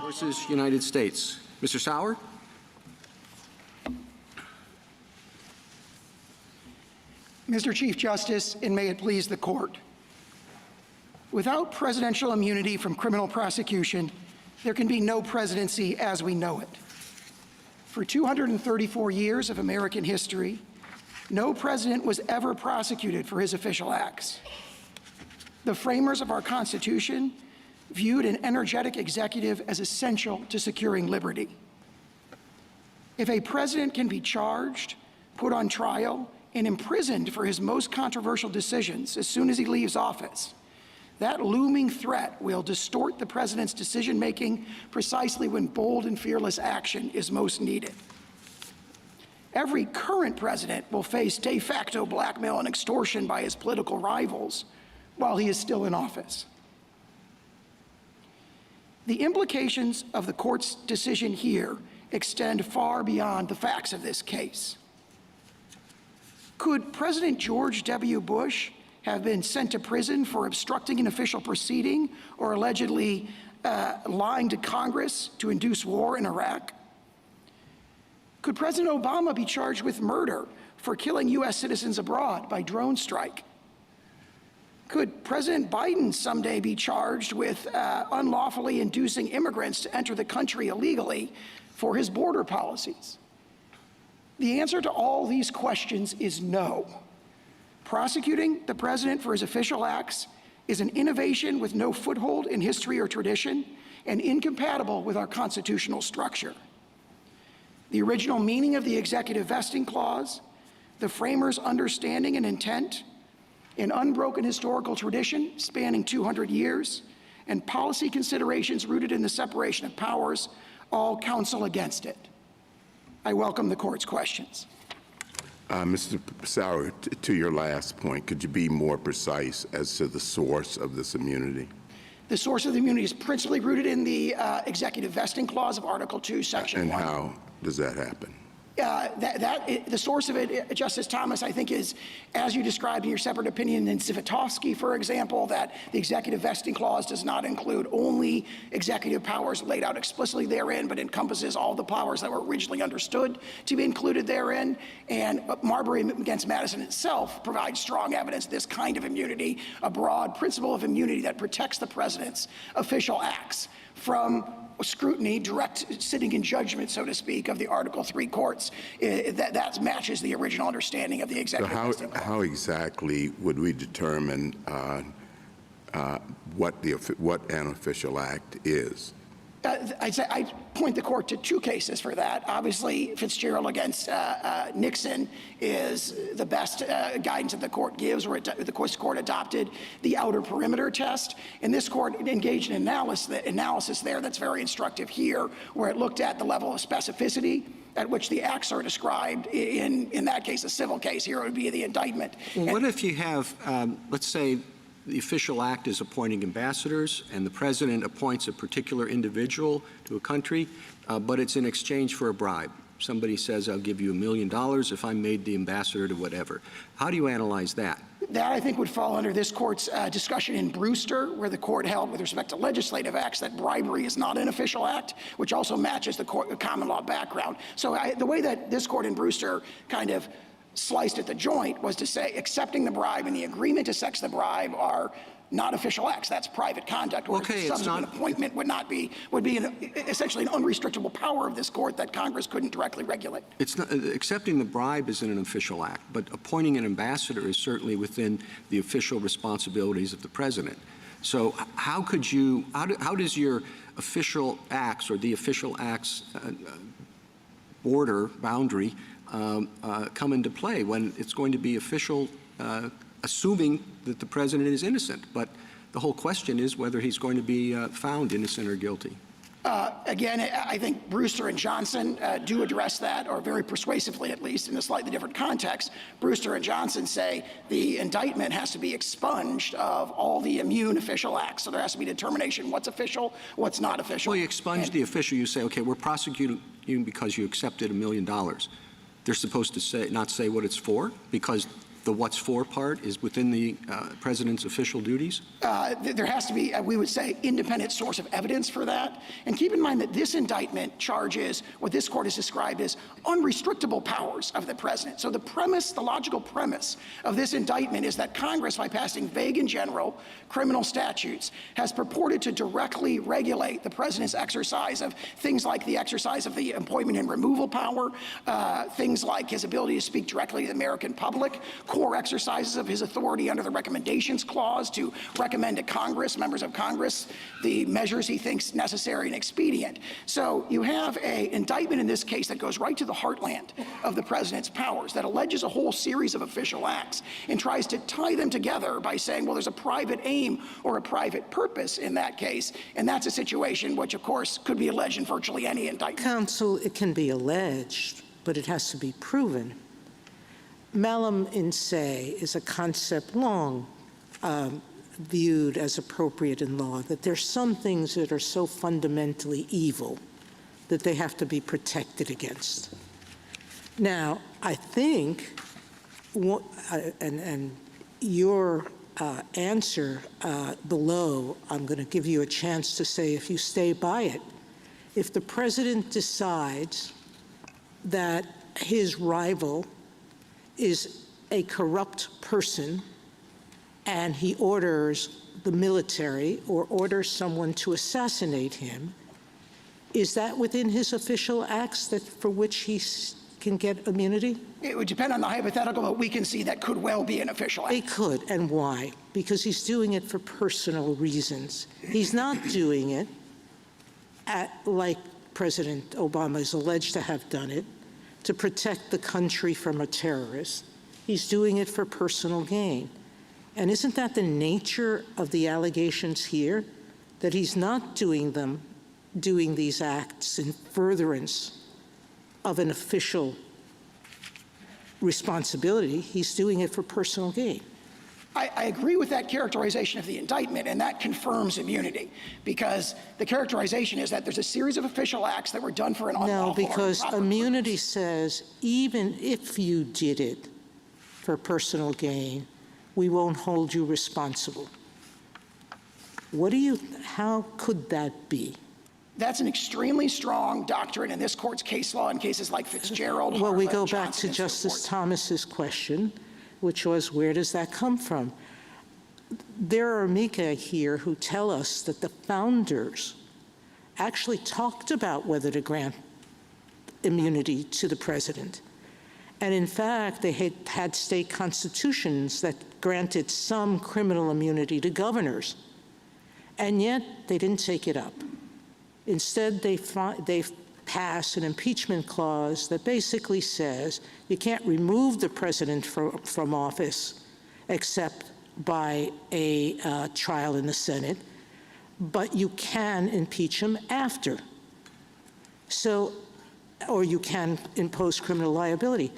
versus United States. Mr. Sauer. Mr. Chief Justice, and may it please the court. Without presidential immunity from criminal prosecution, there can be no presidency as we know it. For 234 years of American history, no president was ever prosecuted for his official acts. The framers of our Constitution viewed an energetic executive as essential to securing liberty. If a president can be charged, put on trial, and imprisoned for his most controversial decisions as soon as he leaves office, that looming threat will distort the president's decision-making precisely when bold and fearless action is most needed. Every current president will face de facto blackmail and extortion by his political rivals while he is still in office. The implications of the court's decision here extend far beyond the facts of this case. Could President George W. Bush have been sent to prison for obstructing an official proceeding or allegedly lying to Congress to induce war in Iraq? Could President Obama be charged with murder for killing U.S. citizens abroad by drone strike? Could President Biden someday be charged with unlawfully inducing immigrants to enter the country illegally for his border policies? The answer to all these questions is no. Prosecuting the president for his official acts is an innovation with no foothold in history or tradition and incompatible with our constitutional structure. The original meaning of the executive vesting clause, the framers' understanding and intent, an unbroken historical tradition spanning 200 years, and policy considerations rooted in the separation of powers all counsel against it. I welcome the court's questions. Mr. Sauer, to your last point, could you be more precise as to the source of this immunity? The source of the immunity is principally rooted in the executive vesting clause of Article 2, Section 1. And how does that happen? The source of it, Justice Thomas, I think is, as you described in your separate opinion in Zivotofsky, for example, that the executive vesting clause does not include only executive powers laid out explicitly therein, but encompasses all the powers that were originally understood to be included therein. And Marbury against Madison itself provides strong evidence this kind of immunity, a broad principle of immunity that protects the president's official acts from scrutiny, direct sitting in judgment, so to speak, of the Article 3 courts. That matches the original understanding of the executive vesting clause. How exactly would we determine what an official act is? I point the court to two cases for that. Obviously, Fitzgerald against Nixon is the best guidance that the court gives, where the court adopted the outer perimeter test. And this court engaged in analysis there that's very instructive here, where it looked at the level of specificity at which the acts are described. In that case, a civil case. Here it would be the indictment. Well, what if you have, let's say, the official act is appointing ambassadors, and the president appoints a particular individual to a country, but it's in exchange for a bribe. Somebody says, I'll give you $1 million if I'm made the ambassador to whatever. How do you analyze that? That, I think, would fall under this court's discussion in Brewster, where the court held, with respect to legislative acts, that bribery is not an official act, which also matches the common law background. So the way that this court in Brewster kind of sliced at the joint was to say accepting the bribe and the agreement to sex the bribe are not official acts. That's private conduct. Okay, it's not. Appointment would be essentially an unrestrictable power of this court that Congress couldn't directly regulate. It's not, accepting the bribe isn't an official act, but appointing an ambassador is certainly within the official responsibilities of the president. So how could you? How does your official acts or the official acts boundary come into play when it's going to be official, assuming that the president is innocent? But the whole question is whether he's going to be found innocent or guilty. Again, I think Brewster and Johnson do address that, or very persuasively at least, in a slightly different context. Brewster and Johnson say the indictment has to be expunged of all the immune official acts. So there has to be determination what's official, what's not official. Well, you expunge the official. You say, okay, we're prosecuting you because you accepted $1 million. They're supposed to not say what it's for, because the what's for part is within the president's official duties? There has to be, we would say, independent source of evidence for that. And keep in mind that this indictment charges what this court has described as unrestrictable powers of the president. So the premise, the logical premise of this indictment is that Congress, by passing vague and general criminal statutes, has purported to directly regulate the president's exercise of things like the exercise of the appointment and removal power, things like his ability to speak directly to the American public, core exercises of his authority under the Recommendations Clause to recommend to Congress, members of Congress, the measures he thinks necessary and expedient. So you have an indictment in this case that goes right to the heartland of the president's powers, that alleges a whole series of official acts and tries to tie them together by saying, well, there's a private aim or a private purpose in that case, and that's a situation which, of course, could be alleged in virtually any indictment. Counsel, it can be alleged, but it has to be proven. Malum in se is a concept long viewed as appropriate in law, that there's some things that are so fundamentally evil that they have to be protected against. Now, I think, and your answer below, I'm going to give you a chance to say if you stay by it. If the president decides that his rival is a corrupt person and he orders the military or orders someone to assassinate him, is that within his official acts that for which he can get immunity? It would depend on the hypothetical, but we can see that could well be an official act. It could, and why? Because he's doing it for personal reasons. He's not doing it like President Obama is alleged to have done it, to protect the country from a terrorist. He's doing it for personal gain. And isn't that the nature of the allegations here? That he's not doing these acts in furtherance of an official responsibility. He's doing it for personal gain. I agree with that characterization of the indictment, and that confirms immunity, because the characterization is that there's a series of official acts that were done for an unlawful No, because or improper immunity purpose. says even if you did it for personal gain, we won't hold you responsible. How could that be? That's an extremely strong doctrine in this court's case law in cases like Fitzgerald. Well, we Harlan, go back Johnson, to and so Justice forth. Thomas's question, which was, where does that come from? There are amici here who tell us that the founders actually talked about whether to grant immunity to the president. And in fact, they had state constitutions that granted some criminal immunity to governors. And yet, they didn't take it up. Instead, they pass an impeachment clause that basically says you can't remove the president from office except by a trial in the Senate, but you can impeach him after. So, or you can impose criminal liability.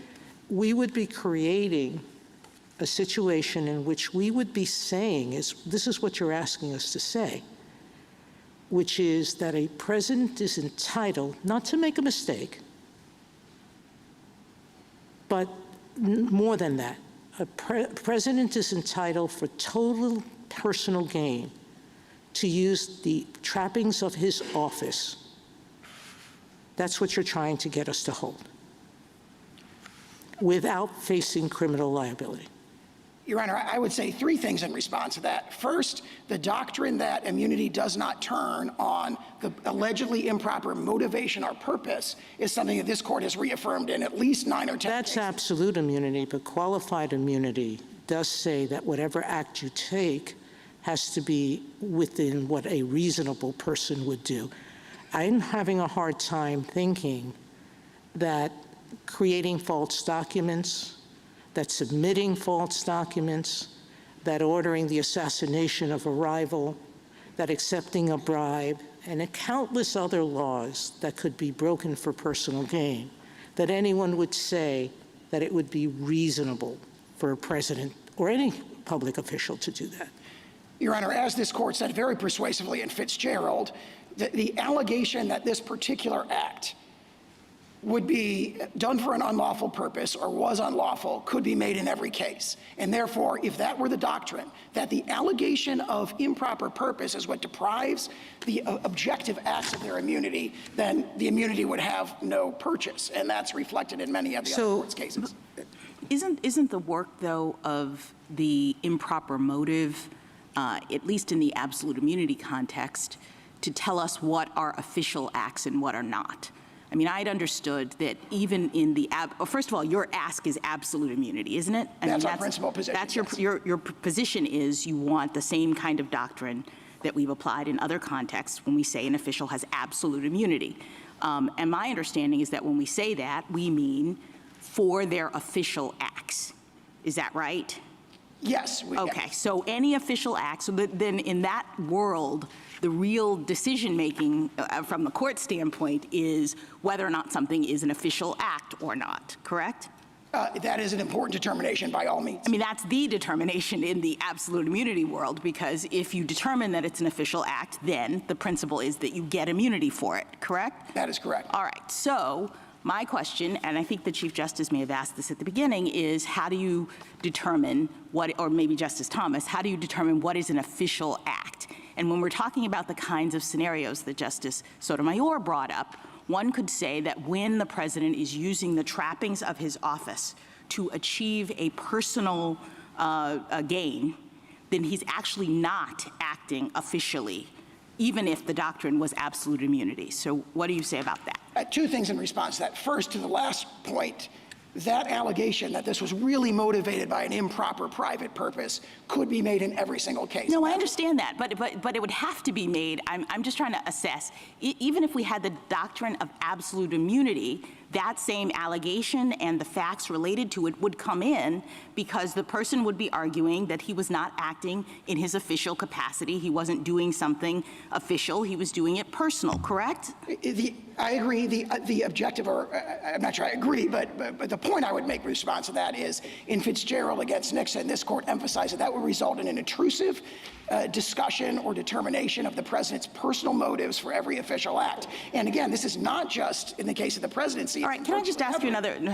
We would be creating a situation in which we would be saying, this is what you're asking us to say, which is that a president is entitled not to make a mistake, but more than that. A president is entitled for total personal gain to use the trappings of his office. That's what you're trying to get us to hold, without facing criminal liability. Your Honor, I would say three things in response to that. First, the doctrine that immunity does not turn on the allegedly improper motivation or purpose is something that this court has reaffirmed in at least 9 or 10 That's cases. absolute immunity, but qualified immunity does say that whatever act you take has to be within what a reasonable person would do. I'm having a hard time thinking that creating false documents, that submitting false documents, that ordering the assassination of a rival, that accepting a bribe, and countless other laws that could be broken for personal gain, that anyone would say that it would be reasonable for a president or any public official to do that. Your Honor, as this court said very persuasively in Fitzgerald, the allegation that this particular act would be done for an unlawful purpose or was unlawful could be made in every case. And therefore, if that were the doctrine, that the allegation of improper purpose is what deprives the objective acts of their immunity, then the immunity would have no purchase. And that's reflected in many of the other court's cases. Isn't the work, though, of the improper motive, at least in the absolute immunity context, to tell us what are official acts and what are not? I mean, I'd understood that even in the, first of all, your ask is absolute immunity, isn't it? That's our principal position. That's yes. your position is you want the same kind of doctrine that we've applied in other contexts when we say an official has absolute immunity. And my understanding is that when we say that, we mean for their official acts. Is that right? Yes. Okay, so any official acts, so then in that world, the real decision-making from the court standpoint is whether or not something is an official act or not, correct? That is an important determination by all means. I mean, that's the determination in the absolute immunity world, because if you determine that it's an official act, then the principle is that you get immunity for it, correct? That is correct. All right, so my question, and I think the Chief Justice may have asked this at the beginning, is how do you determine what, or maybe Justice Thomas, how do you determine what is an official act? And when we're talking about the kinds of scenarios that Justice Sotomayor brought up, one could say that when the president is using the trappings of his office to achieve a personal gain, then he's actually not acting officially, even if the doctrine was absolute immunity. So what do you say about that? Two things in response to that. First, to the last point, that allegation that this was really motivated by an improper private purpose could be made in every single case. No, I understand that, but it would have to be made. I'm just trying to assess, even if we had the doctrine of absolute immunity, that same allegation and the facts related to it would come in because the person would be arguing that he was not acting in his official capacity. He wasn't doing something official. He was doing it personal, correct? I agree. The objective, or I'm not sure I agree, but the point I would make in response to that is in Fitzgerald against Nixon, this court emphasized that would result in an intrusive discussion or determination of the president's personal motives for every official act. And again, this is not just in the case of the presidency. All right, can I just ask you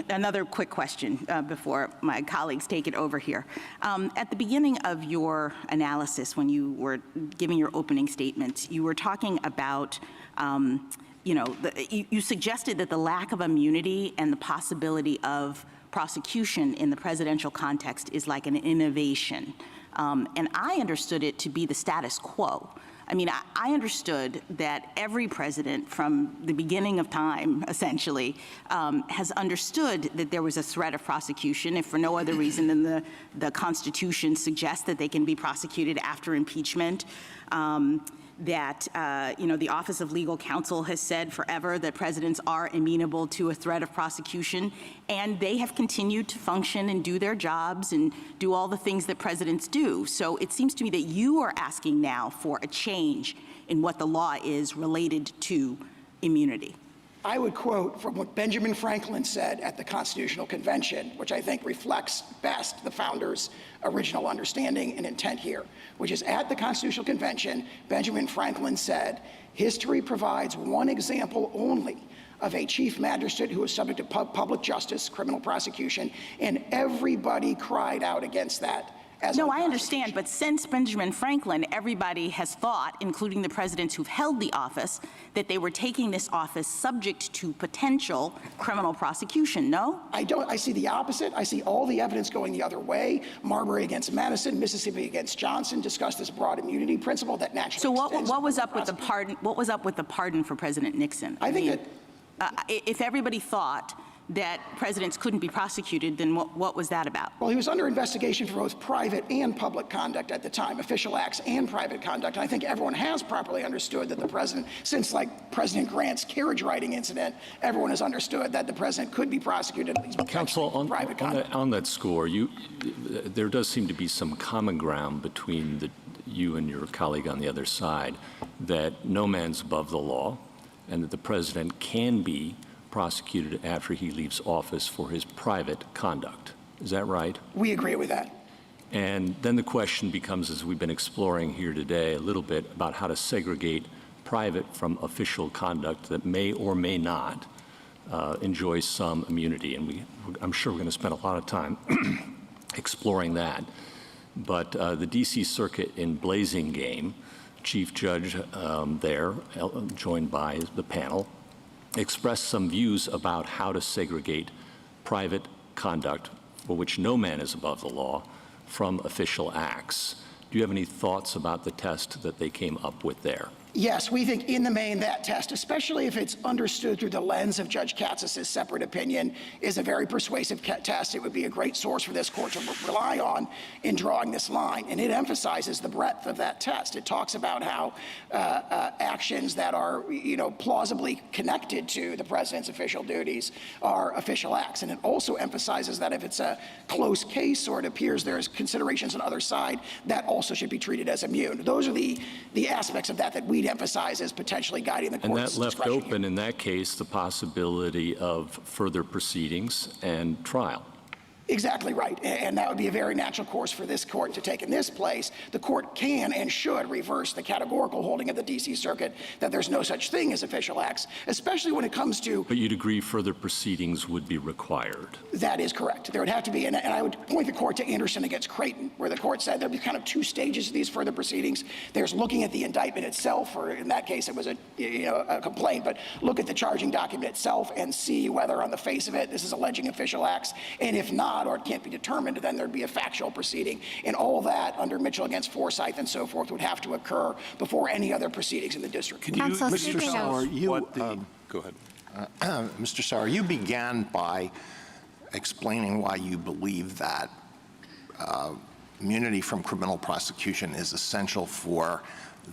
another quick question before my colleagues take it over here? At the beginning of your analysis, when you were giving your opening statements, you were talking about you suggested that the lack of immunity and the possibility of prosecution in the presidential context is like an innovation. And I understood it to be the status quo. I mean, I understood that every president from the beginning of time, essentially, has understood that there was a threat of prosecution, if for no other reason than the Constitution suggests that they can be prosecuted after impeachment. That, the Office of Legal Counsel has said forever that presidents are amenable to a threat of prosecution, and they have continued to function and do their jobs and do all the things that presidents do. So it seems to me that you are asking now for a change in what the law is related to immunity. I would quote from what Benjamin Franklin said at the Constitutional Convention, which I think reflects best the founders' original understanding and intent here, which is at the Constitutional Convention, Benjamin Franklin said, "History provides one example only of a chief magistrate who was subject to public justice, criminal prosecution," and everybody cried out against that. No, I understand, but since Benjamin Franklin, everybody has thought, including the presidents who've held the office, that they were taking this office subject to potential criminal prosecution, no? I don't. I see the opposite. I see all the evidence going the other way. Marbury against Madison, Mississippi against Johnson discussed this broad immunity principle that naturally. So what was up with the pardon? What was up with the pardon for President Nixon? I think if everybody thought that presidents couldn't be prosecuted, then what was that about? Well, he was under investigation for both private and public conduct at the time, official acts and private conduct. And I think everyone has properly understood that the president, since like President Grant's carriage riding incident, everyone has understood that the president could be prosecuted at least Counsel, on that score, there does seem to be some common ground between you and your colleague on the other side, that no man's above the law, and that the president can be prosecuted after he leaves office for his private conduct. Is that right? We agree with that. And then the question becomes, as we've been exploring here today, a little bit about how to segregate private from official conduct that may or may not enjoys some immunity, and I'm sure we're going to spend a lot of time exploring that. But the D.C. Circuit in Blazing Game, Chief Judge there, joined by the panel, expressed some views about how to segregate private conduct for which no man is above the law from official acts. Do you have any thoughts about the test that they came up with there? Yes, we think in the main that test, especially if it's understood through the lens of Judge Katsas' separate opinion, is a very persuasive test. It would be a great source for this court to rely on in drawing this line. And it emphasizes the breadth of that test. It talks about how actions that are, plausibly connected to the president's official duties are official acts. And it also emphasizes that if it's a close case or it appears there's considerations on the other side, that also should be treated as immune. Those are the aspects of that we'd emphasize as potentially guiding the court's discretion. And that left open, here. in that case, the possibility of further proceedings and trial. Exactly right. And that would be a very natural course for this court to take in this place. The court can and should reverse the categorical holding of the D.C. Circuit that there's no such thing as official acts, especially when it comes to... But you'd agree further proceedings would be required? That is correct. There would have to be, and I would point the court to Anderson against Creighton, where the court said there'd be kind of two stages of these further proceedings. There's looking at the indictment itself, or in that case it was a complaint, but look at the charging document itself and see whether on the face of it this is alleging official acts, and if not, or it can't be determined, then there'd be a factual proceeding. And all that under Mitchell against Forsyth and so forth would have to occur before any other proceedings in the district. Counsel, Mr. Sauer, go ahead. Mr. Sauer, you began by explaining why you believe that immunity from criminal prosecution is essential for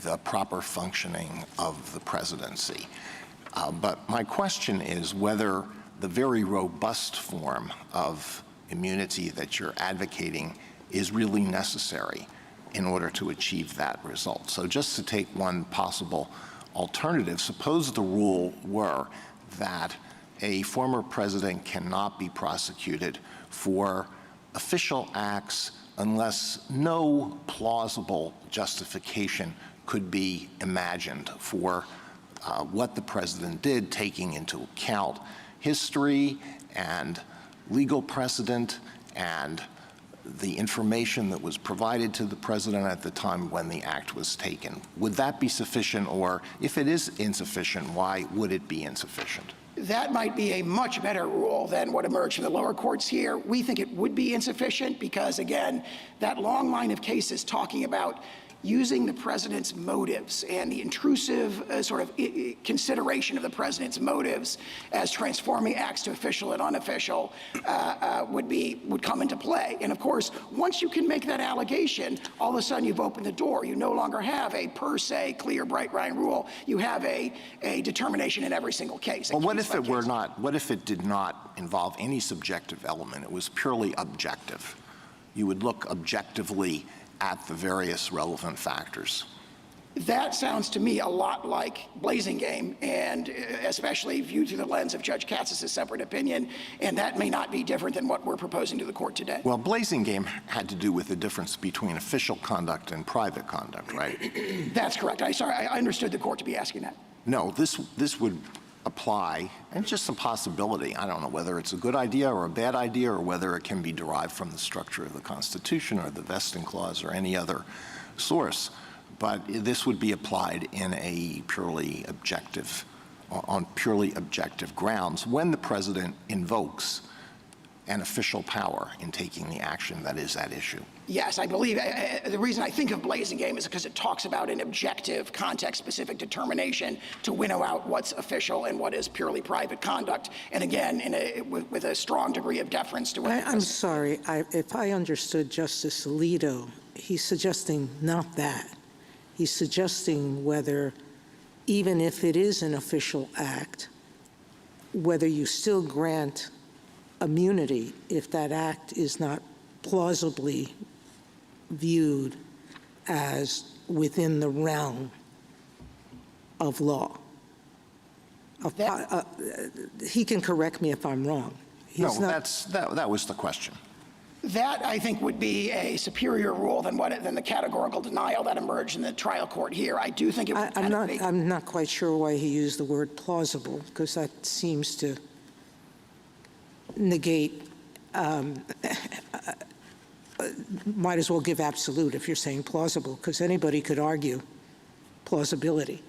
the proper functioning of the presidency. But my question is whether the very robust form of immunity that you're advocating is really necessary in order to achieve that result. So just to take one possible alternative, suppose the rule were that a former president cannot be prosecuted for official acts unless no plausible justification could be imagined for what the president did, taking into account history and legal precedent and the information that was provided to the president at the time when the act was taken. Would that be sufficient, or if it is insufficient, why would it be insufficient? That might be a much better rule than what emerged from the lower courts here. We think it would be insufficient because, again, that long line of cases talking about using the president's motives and the intrusive consideration of the president's motives as transforming acts to official and unofficial would come into play. And of course, once you can make that allegation, all of a sudden you've opened the door. You no longer have a per se clear, bright line rule. You have a determination in every single case. Well, what if it were not? What if it did not involve any subjective element? It was purely objective. You would look objectively at the various relevant factors. That sounds to me a lot like Blazing Game, and especially viewed through the lens of Judge Katsas' separate opinion, and that may not be different than what we're proposing to the court today. Well, Blazing Game had to do with the difference between official conduct and private conduct, right? That's correct. I understood the court to be asking that. No, this would apply, and it's just a possibility. I don't know whether it's a good idea or a bad idea, or whether it can be derived from the structure of the Constitution or the vesting clause or any other source. But this would be applied in a on purely objective grounds when the president invokes an official power in taking the action that is at issue. Yes, I believe the reason I think of Blazing Game is because it talks about an objective, context-specific determination to winnow out what's official and what is purely private conduct. And again, with a strong degree of deference to what I'm sorry. If I understood Justice Alito, he's suggesting not that. He's suggesting whether, even if it is an official act, whether you still grant immunity if that act is not plausibly viewed as within the realm of law. He can correct me if I'm wrong. That was the question. That, I think, would be a superior rule than the categorical denial that emerged in the trial court here. I do think it would I'm not quite sure why he used the word plausible, because that seems to negate, might as well give absolute if you're saying plausible, because anybody could argue plausibility.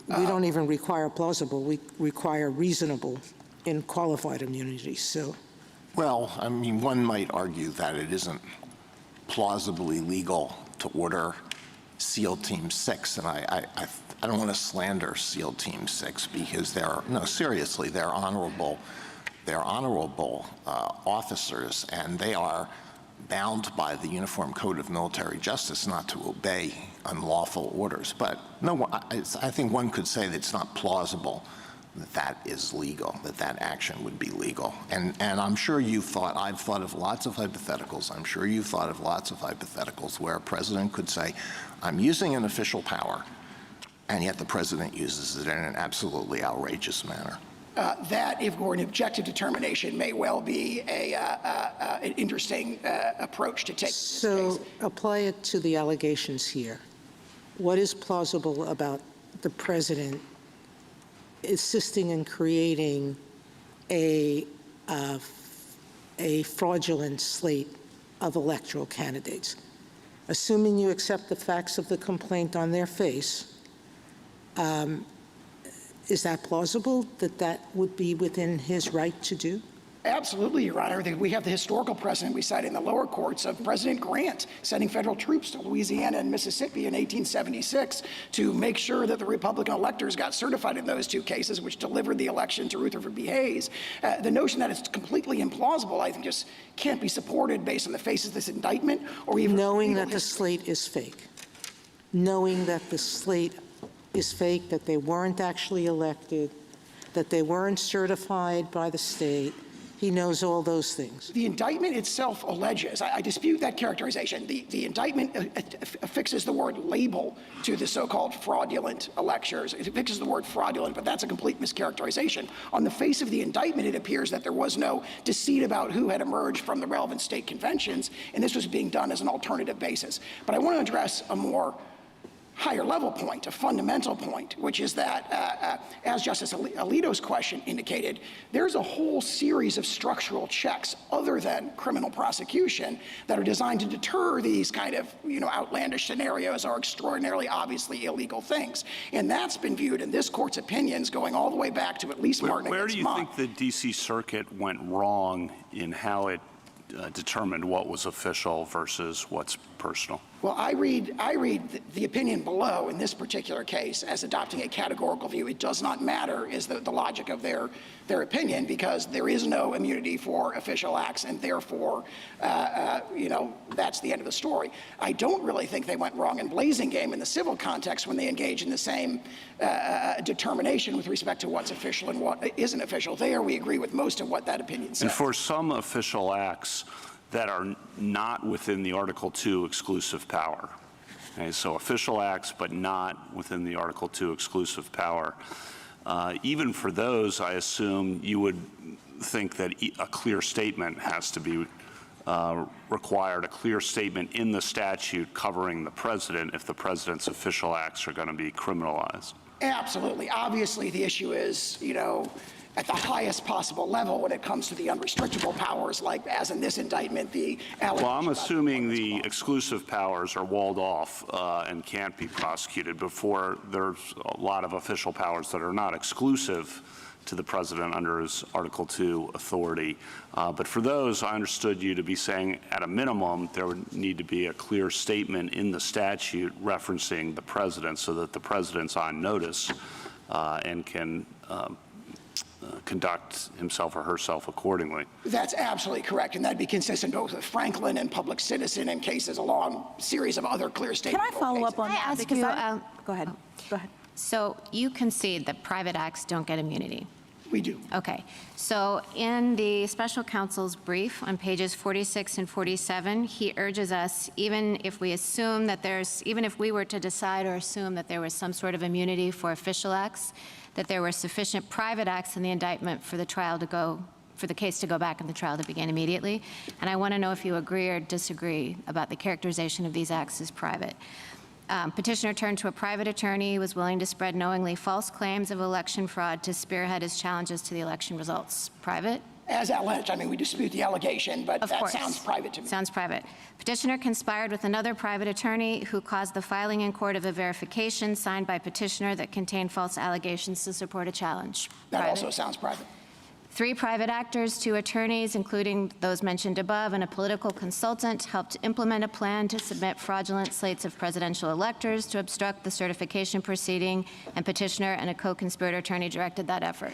We don't even require plausible, we require reasonable in qualified immunity, so. Well, I mean, one might argue that it isn't plausibly legal to order SEAL Team 6, and I don't want to slander SEAL Team 6 because seriously, they're honorable officers, and they are bound by the Uniform Code of Military Justice not to obey unlawful orders. But no, I think one could say that it's not plausible that that is legal, that action would be legal. And I'm sure I've thought of lots of hypotheticals. I'm sure you've thought of lots of hypotheticals where a president could say, I'm using an official power, and yet the president uses it in an absolutely outrageous manner. That, if we're an objective determination, may well be an interesting approach to take. So apply it to the allegations here. What is plausible about the president assisting in creating a fraudulent slate of electoral candidates? Assuming you accept the facts of the complaint on their face, is that plausible that that would be within his right to do? Absolutely, Your Honor. We have the historical precedent we cited in the lower courts of President Grant sending federal troops to Louisiana and Mississippi in 1876 to make sure that the Republican electors got certified in those two cases, which delivered the election to Rutherford B. Hayes. The notion that it's completely implausible, I think, just can't be supported based on the face of this indictment or even knowing that the slate is fake. Knowing that the slate is fake, that they weren't actually elected, that they weren't certified by the state. He knows all those things. The indictment itself alleges, I dispute that characterization. The indictment affixes the word label to the so-called fraudulent electors. It affixes the word fraudulent, but that's a complete mischaracterization. On the face of the indictment, it appears that there was no deceit about who had emerged from the relevant state conventions, and this was being done as an alternative basis. But I want to address a more higher level point, a fundamental point, which is that, as Justice Alito's question indicated, there's a whole series of structural checks other than criminal prosecution that are designed to deter these kind of, outlandish scenarios or extraordinarily obviously illegal things. And that's been viewed in this court's opinions going all the way back to at least Martin against Mott. Where do you think the D.C. Circuit went wrong in how it determined what was official versus what's personal? Well, I read the opinion below in this particular case as adopting a categorical view. It does not matter is the logic of their opinion, because there is no immunity for official acts, and therefore, that's the end of the story. I don't really think they went wrong in Blasingame in the civil context when they engage in the same determination with respect to what's official and what isn't official. There, we agree with most of what that opinion says. And for some official acts that are not within the Article II exclusive power, okay, so official acts but not within the Article II exclusive power, even for those, I assume you would think that a clear statement has to be required, a clear statement in the statute covering the president if the president's official acts are going to be criminalized. Absolutely. Obviously, the issue is, at the highest possible level when it comes to the unrestrictable powers, like as in this indictment, the allegation. Well, I'm assuming the exclusive powers are walled off and can't be prosecuted before there's a lot of official powers that are not exclusive to the president under his Article II authority. But for those, I understood you to be saying at a minimum there would need to be a clear statement in the statute referencing the president so that the president's on notice and can conduct himself or herself accordingly. That's absolutely correct, and that'd be consistent both with Franklin and Public Citizen and cases, a long series of other clear statements. Can I follow up on that? Ask you, Go ahead. Go ahead. So you concede that private acts don't get immunity? We do. Okay. So in the special counsel's brief on pages 46 and 47, he urges us, even if we were to decide or assume that there was some sort of immunity for official acts, that there were sufficient private acts in the indictment for the case to go back and the trial to begin immediately. And I want to know if you agree or disagree about the characterization of these acts as private. Petitioner turned to a private attorney, was willing to spread knowingly false claims of election fraud to spearhead his challenges to the election results. Private? As alleged. I mean, we dispute the allegation, but Of that course. sounds private to me. Sounds private. Petitioner conspired with another private attorney who caused the filing in court of a verification signed by petitioner that contained false allegations to support a challenge. That Private. also sounds private. 3 private actors, 2 attorneys, including those mentioned above, and a political consultant helped implement a plan to submit fraudulent slates of presidential electors to obstruct the certification proceeding, and petitioner and a co-conspirator attorney directed that effort.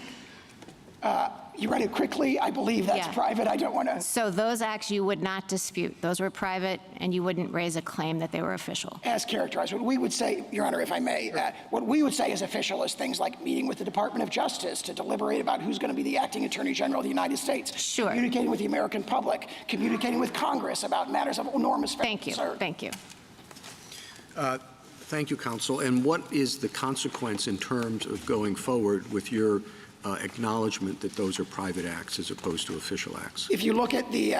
You read it quickly. I believe that's Yeah. private. I don't want to, So those acts you would not dispute. Those were private, and you wouldn't raise a claim that they were official. as characterized. What we would say, Your Honor, if I may, what we would say is official is things like meeting with the Department of Justice to deliberate about who's going to be the acting Attorney General of the United States. Sure. Communicating with the American public, communicating with Congress about matters of enormous Thank you. concern. Thank you. Thank you, counsel. And what is the consequence in terms of going forward with your acknowledgement that those are private acts as opposed to official acts? If you look at the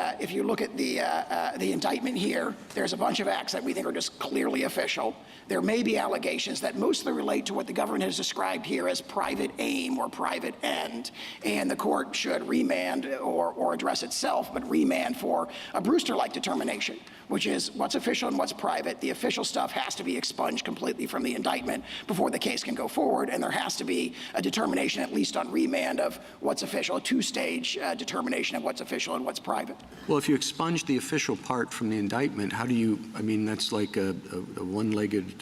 indictment here, there's a bunch of acts that we think are just clearly official. There may be allegations that mostly relate to what the government has described here as private aim or private end, and the court should remand or address itself, but remand for a Brewster-like determination, which is what's official and what's private. The official stuff has to be expunged completely from the indictment before the case can go forward, and there has to be a determination, at least on remand, of what's official, a 2-stage determination of what's official and what's private. Well, if you expunge the official part from the indictment, how do you, I mean, that's like a one-legged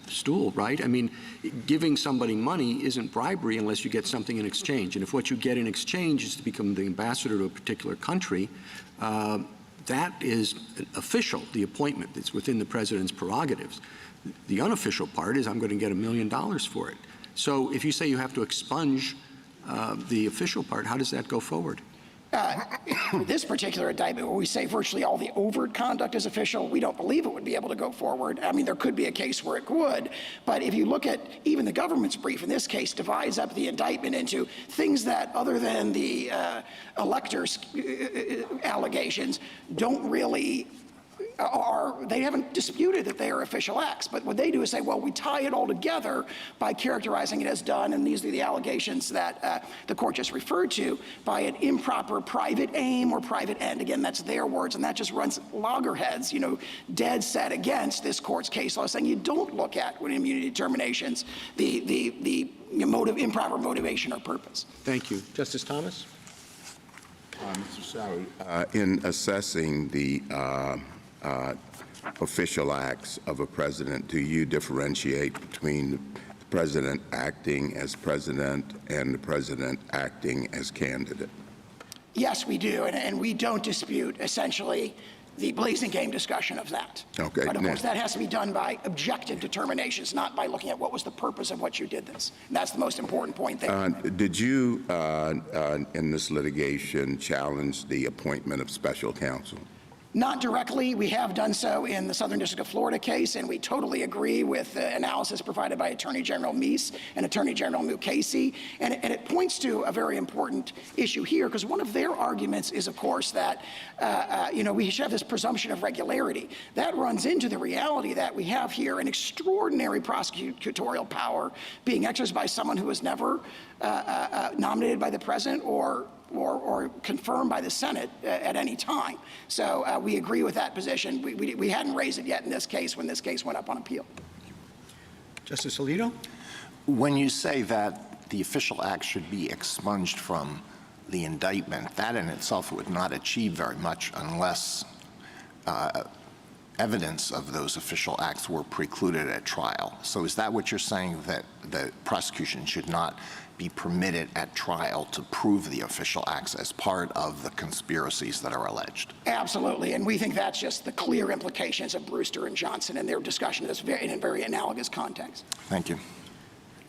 stool, right? I mean, giving somebody money isn't bribery unless you get something in exchange. And if what you get in exchange is to become the ambassador to a particular country, that is official, the appointment. It's within the president's prerogatives. The unofficial part is I'm going to get $1 million for it. So if you say you have to expunge the official part, how does that go forward? This particular indictment, where we say virtually all the overt conduct is official, we don't believe it would be able to go forward. I mean, there could be a case where it would, but if you look at even the government's brief in this case divides up the indictment into things that, other than the electors' allegations, don't really they haven't disputed that they are official acts. But what they do is say, well, we tie it all together by characterizing it as done, and these are the allegations that the court just referred to, by an improper private aim or private end. Again, that's their words, and that just runs loggerheads, dead set against this court's case law, saying you don't look at, when immunity determinations, the improper motivation or purpose. Thank you. Justice Thomas? Mr. Sauer, in assessing the official acts of a president, do you differentiate between the president acting as president and the president acting as candidate? Yes, we do, and we don't dispute, essentially, the blazing game discussion of that. Okay. But of course, that has to be done by objective determinations, not by looking at what was the purpose of what you did this. And that's the most important point there. Did you, in this litigation, challenge the appointment of special counsel? Not directly. We have done so in the Southern District of Florida case, and we totally agree with the analysis provided by Attorney General Meese and Attorney General Mukasey. And it points to a very important issue here, because one of their arguments is, of course, that we should have this presumption of regularity. That runs into the reality that we have here an extraordinary prosecutorial power being exercised by someone who was never nominated by the president or confirmed by the Senate at any time. So we agree with that position. We hadn't raised it yet in this case when this case went up on appeal. Justice Alito? When you say that the official act should be expunged from the indictment, that in itself would not achieve very much unless evidence of those official acts were precluded at trial. So is that what you're saying, that the prosecution should not be permitted at trial to prove the official acts as part of the conspiracies that are alleged? Absolutely, and we think that's just the clear implications of Brewster and Johnson and their discussion in a very analogous context. Thank you.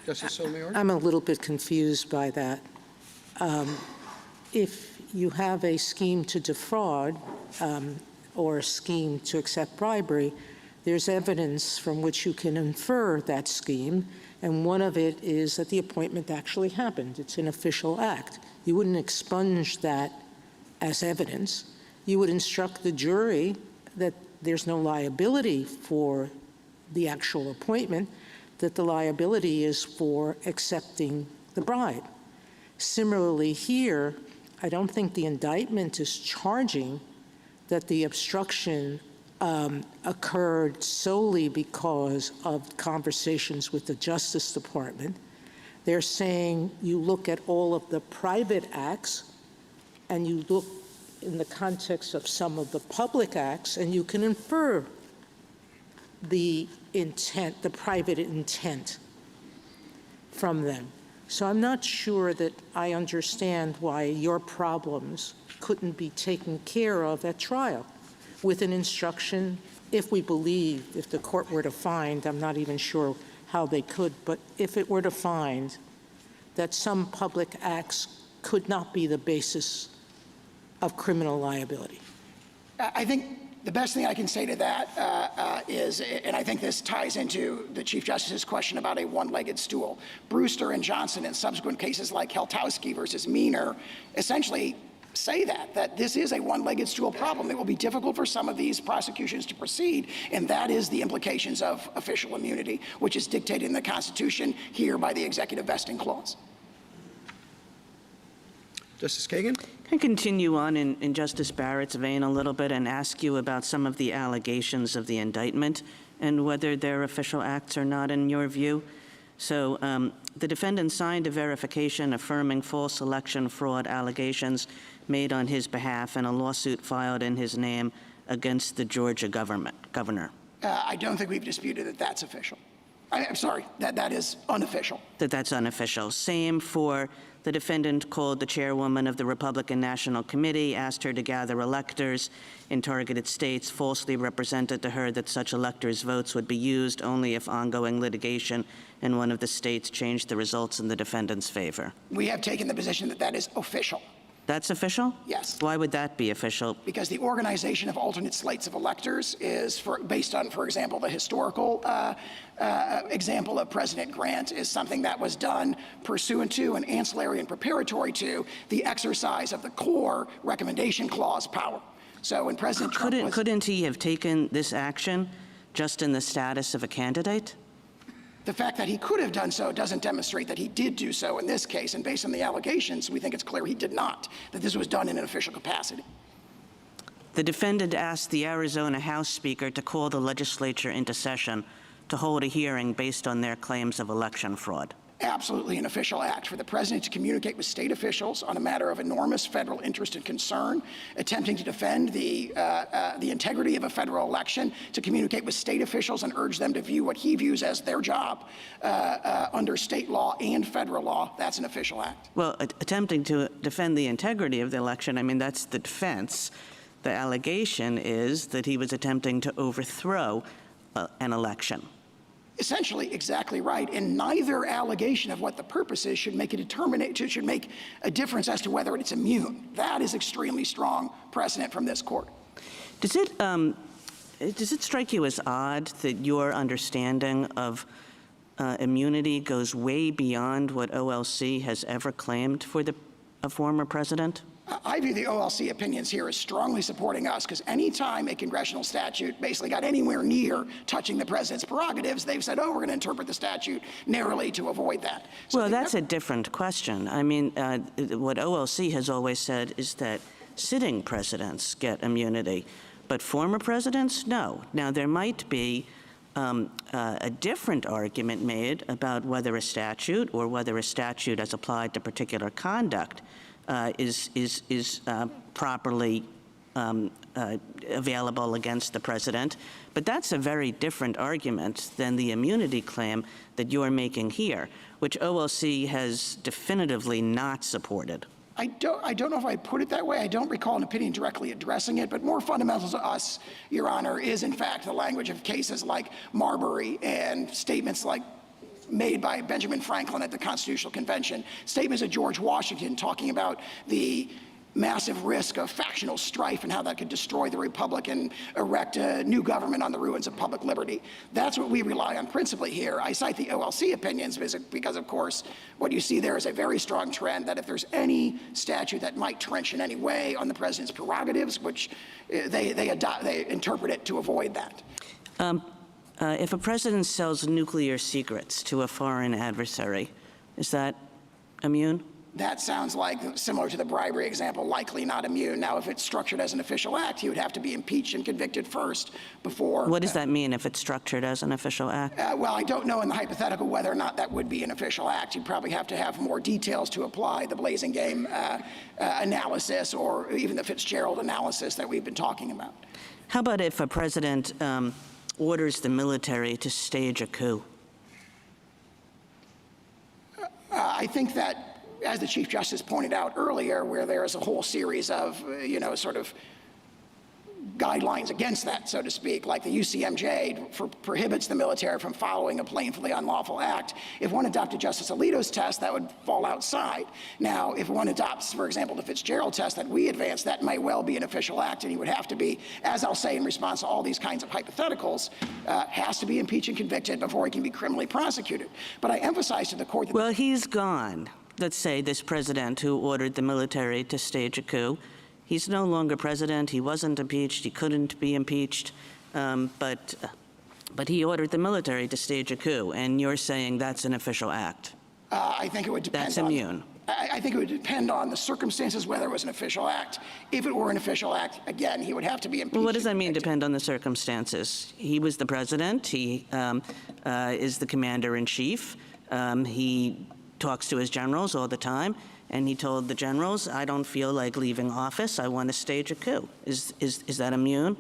Justice Sotomayor? I'm a little bit confused by that. If you have a scheme to defraud or a scheme to accept bribery, there's evidence from which you can infer that scheme, and one of it is that the appointment actually happened. It's an official act. You wouldn't expunge that as evidence. You would instruct the jury that there's no liability for the actual appointment, that the liability is for accepting the bribe. Similarly here, I don't think the indictment is charging that the obstruction occurred solely because of conversations with the Justice Department. They're saying you look at all of the private acts and you look in the context of some of the public acts, and you can infer the intent, the private intent from them. So I'm not sure that I understand why your problems couldn't be taken care of at trial with an instruction, if we believe, if the court were to find, I'm not even sure how they could, but if it were to find that some public acts could not be the basis of criminal liability. I think the best thing I can say to that is, and I think this ties into the Chief Justice's question about a one-legged stool. Brewster and Johnson and subsequent cases like Heltowski versus Meaner essentially say that this is a one-legged stool problem. It will be difficult for some of these prosecutions to proceed, and that is the implications of official immunity, which is dictated in the Constitution here by the Executive Vesting Clause. Justice Kagan? Can I continue on in Justice Barrett's vein a little bit and ask you about some of the allegations of the indictment and whether they're official acts or not in your view? So the defendant signed a verification affirming false election fraud allegations made on his behalf in a lawsuit filed in his name against the Georgia governor. I don't think we've disputed that that's official. I'm sorry, that is unofficial. That's unofficial. Same for the defendant called the chairwoman of the Republican National Committee, asked her to gather electors in targeted states, falsely represented to her that such electors' votes would be used only if ongoing litigation in one of the states changed the results in the defendant's favor. We have taken the position that that is official. That's official? Yes. Why would that be official? Because the organization of alternate slates of electors is based on, for example, the historical example of President Grant is something that was done pursuant to and ancillary and preparatory to the exercise of the core recommendation clause power. So when President Trump couldn't he have taken this action just in the status of a candidate? The fact that he could have done so doesn't demonstrate that he did do so in this case, and based on the allegations, we think it's clear he did not, that this was done in an official capacity. The defendant asked the Arizona House Speaker to call the legislature into session to hold a hearing based on their claims of election fraud. Absolutely an official act for the president to communicate with state officials on a matter of enormous federal interest and concern, attempting to defend the integrity of a federal election, to communicate with state officials and urge them to view what he views as their job under state law and federal law. That's an official act. Well, attempting to defend the integrity of the election, I mean, that's the defense. The allegation is that he was attempting to overthrow an election. Essentially, exactly right. And neither allegation of what the purpose is should make a difference as to whether it's immune. That is extremely strong precedent from this court. Does it strike you as odd that your understanding of immunity goes way beyond what OLC has ever claimed for a former president? I view the OLC opinions here as strongly supporting us, because any time a congressional statute basically got anywhere near touching the president's prerogatives, they've said, oh, we're going to interpret the statute narrowly to avoid that. So well, that's a different question. I mean, what OLC has always said is that sitting presidents get immunity, but former presidents, no. Now, there might be a different argument made about whether a statute or whether a statute as applied to particular conduct is properly available against the president. But that's a very different argument than the immunity claim that you're making here, which OLC has definitively not supported. I don't know if I put it that way. I don't recall an opinion directly addressing it, but more fundamental to us, Your Honor, is in fact the language of cases like Marbury and statements like made by Benjamin Franklin at the Constitutional Convention, statements of George Washington talking about the massive risk of factional strife and how that could destroy the republic and erect a new government on the ruins of public liberty. That's what we rely on principally here. I cite the OLC opinions because, of course, what you see there is a very strong trend that if there's any statute that might trench in any way on the president's prerogatives, which they interpret it to avoid that. If a president sells nuclear secrets to a foreign adversary, is that immune? that sounds like, similar to the bribery example, likely not immune. Now, if it's structured as an official act, he would have to be impeached and convicted first before. What does that mean if it's structured as an official act? Well, I don't know in the hypothetical whether or not that would be an official act. You'd probably have to have more details to apply the Blazing Game analysis or even the Fitzgerald analysis that we've been talking about. How about if a president orders the military to stage a coup? I think that, as the Chief Justice pointed out earlier, where there is a whole series of, sort of guidelines against that, so to speak, like the UCMJ prohibits the military from following a plainly unlawful act. If one adopted Justice Alito's test, that would fall outside. Now, if one adopts, for example, the Fitzgerald test that we advanced, that might well be an official act, and he would have to be, as I'll say in response to all these kinds of hypotheticals, has to be impeached and convicted before he can be criminally prosecuted. But I emphasize to the court that— Well, he's gone. Let's say this president who ordered the military to stage a coup. He's no longer president. He wasn't impeached. He couldn't be impeached. But he ordered the military to stage a coup, and you're saying that's an official act. I think it would depend That's immune. I think it would depend on the circumstances whether it was an official act. If it were an official act, again, he would have to be impeached. Well, what does that mean, depend on the circumstances? He was the president. He is the commander-in-chief. He talks to his generals all the time, and he told the generals, I don't feel like leaving office. I want to stage a coup. Is that immune?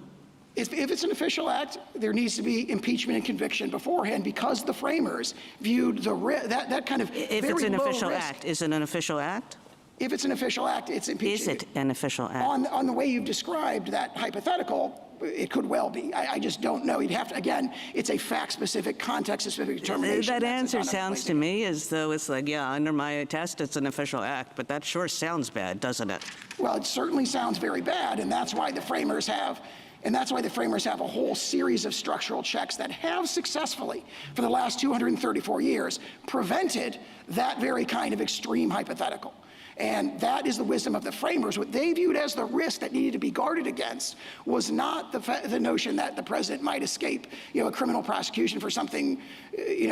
If it's an official act, there needs to be impeachment and conviction beforehand, because the framers viewed that kind of If very it's an low official risk. act, is it an official act? If it's an official act, it's impeachment. Is it an official act? On the way you've described that hypothetical, it could well be. I just don't know. You'd have to, again, it's a fact-specific, context-specific determination. That That's answer not a sounds to me as though it's like, yeah, under my test, it's an official act, but that sure sounds bad, doesn't it? Well, it certainly sounds very bad, and that's why the framers have a whole series of structural checks that have successfully, for the last 234 years, prevented that very kind of extreme hypothetical. And that is the wisdom of the framers. What they viewed as the risk that needed to be guarded against was not the notion that the president might escape, a criminal prosecution for something,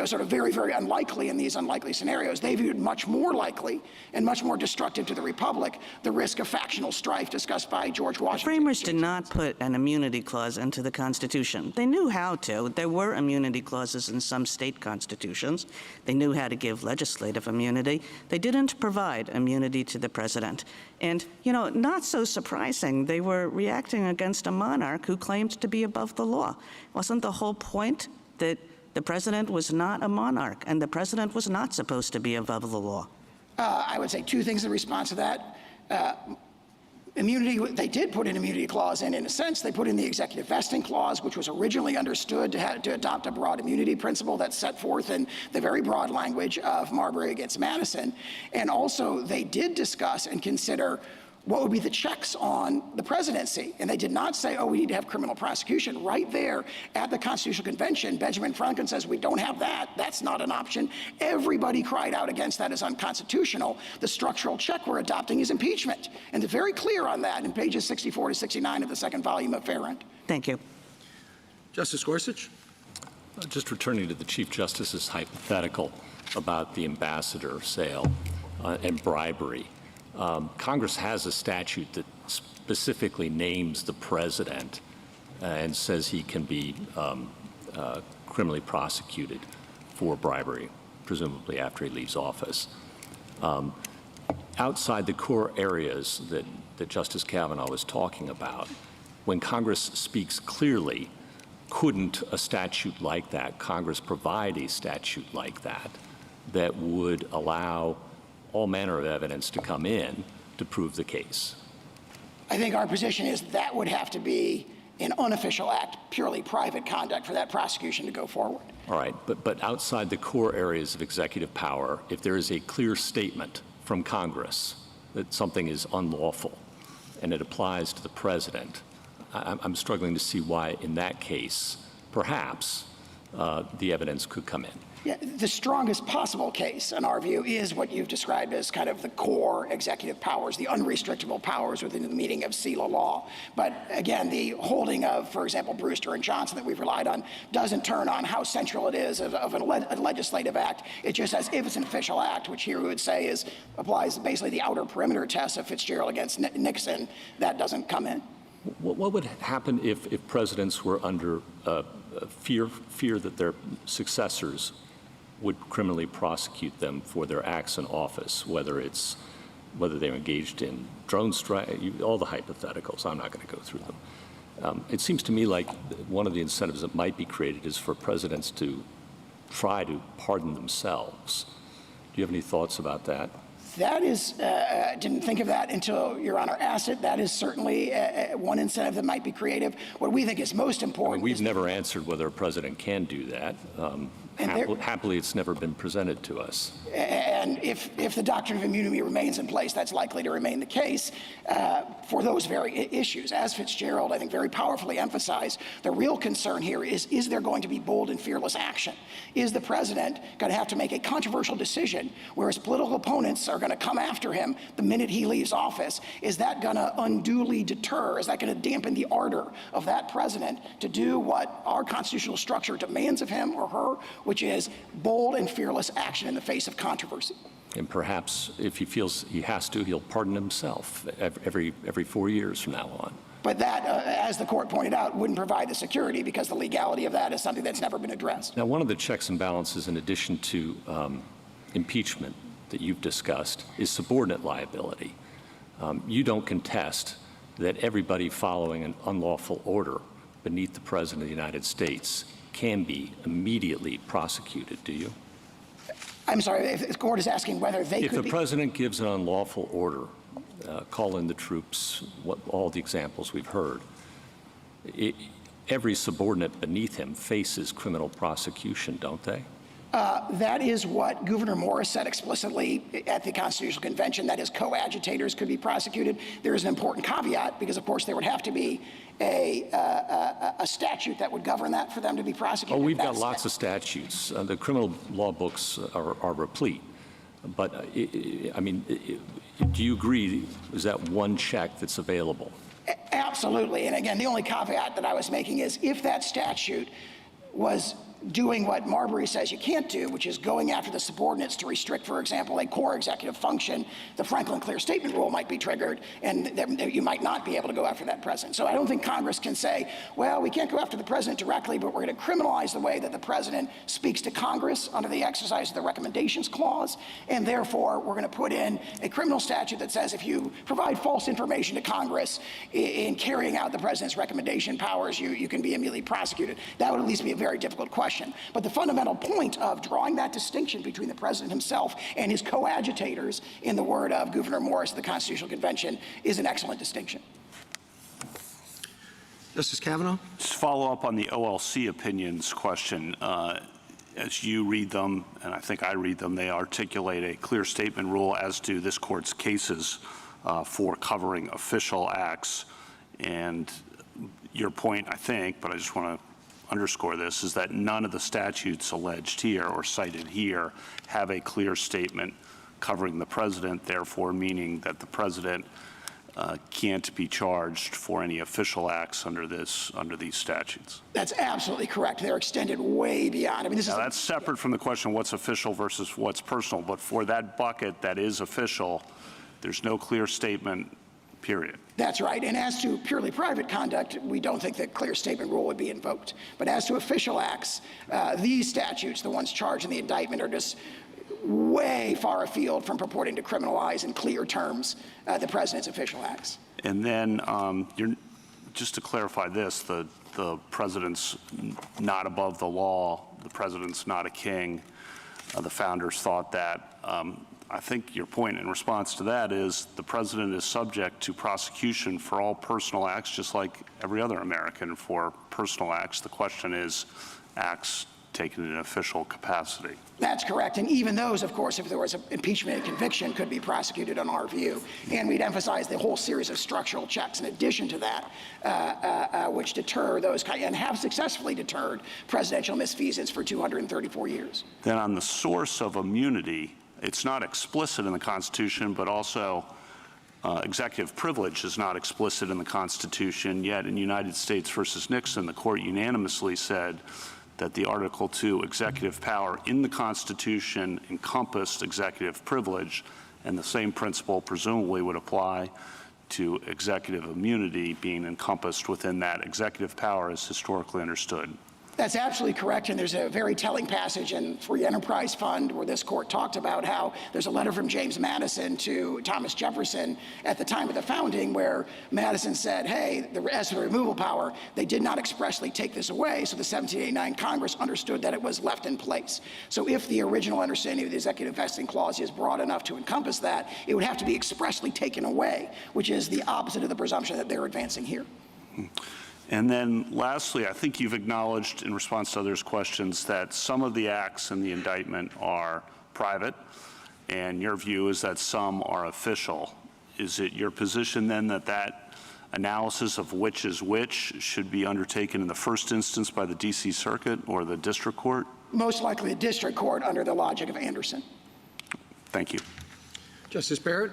sort of very, very unlikely in these unlikely scenarios. They viewed much more likely and much more destructive to the republic the risk of factional strife discussed by George Washington. The framers did not put an immunity clause into the Constitution. They knew how to. There were immunity clauses in some state constitutions. They knew how to give legislative immunity. They didn't provide immunity to the president. And, not so surprising, they were reacting against a monarch who claimed to be above the law. Wasn't the whole point that the president was not a monarch and the president was not supposed to be above the law? I would say two things in response to that. Immunity, they did put an immunity clause in a sense. They put in the executive vesting clause, which was originally understood to adopt a broad immunity principle that's set forth in the very broad language of Marbury against Madison. And also, they did discuss and consider what would be the checks on the presidency. And they did not say, we need to have criminal prosecution. Right there at the Constitutional Convention, Benjamin Franklin says, we don't have that. That's not an option. Everybody cried out against that as unconstitutional. The structural check we're adopting is impeachment. And they're very clear on that in pages 64 to 69 of the second volume of Farrand. Thank you. Justice Gorsuch? Just returning to the Chief Justice's hypothetical about the ambassador sale and bribery. Congress has a statute that specifically names the president and says he can be criminally prosecuted for bribery, presumably after he leaves office. Outside the core areas that Justice Kavanaugh was talking about, when Congress speaks clearly, couldn't a statute like that, Congress provide a statute like that would allow all manner of evidence to come in to prove the case? I think our position is that would have to be an unofficial act, purely private conduct for that prosecution to go forward. All right, but outside the core areas of executive power, if there is a clear statement from Congress that something is unlawful and it applies to the president, I'm struggling to see why in that case, perhaps, the evidence could come in. Yeah, the strongest possible case, in our view, is what you've described as kind of the core executive powers, the unrestrictable powers within the meaning of CELA law. But again, the holding of, for example, Brewster and Johnson that we've relied on doesn't turn on how central it is of a legislative act. It just says if it's an official act, which here we would say applies basically the outer perimeter test of Fitzgerald against Nixon, that doesn't come in. What would happen if presidents were under fear that their successors would criminally prosecute them for their acts in office, whether they're engaged in drone strike, all the hypotheticals? I'm not going to go through them. It seems to me like one of the incentives that might be created is for presidents to try to pardon themselves. Do you have any thoughts about that? That is, didn't think of that until Your Honor asked it. That is certainly one incentive that might be creative. What we think is most important. We've never answered whether a president can do that. Happily, it's never been presented to us. And if the doctrine of immunity remains in place, that's likely to remain the case for those very issues. As Fitzgerald, I think, very powerfully emphasized, the real concern here is there going to be bold and fearless action? Is the president going to have to make a controversial decision where his political opponents are going to come after him the minute he leaves office? Is that going to unduly deter? Is that going to dampen the ardor of that president to do what our constitutional structure demands of him or her, which is bold and fearless action in the face of controversy? And perhaps if he feels he has to, he'll pardon himself every 4 years from now on. But that, as the court pointed out, wouldn't provide the security because the legality of that is something that's never been addressed. Now, one of the checks and balances, in addition to impeachment that you've discussed, is subordinate liability. You don't contest that everybody following an unlawful order beneath the President of the United States can be immediately prosecuted, do you? I'm sorry, if the court is asking whether they could be... If the president gives an unlawful order, call in the troops, all the examples we've heard, every subordinate beneath him faces criminal prosecution, don't they? That is what Gouverneur Morris said explicitly at the Constitutional Convention, that is, coadjutators could be prosecuted. There is an important caveat, because, of course, there would have to be a statute that would govern that for them to be prosecuted. Oh, we've got lots of statutes. The criminal law books are replete. But, I mean, do you agree, is that one check that's available? Absolutely. And again, the only caveat that I was making is if that statute was doing what Marbury says you can't do, which is going after the subordinates to restrict, for example, a core executive function, the Franklin Clear Statement Rule might be triggered, and you might not be able to go after that president. So I don't think Congress can say, well, we can't go after the president directly, but we're going to criminalize the way that the president speaks to Congress under the exercise of the Recommendations Clause, and therefore we're going to put in a criminal statute that says if you provide false information to Congress in carrying out the president's recommendation powers, you can be immediately prosecuted. That would at least be a very difficult question. But the fundamental point of drawing that distinction between the president himself and his coadjutators, in the word of Gouverneur Morris of the Constitutional Convention, is an excellent distinction. Justice Kavanaugh? Just follow up on the OLC opinions question. As you read them, and I think I read them, they articulate a clear statement rule as to this court's cases for covering official acts. And your point, I think, but I just want to underscore this, is that none of the statutes alleged here or cited here have a clear statement covering the president, therefore meaning that the president can't be charged for any official acts under these statutes. That's absolutely correct. They're extended way beyond. I mean, this now, that's separate from the question what's official versus what's personal, but for that bucket that is official, there's no clear statement, period. That's right. And as to purely private conduct, we don't think that clear statement rule would be invoked. But as to official acts, these statutes, the ones charged in the indictment, are just way far afield from purporting to criminalize in clear terms the president's official acts. And then just to clarify this, the president's not above the law, the president's not a king. The founders thought that. I think your point in response to that is the president is subject to prosecution for all personal acts, just like every other American for personal acts. The question is acts undertaken in an official capacity. That's correct. And even those, of course, if there was an impeachment and conviction, could be prosecuted on our view. And we'd emphasize the whole series of structural checks in addition to that, which deter those and have successfully deterred presidential misfeasance for 234 years. Then on the source of immunity, it's not explicit in the Constitution, but also executive privilege is not explicit in the Constitution, yet in United States versus Nixon, the court unanimously said that the Article II executive power in the Constitution encompassed executive privilege, and the same principle presumably would apply to executive immunity being encompassed within that executive power as historically understood. That's absolutely correct, and there's a very telling passage in Free Enterprise Fund where this court talked about how there's a letter from James Madison to Thomas Jefferson at the time of the founding where Madison said, hey, as for the removal power, they did not expressly take this away, so the 1789 Congress understood that it was left in place. So if the original understanding of the executive vesting clause is broad enough to encompass that, it would have to be expressly taken away, which is the opposite of the presumption that they're advancing here. And then lastly, I think you've acknowledged in response to others' questions that some of the acts in the indictment are private, and your view is that some are official. Is it your position then that that analysis of which is which should be undertaken in the first instance by the D.C. Circuit or the district court? Most likely the district court under the logic of Anderson. Thank you. Justice Barrett?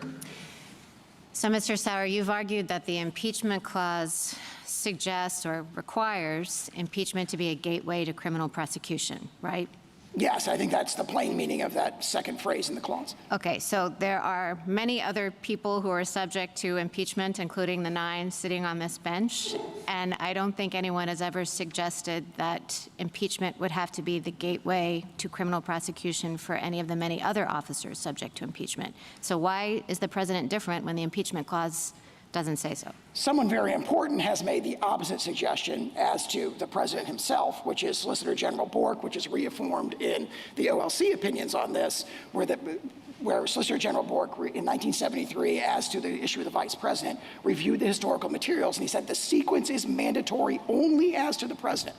So, Mr. Sauer, you've argued that the impeachment clause suggests or requires impeachment to be a gateway to criminal prosecution, right? Yes, I think that's the plain meaning of that second phrase in the clause. Okay, so there are many other people who are subject to impeachment, including the 9 sitting on this bench, and I don't think anyone has ever suggested that impeachment would have to be the gateway to criminal prosecution for any of the many other officers subject to impeachment. So why is the president different when the impeachment clause doesn't say so? Someone very important has made the opposite suggestion as to the president himself, which is Solicitor General Bork, which is reaffirmed in the OLC opinions on this, where Solicitor General Bork in 1973, as to the issue of the vice president, reviewed the historical materials, and he said the sequence is mandatory only as to the president.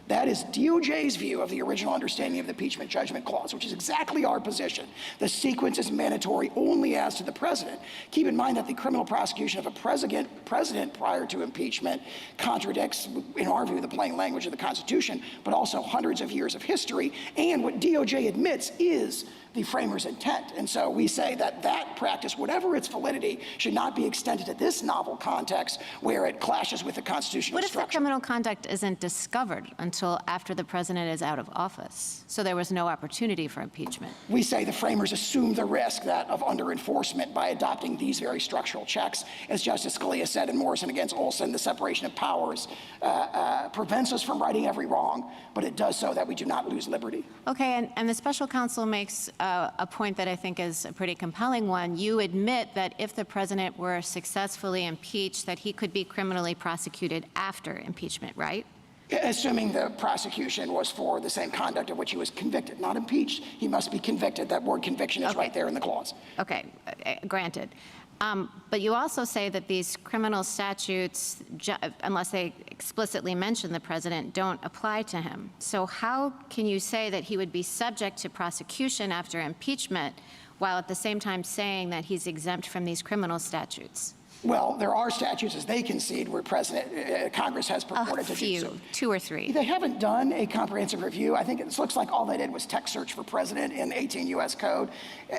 That is DOJ's view of the original understanding of the impeachment judgment clause, which is exactly our position. The sequence is mandatory only as to the president. Keep in mind that the criminal prosecution of a president prior to impeachment contradicts, in our view, the plain language of the Constitution, but also hundreds of years of history. And what DOJ admits is the framers' intent. And so we say that that practice, whatever its validity, should not be extended to this novel context where it clashes with the constitutional What if the structure. criminal conduct isn't discovered until after the president is out of office? So there was no opportunity for impeachment. We say the framers assume the risk of under-enforcement by adopting these very structural checks. As Justice Scalia said in Morrison against Olson, the separation of powers prevents us from righting every wrong, but it does so that we do not lose liberty. Okay, and the special counsel makes a point that I think is a pretty compelling one. You admit that if the president were successfully impeached, that he could be criminally prosecuted after impeachment, right? Assuming the prosecution was for the same conduct of which he was convicted, not impeached, he must be convicted. That word conviction is right there in the clause. Okay, granted. But you also say that these criminal statutes, unless they explicitly mention the president, don't apply to him. So how can you say that he would be subject to prosecution after impeachment while at the same time saying that he's exempt from these criminal statutes? Well, there are statutes, as they concede, where Congress has purported to do so. 2 or 3. They haven't done a comprehensive review. I think it looks like all they did was text search for president in 18 U.S. Code.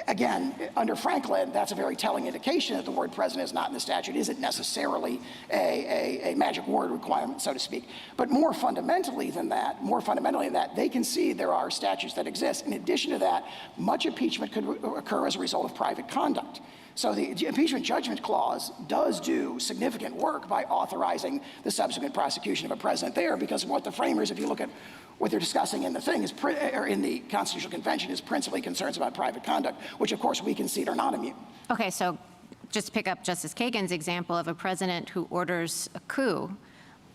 Again, under Franklin, that's a very telling indication that the word president is not in the statute. It isn't necessarily a magic word requirement, so to speak. But more fundamentally than that, they concede there are statutes that exist. In addition to that, much impeachment could occur as a result of private conduct. So the impeachment judgment clause does do significant work by authorizing the subsequent prosecution of a president there, because what the framers, if you look at what they're discussing in the thing, or in the Constitutional Convention, is principally concerns about private conduct, which of course we concede are not immune. Okay, so just to pick up Justice Kagan's example of a president who orders a coup,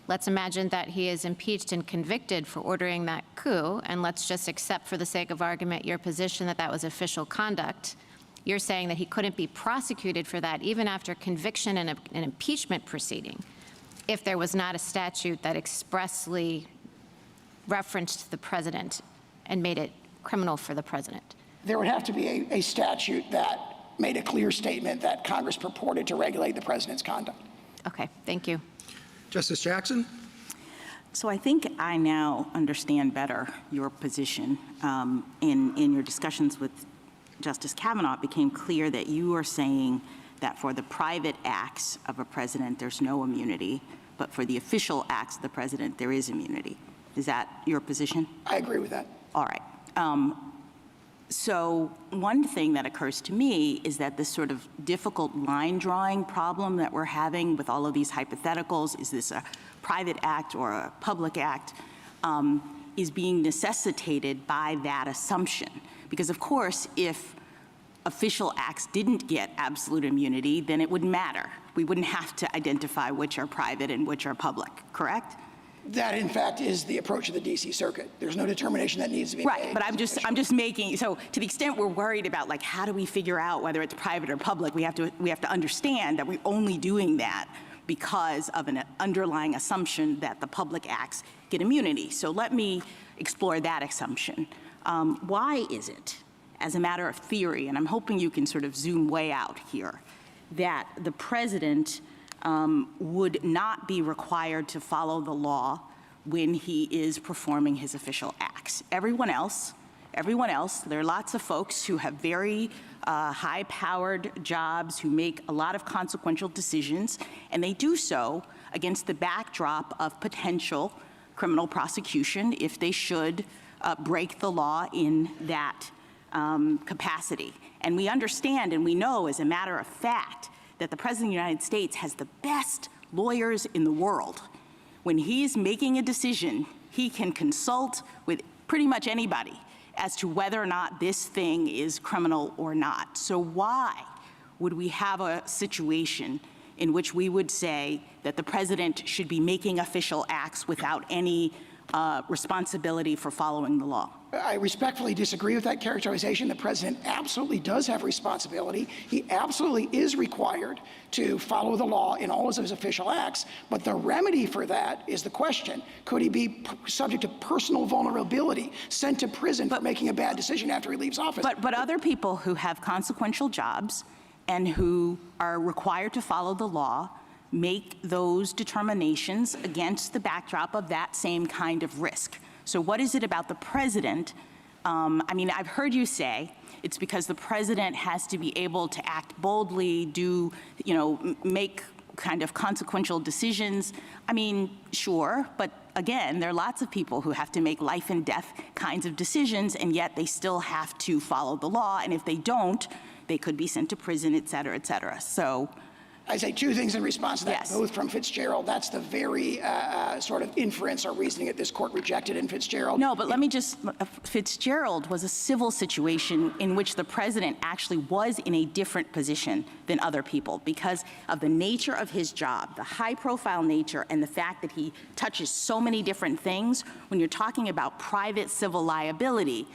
let's imagine that he is impeached and convicted for ordering that coup, and let's just accept for the sake of argument your position that that was official conduct. You're saying that he couldn't be prosecuted for that even after conviction in an impeachment proceeding if there was not a statute that expressly referenced the president and made it criminal for the president? There would have to be a statute that made a clear statement that Congress purported to regulate the president's conduct. Okay, thank you. Justice Jackson? So I think I now understand better your position. In your discussions with Justice Kavanaugh, it became clear that you are saying that for the private acts of a president, there's no immunity, but for the official acts of the president, there is immunity. Is that your position? I agree with that. All right. So one thing that occurs to me is that this sort of difficult line drawing problem that we're having with all of these hypotheticals, is this a private act or a public act, is being necessitated by that assumption. Because of course, if official acts didn't get absolute immunity, then it wouldn't matter. We wouldn't have to identify which are private and which are public, correct? That, in fact, is the approach of the D.C. Circuit. There's no determination that needs to be made. Right, but I'm just making, so to the extent we're worried about, like, how do we figure out whether it's private or public, we have to understand that we're only doing that because of an underlying assumption that the public acts get immunity. So let me explore that assumption. Why is it, as a matter of theory, and I'm hoping you can sort of zoom way out here, that the president would not be required to follow the law when he is performing his official acts? Everyone else, there are lots of folks who have very high-powered jobs, who make a lot of consequential decisions, and they do so against the backdrop of potential criminal prosecution if they should break the law in that capacity. And we understand and we know, as a matter of fact, that the President of the United States has the best lawyers in the world. When he's making a decision, he can consult with pretty much anybody as to whether or not this thing is criminal or not. So why would we have a situation in which we would say that the president should be making official acts without any responsibility for following the law? I respectfully disagree with that characterization. The president absolutely does have responsibility. He absolutely is required to follow the law in all of his official acts, but the remedy for that is the question: could he be subject to personal vulnerability, sent to prison for making a bad decision after he leaves office? But other people who have consequential jobs and who are required to follow the law make those determinations against the backdrop of that same kind of risk. So what is it about the president? I mean, I've heard you say it's because the president has to be able to act boldly, make kind of consequential decisions. I mean, sure, but again, there are lots of people who have to make life and death kinds of decisions, and yet they still have to follow the law, and if they don't, they could be sent to prison, et cetera, et cetera. So I say two things in response to that, Yes. both from Fitzgerald. That's the very sort of inference or reasoning that this court rejected in Fitzgerald. No, but let me just, Fitzgerald was a civil situation in which the president actually was in a different position than other people because of the nature of his job, the high-profile nature, and the fact that he touches so many different things. When you're talking about private civil liability,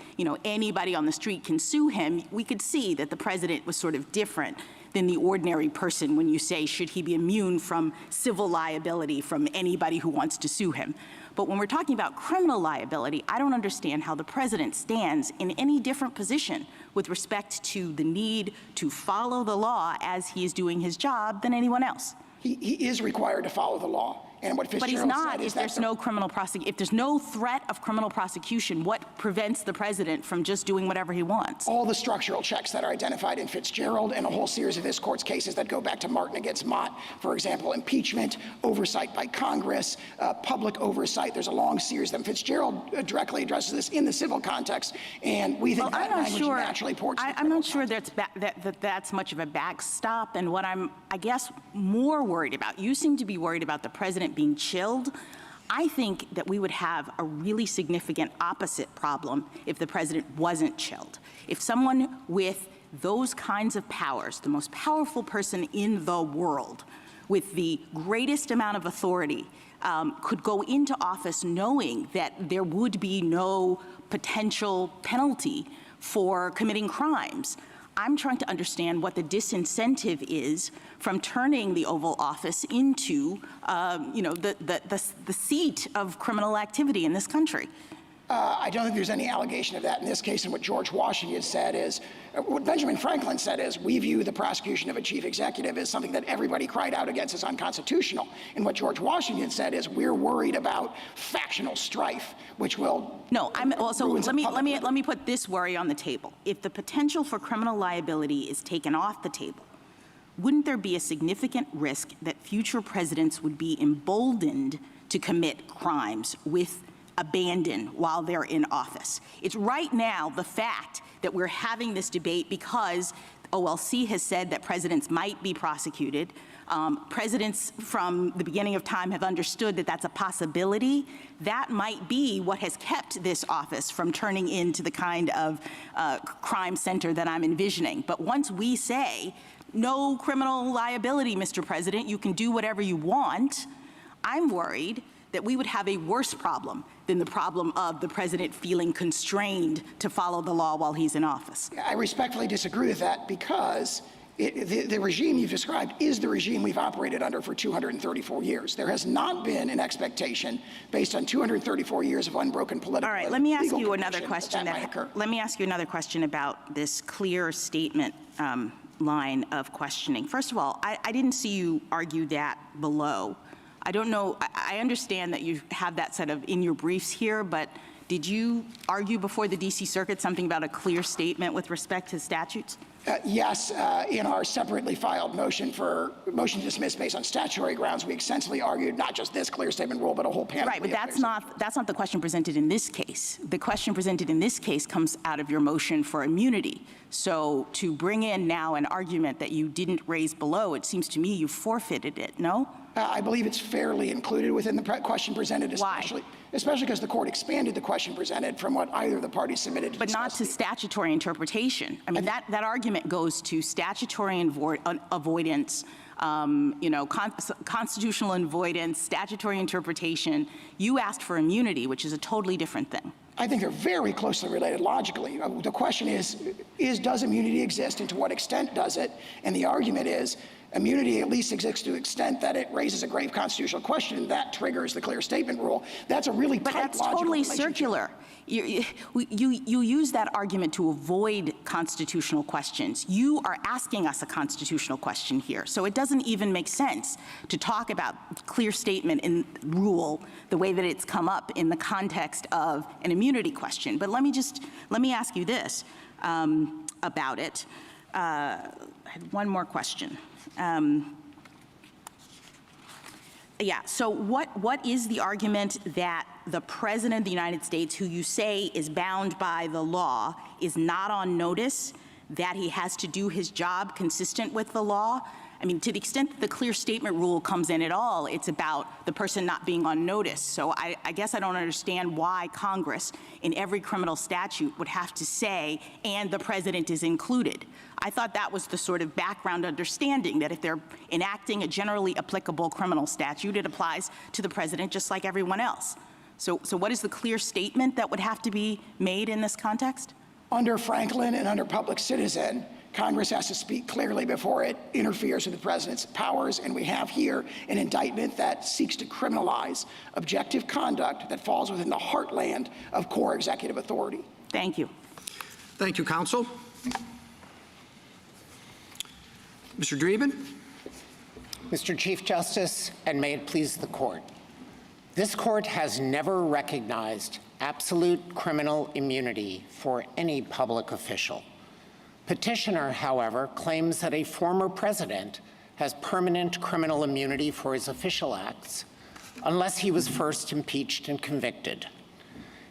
anybody on the street can sue him, we could see that the president was sort of different than the ordinary person when you say, should he be immune from civil liability from anybody who wants to sue him? But when we're talking about criminal liability, I don't understand how the president stands in any different position with respect to the need to follow the law as he is doing his job than anyone else. He is required to follow the law. And what But he's Fitzgerald not said is if that there's no criminal prosecution. If there's no threat of criminal prosecution, what prevents the president from just doing whatever he wants? all the structural checks that are identified in Fitzgerald and a whole series of this court's cases that go back to Martin against Mott, for example, impeachment, oversight by Congress, public oversight. There's a long series of them. Fitzgerald directly addresses this in the civil context, and we think that language naturally ports to the I'm not criminal sure that's much of a backstop. And what I'm, I guess, more worried about, you seem to be worried about the president being chilled. I think that we would have a really significant opposite problem if the president wasn't chilled. If someone with those kinds of powers, the most powerful person in the world, with the greatest amount of authority, could go into office knowing that there would be no potential penalty for committing crimes. I'm trying to understand what the disincentive is from turning the Oval Office into, the seat of criminal activity in this country. I don't think there's any allegation of that in this case. And what George Washington said is, what Benjamin Franklin said is, we view the prosecution of a chief executive as something that everybody cried out against as unconstitutional. And what George Washington said is, we're worried about factional strife, which will. No, so let me put this worry on the table. If the potential for criminal liability is taken off the table, wouldn't there be a significant risk that future presidents would be emboldened to commit crimes with abandon while they're in office? It's right now the fact that we're having this debate because OLC has said that presidents might be prosecuted. Presidents from the beginning of time have understood that that's a possibility. That might be what has kept this office from turning into the kind of crime center that I'm envisioning. But once we say, no criminal liability, Mr. President, you can do whatever you want, I'm worried that we would have a worse problem than the problem of the president feeling constrained to follow the law while he's in office. I respectfully disagree with that because the regime you've described is the regime we've operated under for 234 years. There has not been an expectation based on 234 years of unbroken political. All right, let me ask you another question. Let me ask you another question about this clear statement line of questioning. First of all, I didn't see you argue that below. I don't know, I understand that you have that sort of in your briefs here, but did you argue before the DC Circuit something about a clear statement with respect to statutes? Yes, in our separately filed motion to dismiss based on statutory grounds, we extensively argued not just this clear statement rule, but a whole panel. Right, but that's not the question presented in this case. The question presented in this case comes out of your motion for immunity. So to bring in now an argument that you didn't raise below, it seems to me you forfeited it, no? I believe it's fairly included within the question presented, especially because the court expanded the question presented from what either of the parties submitted to but not to statutory interpretation. I mean, that argument goes to statutory avoidance, constitutional avoidance, statutory interpretation. You asked for immunity, which is a totally different thing. I think they're very closely related logically. The question is does immunity exist and to what extent does it? And the argument is immunity at least exists to the extent that it raises a grave constitutional question, and that triggers the clear statement rule. That's a really tight logical relationship. But that's totally circular. You use that argument to avoid constitutional questions. You are asking us a constitutional question here, so it doesn't even make sense to talk about clear statement in rule the way that it's come up in the context of an immunity question. But let me ask you this about it. I had one more question. So what is the argument that the President of the United States, who you say is bound by the law, is not on notice that he has to do his job consistent with the law? I mean, to the extent that the clear statement rule comes in at all, it's about the person not being on notice. So I guess I don't understand why Congress in every criminal statute would have to say, and the president is included. I thought that was the sort of background understanding that if they're enacting a generally applicable criminal statute, it applies to the president just like everyone else. So what is the clear statement that would have to be made in this context? Under Franklin and under Public Citizen, Congress has to speak clearly before it interferes with the president's powers, and we have here an indictment that seeks to criminalize objective conduct that falls within the heartland of core executive authority. Thank you. Thank you, counsel. Mr. Dreeben. Mr. Chief Justice, and may it please the court. This court has never recognized absolute criminal immunity for any public official. Petitioner, however, claims that a former president has permanent criminal immunity for his official acts unless he was first impeached and convicted.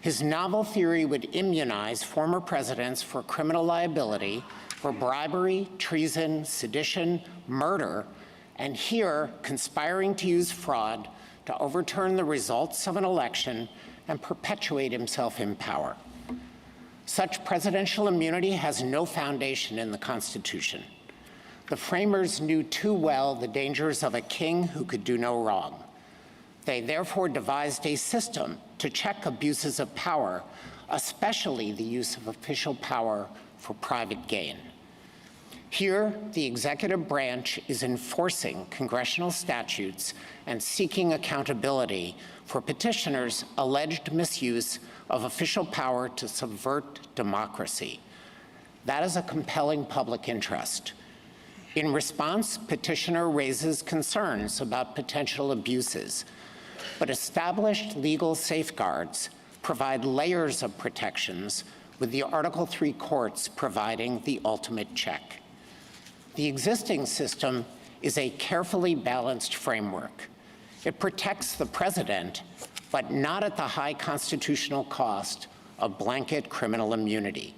His novel theory would immunize former presidents for criminal liability for bribery, treason, sedition, murder, and here conspiring to use fraud to overturn the results of an election and perpetuate himself in power. Such presidential immunity has no foundation in the Constitution. The framers knew too well the dangers of a king who could do no wrong. They therefore devised a system to check abuses of power, especially the use of official power for private gain. Here, the executive branch is enforcing congressional statutes and seeking accountability for petitioners' alleged misuse of official power to subvert democracy. That is a compelling public interest. In response, petitioner raises concerns about potential abuses, but established legal safeguards provide layers of protections, with the Article III courts providing the ultimate check. The existing system is a carefully balanced framework. It protects the president, but not at the high constitutional cost of blanket criminal immunity.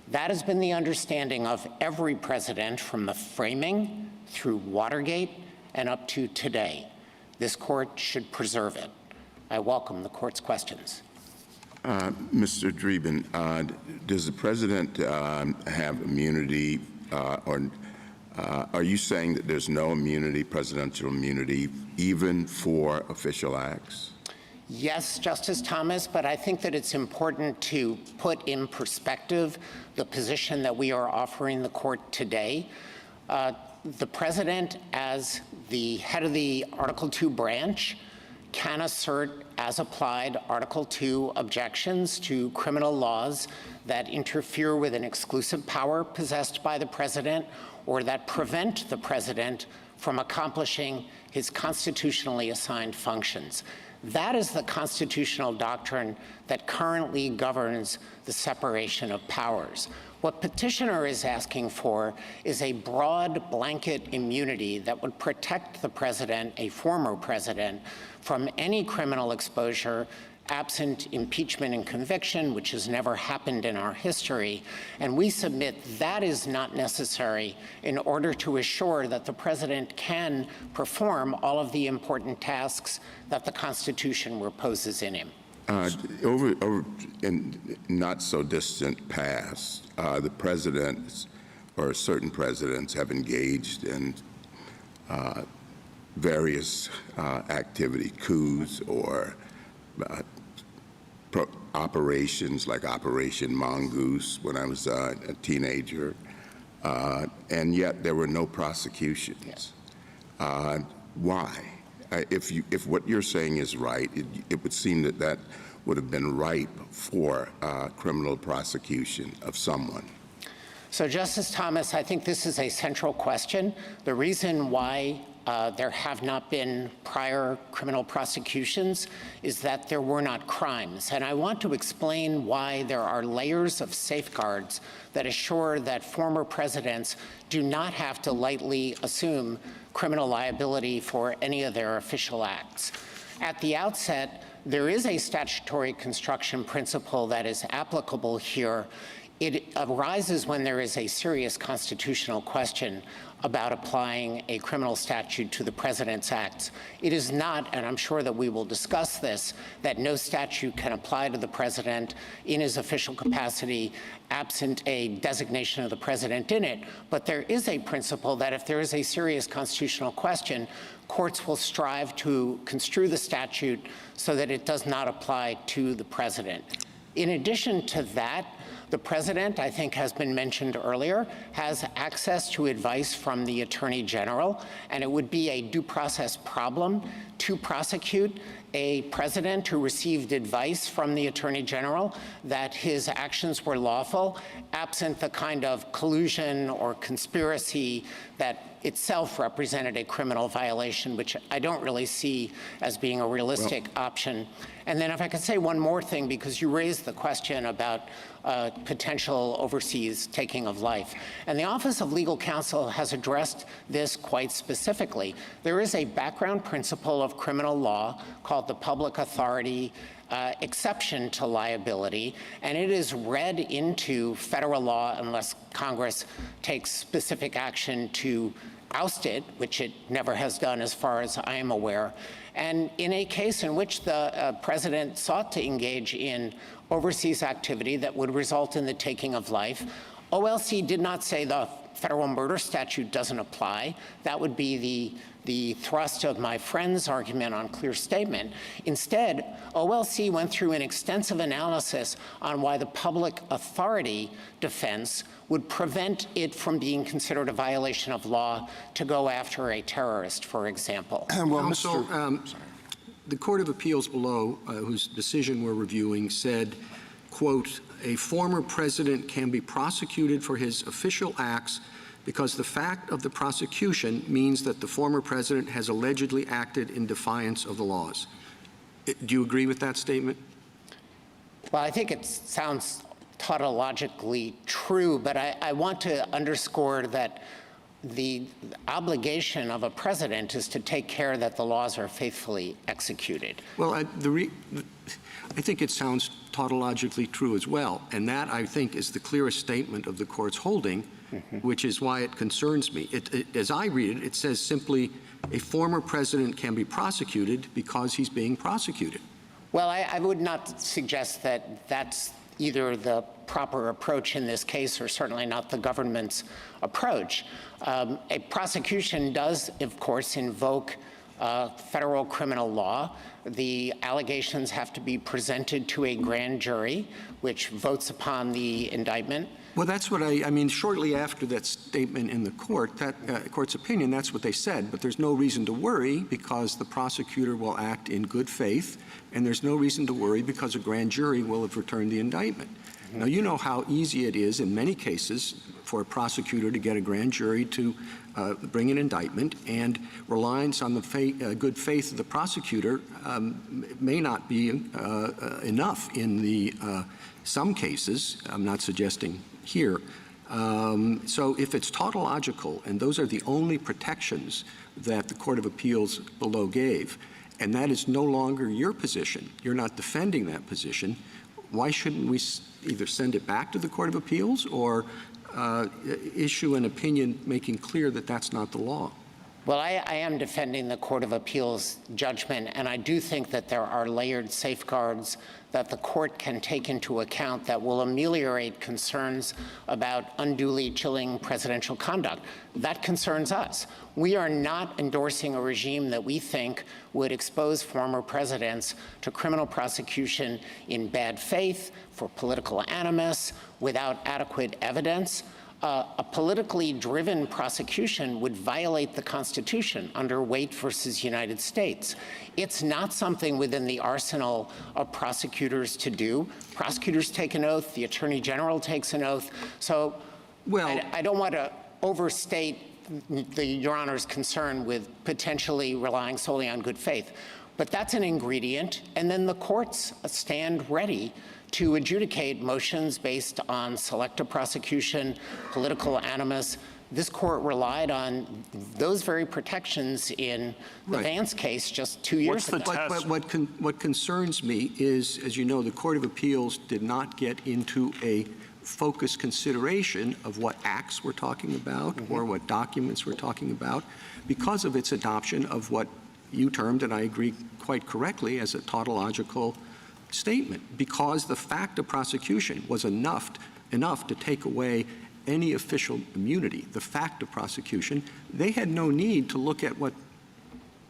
That has been the understanding of every president from the framing through Watergate and up to today. This court should preserve it. I welcome the court's questions. Mr. Dreeben, does the president have immunity, or are you saying that there's no immunity, presidential immunity, even for official acts? Yes, Justice Thomas, but I think that it's important to put in perspective the position that we are offering the court today. The president, as the head of the Article II branch, can assert, as applied, Article II objections to criminal laws that interfere with an exclusive power possessed by the president or that prevent the president from accomplishing his constitutionally assigned functions. That is the constitutional doctrine that currently governs the separation of powers. What petitioner is asking for is a broad blanket immunity that would protect the president, a former president, from any criminal exposure absent impeachment and conviction, which has never happened in our history. And we submit that is not necessary in order to assure that the president can perform all of the important tasks that the Constitution reposes in him. Over in not so distant past, the presidents or certain presidents have engaged in various activity, coups or operations like Operation Mongoose when I was a teenager, and yet there were no prosecutions. Why? If what you're saying is right, it would seem that that would have been ripe for criminal prosecution of someone. So, Justice Thomas, I think this is a central question. The reason why there have not been prior criminal prosecutions is that there were not crimes. And I want to explain why there are layers of safeguards that assure that former presidents do not have to lightly assume criminal liability for any of their official acts. At the outset, there is a statutory construction principle that is applicable here. It arises when there is a serious constitutional question about applying a criminal statute to the president's acts. It is not, and I'm sure that we will discuss this, that no statute can apply to the president in his official capacity absent a designation of the president in it. But there is a principle that if there is a serious constitutional question, courts will strive to construe the statute so that it does not apply to the president. In addition to that, the president, I think has been mentioned earlier, has access to advice from the Attorney General, and it would be a due process problem to prosecute a president who received advice from the Attorney General that his actions were lawful, absent the kind of collusion or conspiracy that itself represented a criminal violation, which I don't really see as being a realistic option. And then if I could say one more thing, because you raised the question about potential overseas taking of life. And the Office of Legal Counsel has addressed this quite specifically. There is a background principle of criminal law called the public authority exception to liability, and it is read into federal law unless Congress takes specific action to oust it, which it never has done as far as I am aware. And in a case in which the president sought to engage in overseas activity that would result in the taking of life, OLC did not say the federal murder statute doesn't apply. That would be the the thrust of my friend's argument on clear statement. Instead, OLC went through an extensive analysis on why the public authority defense would prevent it from being considered a violation of law to go after a terrorist, for example. Well, Counsel, Mr. the Court of Appeals below, whose decision we're reviewing, said, quote, a former president can be prosecuted for his official acts because the fact of the prosecution means that the former president has allegedly acted in defiance of the laws. Do you agree with that statement? Well, I think it sounds tautologically true, but I want to underscore that the obligation of a president is to take care that the laws are faithfully executed. Well, I think it sounds tautologically true as well, and that, I think, is the clearest statement of the court's holding, which is why it concerns me. As I read it, it says simply, a former president can be prosecuted because he's being prosecuted. Well, I would not suggest that that's either the proper approach in this case or certainly not the government's approach. A prosecution does, of course, invoke federal criminal law. The allegations have to be presented to a grand jury, which votes upon the indictment. Well, that's what I mean, shortly after that statement in the court, that court's opinion, that's what they said. But there's no reason to worry because the prosecutor will act in good faith, and there's no reason to worry because a grand jury will have returned the indictment. Now, you know how easy it is in many cases for a prosecutor to get a grand jury to bring an indictment, and reliance on the good faith of the prosecutor may not be enough in the some cases. I'm not suggesting here. So if it's tautological, and those are the only protections that the Court of Appeals below gave, and that is no longer your position, you're not defending that position, why shouldn't we either send it back to the Court of Appeals or issue an opinion making clear that that's not the law? Well, I am defending the Court of Appeals judgment, and I do think that there are layered safeguards that the court can take into account that will ameliorate concerns about unduly chilling presidential conduct. That concerns us. We are not endorsing a regime that we think would expose former presidents to criminal prosecution in bad faith, for political animus, without adequate evidence. A politically driven prosecution would violate the Constitution under Waite versus United States. It's not something within the arsenal of prosecutors to do. Prosecutors take an oath, the Attorney General takes an oath. So I don't want to overstate Your Honor's concern with potentially relying solely on good faith. But that's an ingredient, and then the courts stand ready to adjudicate motions based on selective prosecution, political animus. This court relied on those very protections in the Vance case just 2 years ago. But what concerns me is, as you know, the Court of Appeals did not get into a focused consideration of what acts we're talking about or what documents we're talking about because of its adoption of what you termed, and I agree quite correctly, as a tautological statement, because the fact of prosecution was enough to take away any official immunity. The fact of prosecution, they had no need to look at what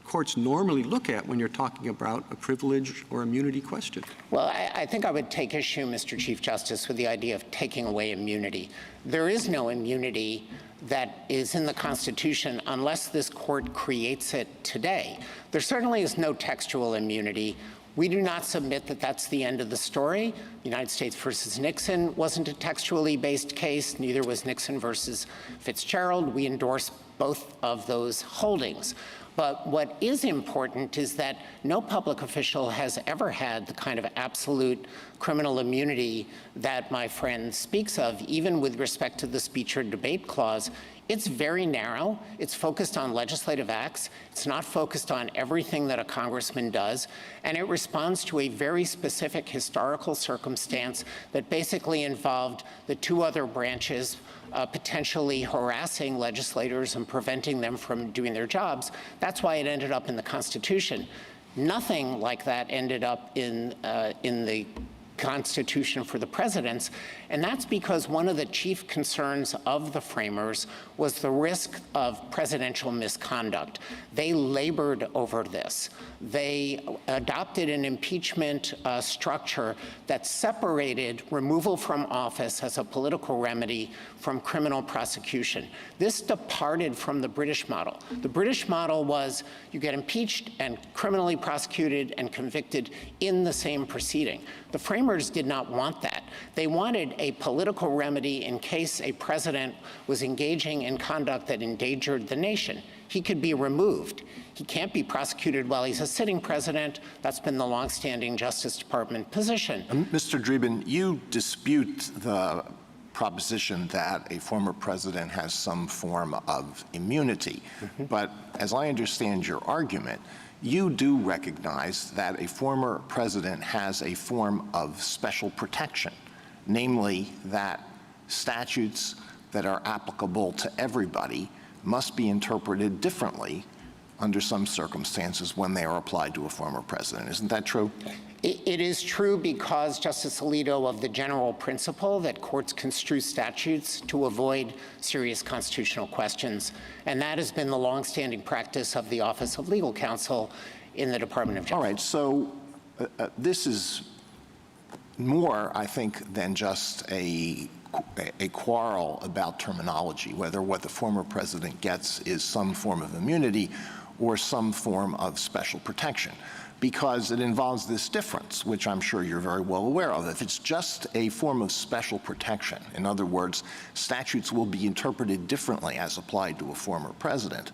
courts normally look at when you're talking about a privilege or immunity question. Well, I think I would take issue, Mr. Chief Justice, with the idea of taking away immunity. There is no immunity that is in the Constitution unless this court creates it today. There certainly is no textual immunity. We do not submit that that's the end of the story. United States versus Nixon wasn't a textually based case. Neither was Nixon versus Fitzgerald. We endorse both of those holdings. But what is important is that no public official has ever had the kind of absolute criminal immunity that my friend speaks of, even with respect to the speech or debate clause. It's very narrow. It's focused on legislative acts. It's not focused on everything that a congressman does. And it responds to a very specific historical circumstance that basically involved the two other branches potentially harassing legislators and preventing them from doing their jobs. That's why it ended up in the Constitution. Nothing like that ended up in the Constitution for the presidents, and that's because one of the chief concerns of the framers was the risk of presidential misconduct. They labored over this. They adopted an impeachment structure that separated removal from office as a political remedy from criminal prosecution. This departed from the British model. The British model was you get impeached and criminally prosecuted and convicted in the same proceeding. The framers did not want that. They wanted a political remedy in case a president was engaging in conduct that endangered the nation. He could be removed. He can't be prosecuted while he's a sitting president. That's been the longstanding Justice Department position. Mr. Dreeben, you dispute the proposition that a former president has some form of immunity. But as I understand your argument, you do recognize that a former president has a form of special protection, namely that statutes that are applicable to everybody must be interpreted differently under some circumstances when they are applied to a former president. Isn't that true? It is true because, Justice Alito, of the general principle that courts construe statutes to avoid serious constitutional questions, and that has been the longstanding practice of the Office of Legal Counsel in the Department of Justice. All right, so this is more, I think, than just a quarrel about terminology, whether what the former president gets is some form of immunity or some form of special protection, because it involves this difference, which I'm sure you're very well aware of. If it's just a form of special protection, in other words, statutes will be interpreted differently as applied to a former president,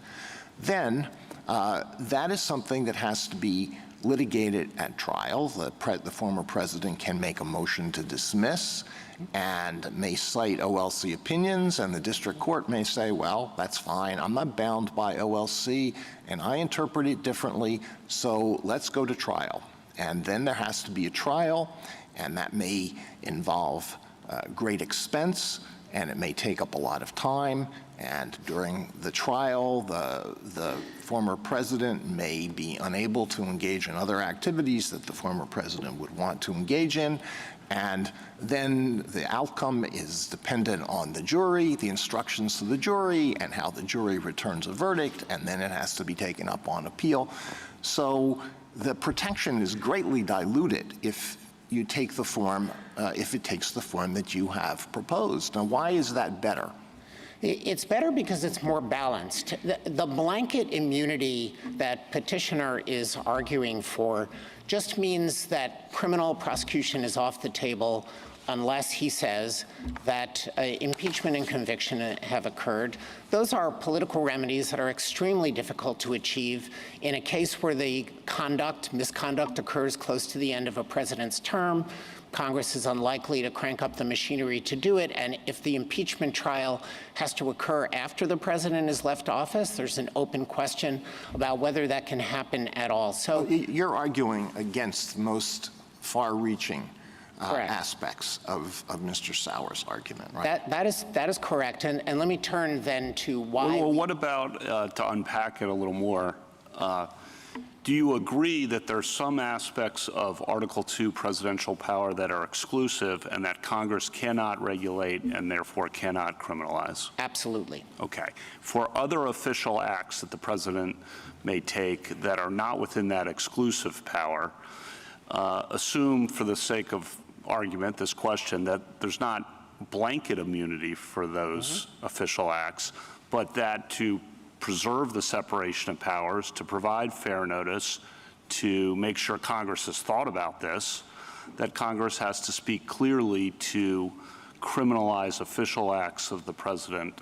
then that is something that has to be litigated at trial. The former president can make a motion to dismiss and may cite OLC opinions, and the district court may say, well, that's fine. I'm not bound by OLC, and I interpret it differently, so let's go to trial. And then there has to be a trial, and that may involve great expense, and it may take up a lot of time. And during the trial, the former president may be unable to engage in other activities that the former president would want to engage in. And then the outcome is dependent on the jury, the instructions to the jury, and how the jury returns a verdict, and then it has to be taken up on appeal. So the protection is greatly diluted if you take the form, if it takes the form that you have proposed. Now, why is that better? It's better because it's more balanced. The blanket immunity that petitioner is arguing for just means that criminal prosecution is off the table unless he says that impeachment and conviction have occurred. Those are political remedies that are extremely difficult to achieve in a case where the misconduct occurs close to the end of a president's term. Congress is unlikely to crank up the machinery to do it, and if the impeachment trial has to occur after the president has left office, there's an open question about whether that can happen at all. So you're arguing against most far-reaching aspects of Mr. Sauer's argument, right? That is correct, and let me turn then to why. Well, what about, to unpack it a little more, do you agree that there are some aspects of Article II presidential power that are exclusive and that Congress cannot regulate and therefore cannot criminalize? Absolutely. Okay. For other official acts that the president may take that are not within that exclusive power, assume for the sake of argument, this question, that there's not blanket immunity for those official acts, but that to preserve the separation of powers, to provide fair notice, to make sure Congress has thought about this, that Congress has to speak clearly to criminalize official acts of the president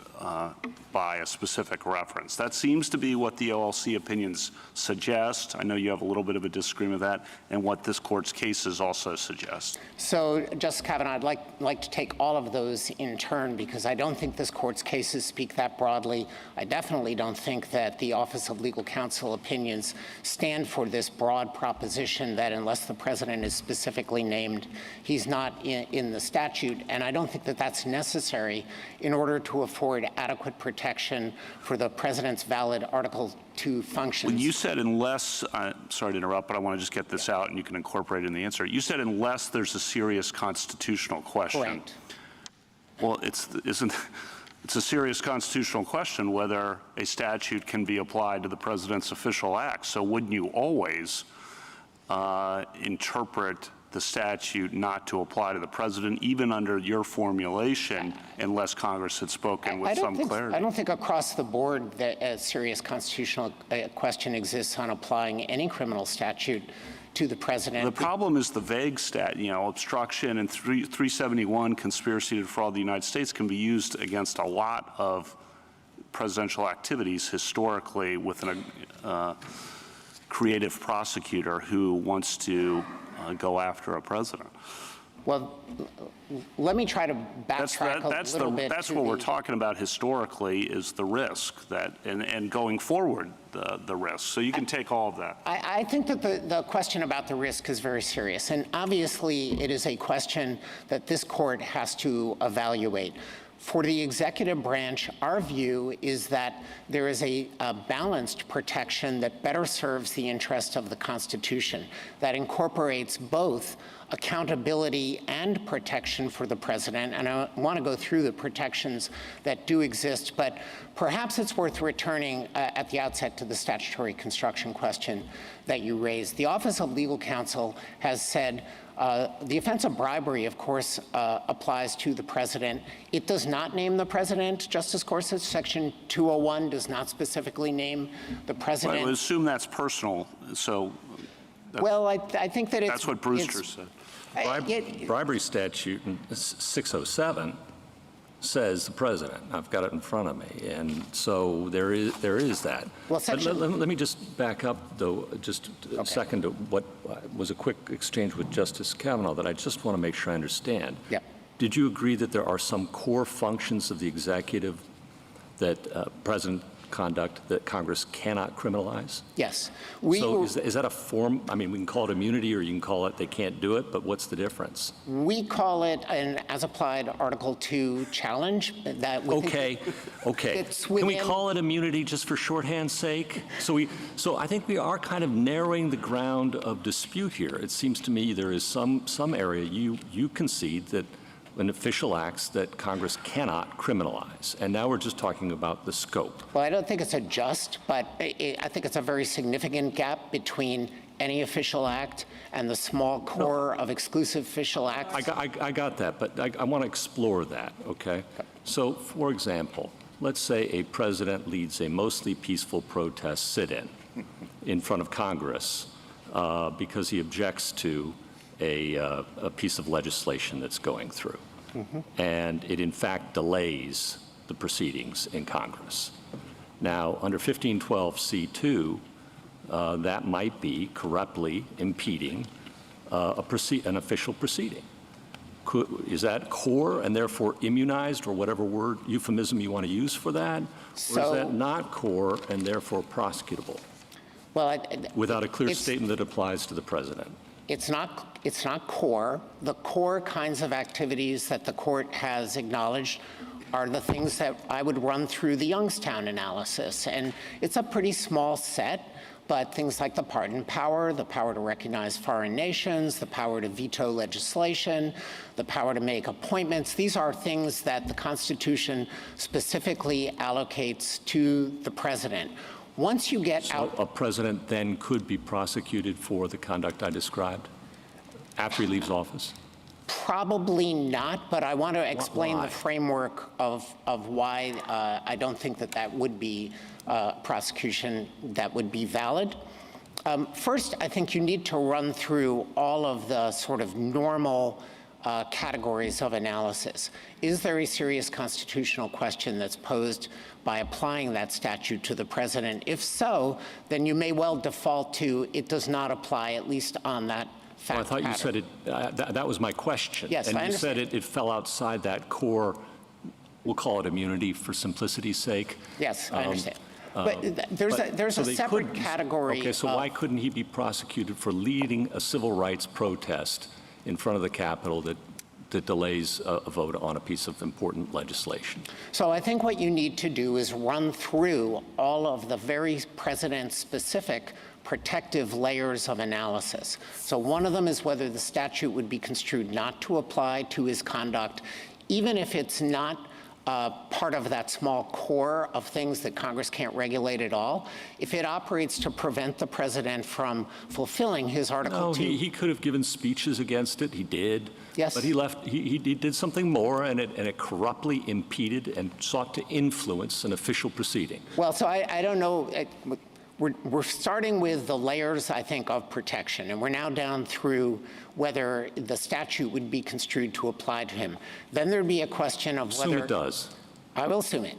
by a specific reference. That seems to be what the OLC opinions suggest. I know you have a little bit of a disagreement with that, and what this court's cases also suggest. So, Justice Kavanaugh, I'd like to take all of those in turn because I don't think this court's cases speak that broadly. I definitely don't think that the Office of Legal Counsel opinions stand for this broad proposition that unless the president is specifically named, he's not in the statute. And I don't don't think that that's necessary in order to afford adequate protection for the president's valid Article II functions. When you said unless, sorry to interrupt, but I want to just get this out and you can incorporate it in the answer. You said unless there's a serious constitutional question. Correct. Well, it's a serious constitutional question whether a statute can be applied to the president's official acts. So wouldn't you always interpret the statute not to apply to the president, even under your formulation, unless Congress had spoken with some clarity? I don't think across the board that a serious constitutional question exists on applying any criminal statute to the president. The problem is the vague obstruction and 371, conspiracy to defraud the United States, can be used against a lot of presidential activities historically with a creative prosecutor who wants to go after a president. Well, let me try to backtrack a little bit. That's what we're talking about historically, is the risk that, and going forward, the risk. So you can take all of that. I think that the question about the risk is very serious, and obviously it is a question that this court has to evaluate. For the executive branch, our view is that there is a balanced protection that better serves the interest of the Constitution, that incorporates both accountability and protection for the president. And I want to go through the protections that do exist, but perhaps it's worth returning at the outset to the statutory construction question that you raised. The Office of Legal Counsel has said the offense of bribery, of course, applies to the president. It does not name the president. Justice Gorsuch, Section 201 does not specifically name the president. I would assume that's personal. So, well, I think that that's what Brewster said. Bribery statute 607 says the president. I've got it in front of me, and so there is that. Well, let me just back up, though, just a second to what was a quick exchange with Justice Kavanaugh that I just want to make sure I understand. Yeah. Did you agree that there are some core functions of the executive that president conduct that Congress cannot criminalize? Yes. So is that a form? I mean, we can call it immunity, or you can call it they can't do it, but what's the difference? We call it an as-applied Article II challenge. That okay. Can we call it immunity just for shorthand's sake? So I think we are kind of narrowing the ground of dispute here. It seems to me there is some area you concede that an official acts that Congress cannot criminalize. And now we're just talking about the scope. Well, I don't think it's a just, but I think it's a very significant gap between any official act and the small core of exclusive official acts. I got that, but I want to explore that, okay? So, for example, let's say a president leads a mostly peaceful protest sit-in in front of Congress because he objects to a piece of legislation that's going through. And it, in fact, delays the proceedings in Congress. Now, under 1512C2, that might be corruptly impeding an official proceeding. Is that core and therefore immunized, or whatever word, euphemism you want to use for that? Or is that not core and therefore prosecutable? Well, without a clear statement that applies to the president? It's not core. The core kinds of activities that the court has acknowledged are the things that I would run through the Youngstown analysis. And it's a pretty small set, but things like the pardon power, the power to recognize foreign nations, the power to veto legislation, the power to make appointments, these are things that the Constitution specifically allocates to the president. Once you get out... A president then could be prosecuted for the conduct I described after he leaves office? Probably not, but I want to explain the framework of why I don't think that would be prosecution that would be valid. First, I think you need to run through all of the sort of normal categories of analysis. Is there a serious constitutional question that's posed by applying that statute to the president? If so, then you may well default to it does not apply, at least on that fact I thought pattern. you said it, that was my question. Yes, and I understand. You said it fell outside that core, we'll call it immunity for simplicity's sake. Yes, I understand. But there's a separate category. Okay, so why couldn't he be prosecuted for leading a civil rights protest in front of the Capitol that that delays a vote on a piece of important legislation? So I think what you need to do is run through all of the very president-specific protective layers of analysis. So one of them is whether the statute would be construed not to apply to his conduct, even if it's not part of that small core of things that Congress can't regulate at all. If it operates to prevent the president from fulfilling his Article 2. He could have given speeches against it. He did. Yes. But he did something more, and it corruptly impeded and sought to influence an official proceeding. Well, so I don't know. We're starting with the layers, I think, of protection, and we're now down through whether the statute would be construed to apply to him. Then there'd be a question of whether— Assume it does. I will assume it.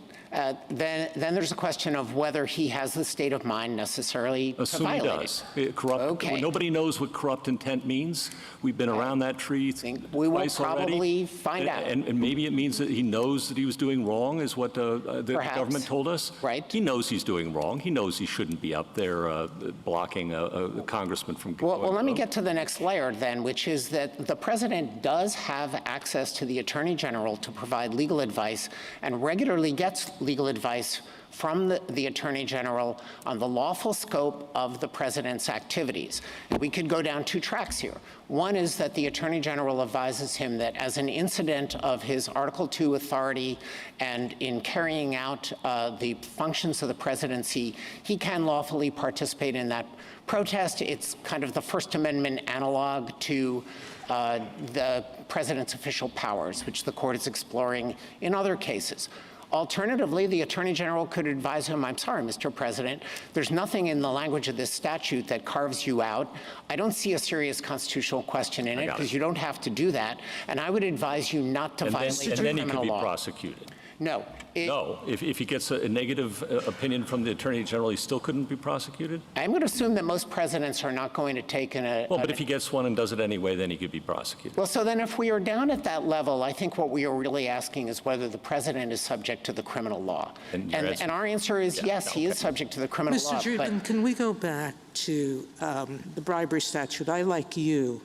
Then there's a question of whether he has the state of mind necessarily to Assume he violate does. it. Okay. Nobody knows what corrupt intent means. We've been around that tree We will twice already. probably find out. And maybe it means that he knows that he was doing wrong, is what the Perhaps. government told us. Right. He knows he's doing wrong. He knows he shouldn't be up there blocking a congressman from going Well, let me vote. get to the next layer then, which is that the president does have access to the attorney general to provide legal advice and regularly gets legal advice from the Attorney General on the lawful scope of the president's activities. And we could go down two tracks here. One is that the Attorney General advises him that as an incident of his Article 2 authority and in carrying out the functions of the presidency, he can lawfully participate in that protest. It's kind of the First Amendment analog to the president's official powers, which the court is exploring in other cases. Alternatively, the Attorney General could advise him, I'm sorry, Mr. President, there's nothing in the language of this statute that carves you out. I don't see a serious constitutional question in it because you don't have to do that, and I would advise you not to violate the criminal law. And then he could be prosecuted. No. No, if he gets a negative opinion from the Attorney General, he still couldn't be prosecuted? I'm going to assume that most presidents are not going to take Well, but if he gets one and does it anyway, then he could be prosecuted. Well, so then if we are down at that level, I think what we are really asking is whether the president is subject to the criminal law. And our answer is yes, he is subject to the criminal law. Mr. Dreeben, can we go back to the bribery statute? I, like you,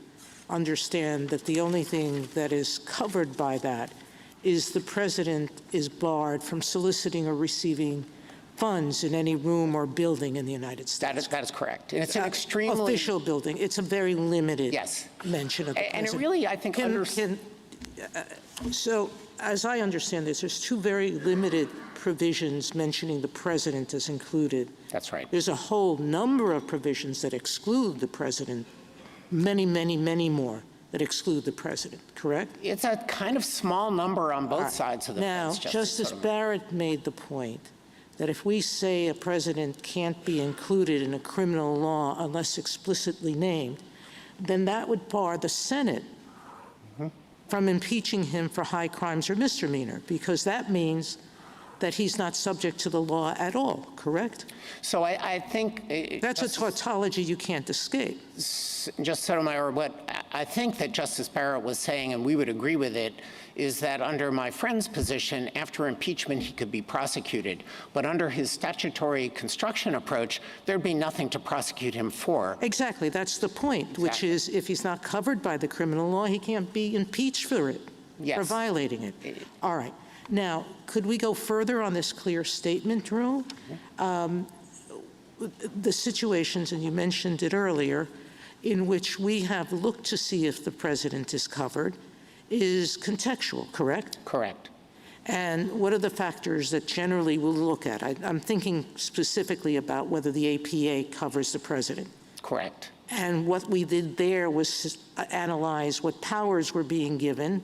understand that the only thing that is covered by that is the president is barred from soliciting or receiving funds in any room or building in the United States. That is correct. And it's an extremely— official building. It's a very limited mention of the And president. it really, I think, so, as I understand this, there's two very limited provisions mentioning the president as included. That's right. There's a whole number of provisions that exclude the president, many, many, many more that exclude the president, correct? It's a kind of small number on both sides of the now, fence, Justice Barrett made the point that if we say a president can't be included in a criminal law unless explicitly named, then that would bar the Senate from impeaching him for high crimes or misdemeanor, because that means that he's not subject to the law at all, correct? So I think— That's a tautology you can't escape. Justice Sotomayor, what I think that Justice Barrett was saying, and we would agree with it, is that under my friend's position, after impeachment, he could be prosecuted. But under his statutory construction approach, there'd be nothing to prosecute him for. Exactly. That's the point, which is if he's not covered by the criminal law, he can't be impeached for it, for violating it. All right. Now, could we go further on this clear statement rule? The situations, and you mentioned it earlier, in which we have looked to see if the president is covered is contextual, correct? Correct. And what are the factors that generally we'll look at? I'm thinking specifically about whether the APA covers the president. Correct. And what we did there was analyze what powers were being given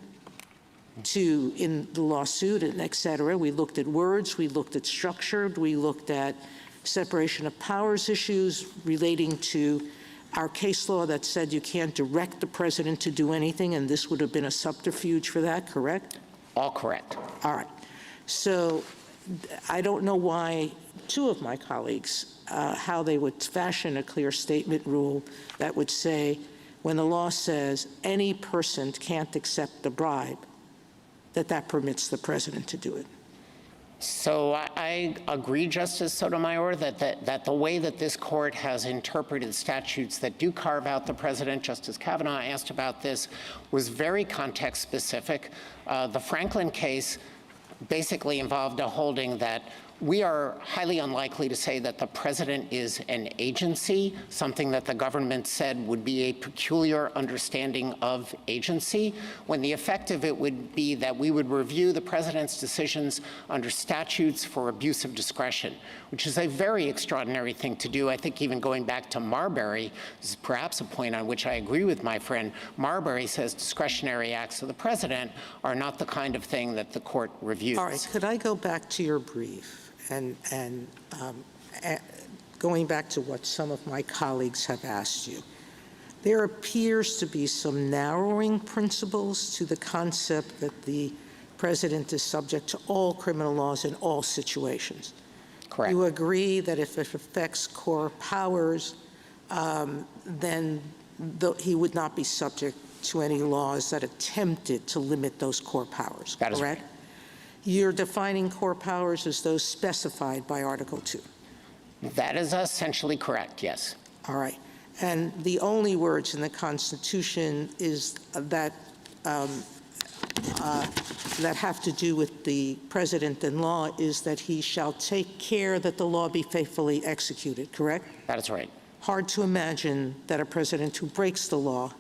to in the lawsuit and et cetera. We looked at words, we looked at structure, we looked at separation of powers issues relating to our case law that said you can't direct the president to do anything, and this would have been a subterfuge for that, correct? All correct. All right. So I don't know why two of my colleagues, how they would fashion a clear statement rule that would say when the law says any person can't accept a bribe, that permits the president to do it. So I agree, Justice Sotomayor, that the way that this court has interpreted statutes that do carve out the president, Justice Kavanaugh asked about this, was very context specific. The Franklin case basically involved a holding that we are highly unlikely to say that the president is an agency, something that the government said would be a peculiar understanding of agency, when the effect of it would be that we would review the president's decisions under statutes for abuse of discretion, which is a very extraordinary thing to do. I think even going back to Marbury, this is perhaps a point on which I agree with my friend. Marbury says discretionary acts of the president are not the kind of thing that the court reviews. All right, could I go back to your brief? And going back to what some of my colleagues have asked you, there appears to be some narrowing principles to the concept that the president is subject to all criminal laws in all situations. Correct. You agree that if it affects core powers, then he would not be subject to any laws that attempted to limit those core powers, that is correct? Right. You're defining core powers as those specified by Article 2. That is essentially correct, yes. All right. And the only words in the Constitution is that that have to do with the president in law is that he shall take care that the law be faithfully executed, correct? That is right. Hard to imagine that a president who breaks the law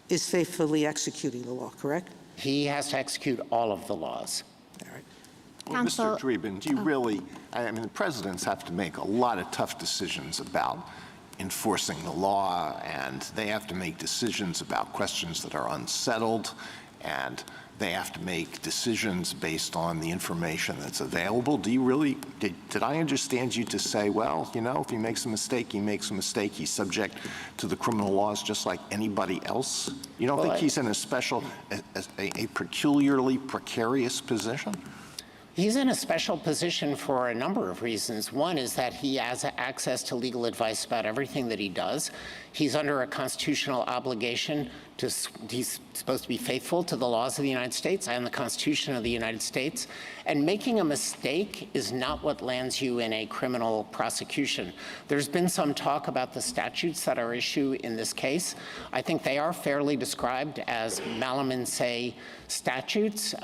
is faithfully executing the law, correct? He has to execute all of the laws. All right. Well, Mr. Dreeben, do you really, I mean, the presidents have to make a lot of tough decisions about enforcing the law, and they have to make decisions about questions that are unsettled, and they have to make decisions based on the information that's available. Do you really, did I understand you to say, well, you know, if he makes a mistake, he makes a mistake, he's subject to the criminal laws just like anybody else? You don't think he's in a special, a peculiarly precarious position? He's in a special position for a number of reasons. One is that he has access to legal advice about everything that he does. He's under a constitutional obligation he's supposed to be faithful to the laws of the United States and the Constitution of the United States. And making a mistake is not what lands you in a criminal prosecution. There's been some talk about the statutes that are issued in this case. I think they are fairly described as malum in se statutes,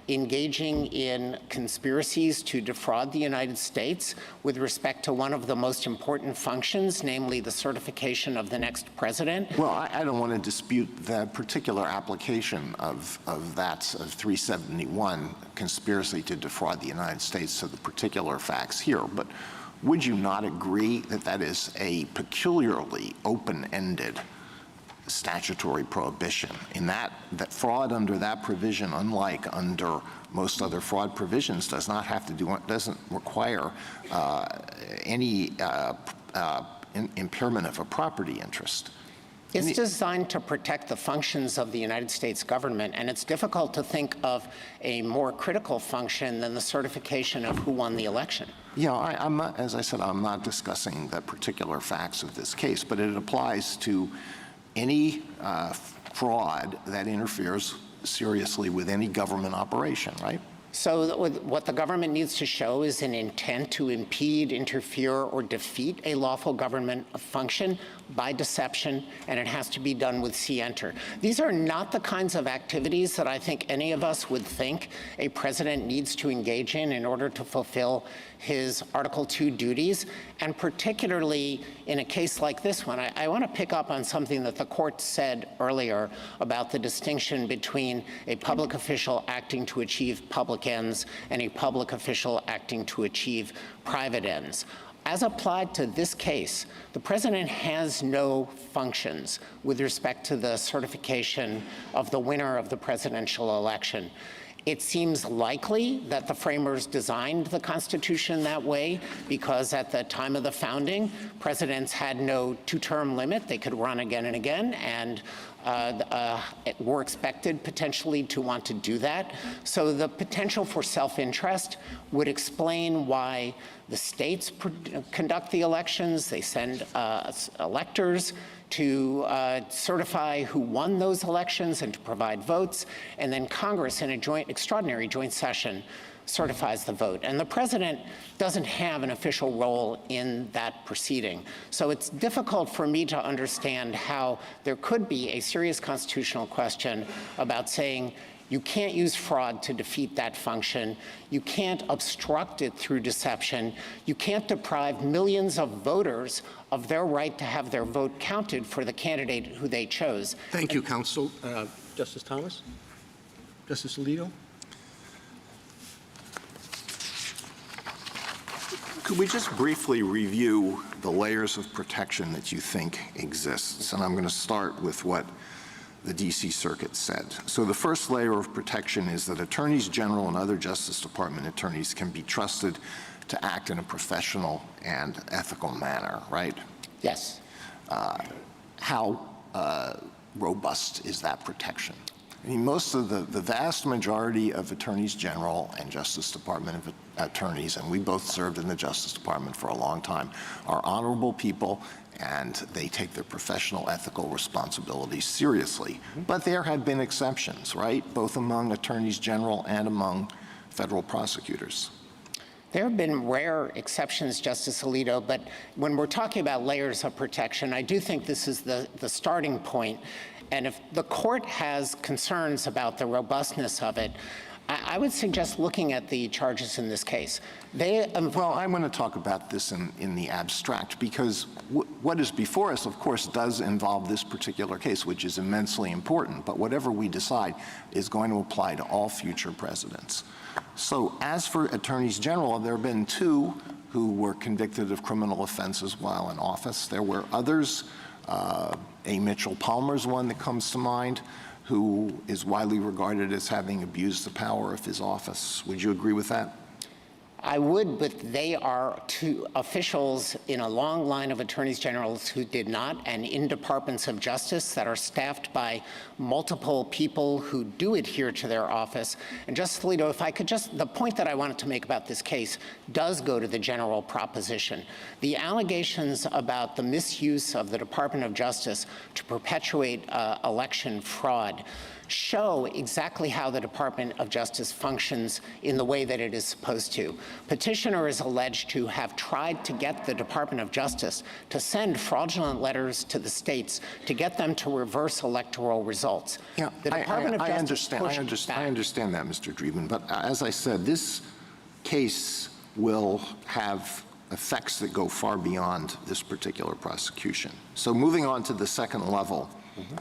engaging in conspiracies to defraud the United States with respect to one of the most important functions, namely the certification of the next president. Well, I don't want to dispute the particular application of 371, conspiracy to defraud the United States, to the particular facts here, but would you not agree that that is a peculiarly open-ended statutory prohibition, in that fraud under that provision, unlike under most other fraud provisions, does not have to do, doesn't require any impairment of a property interest? It's designed to protect the functions of the United States government, and it's difficult to think of a more critical function than the certification of who won the election. Yeah, I'm not, as I said, I'm not discussing the particular facts of this case, but it applies to any fraud that interferes seriously with any government operation, right? So what the government needs to show is an intent to impede, interfere, or defeat a lawful government function by deception, and it has to be done with scienter. These are not the kinds of activities that I think any of us would think a president needs to engage in order to fulfill his Article 2 duties, and particularly in a case like this one. I want to pick up on something that the court said earlier about the distinction between a public official acting to achieve public ends and a public official acting to achieve private ends. As applied to this case, the president has no functions with respect to the certification of the winner of the presidential election. It seems likely that the framers designed the Constitution that way because at the time of the founding, presidents had no two-term limit. They could run again and again, and were expected potentially to want to do that. So the potential for self-interest would explain why the states conduct the elections. They send electors to certify who won those elections and to provide votes, and then Congress in a extraordinary joint session certifies the vote. And the president doesn't have an official role in that proceeding. So it's difficult for me to understand how there could be a serious constitutional question about saying you can't use fraud to defeat that function. You can't obstruct it through deception. You can't deprive millions of voters of their right to have their vote counted for the candidate who they chose. Thank you, counsel. Justice Thomas? Justice Alito? Could we just briefly review the layers of protection that you think exists? And I'm going to start with what the D.C. Circuit said. So the first layer of protection is that attorneys general and other Justice Department attorneys can be trusted to act in a professional and ethical manner, right? Yes. How robust is that protection? I mean, most of the vast majority of attorneys general and Justice Department attorneys, and we both served in the Justice Department for a long time, are honorable people, and they take their professional ethical responsibilities seriously. But there have been exceptions, right? Both among attorneys general and among federal prosecutors. There have been rare exceptions, Justice Alito, but when we're talking about layers of protection, I do think this is the starting point. And if the court has concerns about the robustness of it, I would suggest looking at the charges in this case. Well, I'm going to talk about this in the abstract, because what is before us, of course, does involve this particular case, which is immensely important. But whatever we decide is going to apply to all future presidents. So as for attorneys general, there have been 2 who were convicted of criminal offenses while in office. There were others. A. Mitchell Palmer's one that comes to mind, who is widely regarded as having abused the power of his office. Would you agree with that? I would, but they are 2 officials in a long line of attorneys generals who did not, and in departments of justice that are staffed by multiple people who do adhere to their office. And Justice Alito, if I could the point that I wanted to make about this case does go to the general proposition. The allegations about the misuse of the Department of Justice to perpetuate election fraud show exactly how the Department of Justice functions in the way that it is supposed to. Petitioner is alleged to have tried to get the Department of Justice to send fraudulent letters to the states to get them to reverse electoral results. Yeah, the Department of Justice I understand that, Mr. Dreeben, but as I said, this case will have effects that go far beyond this particular prosecution. So moving on to the second level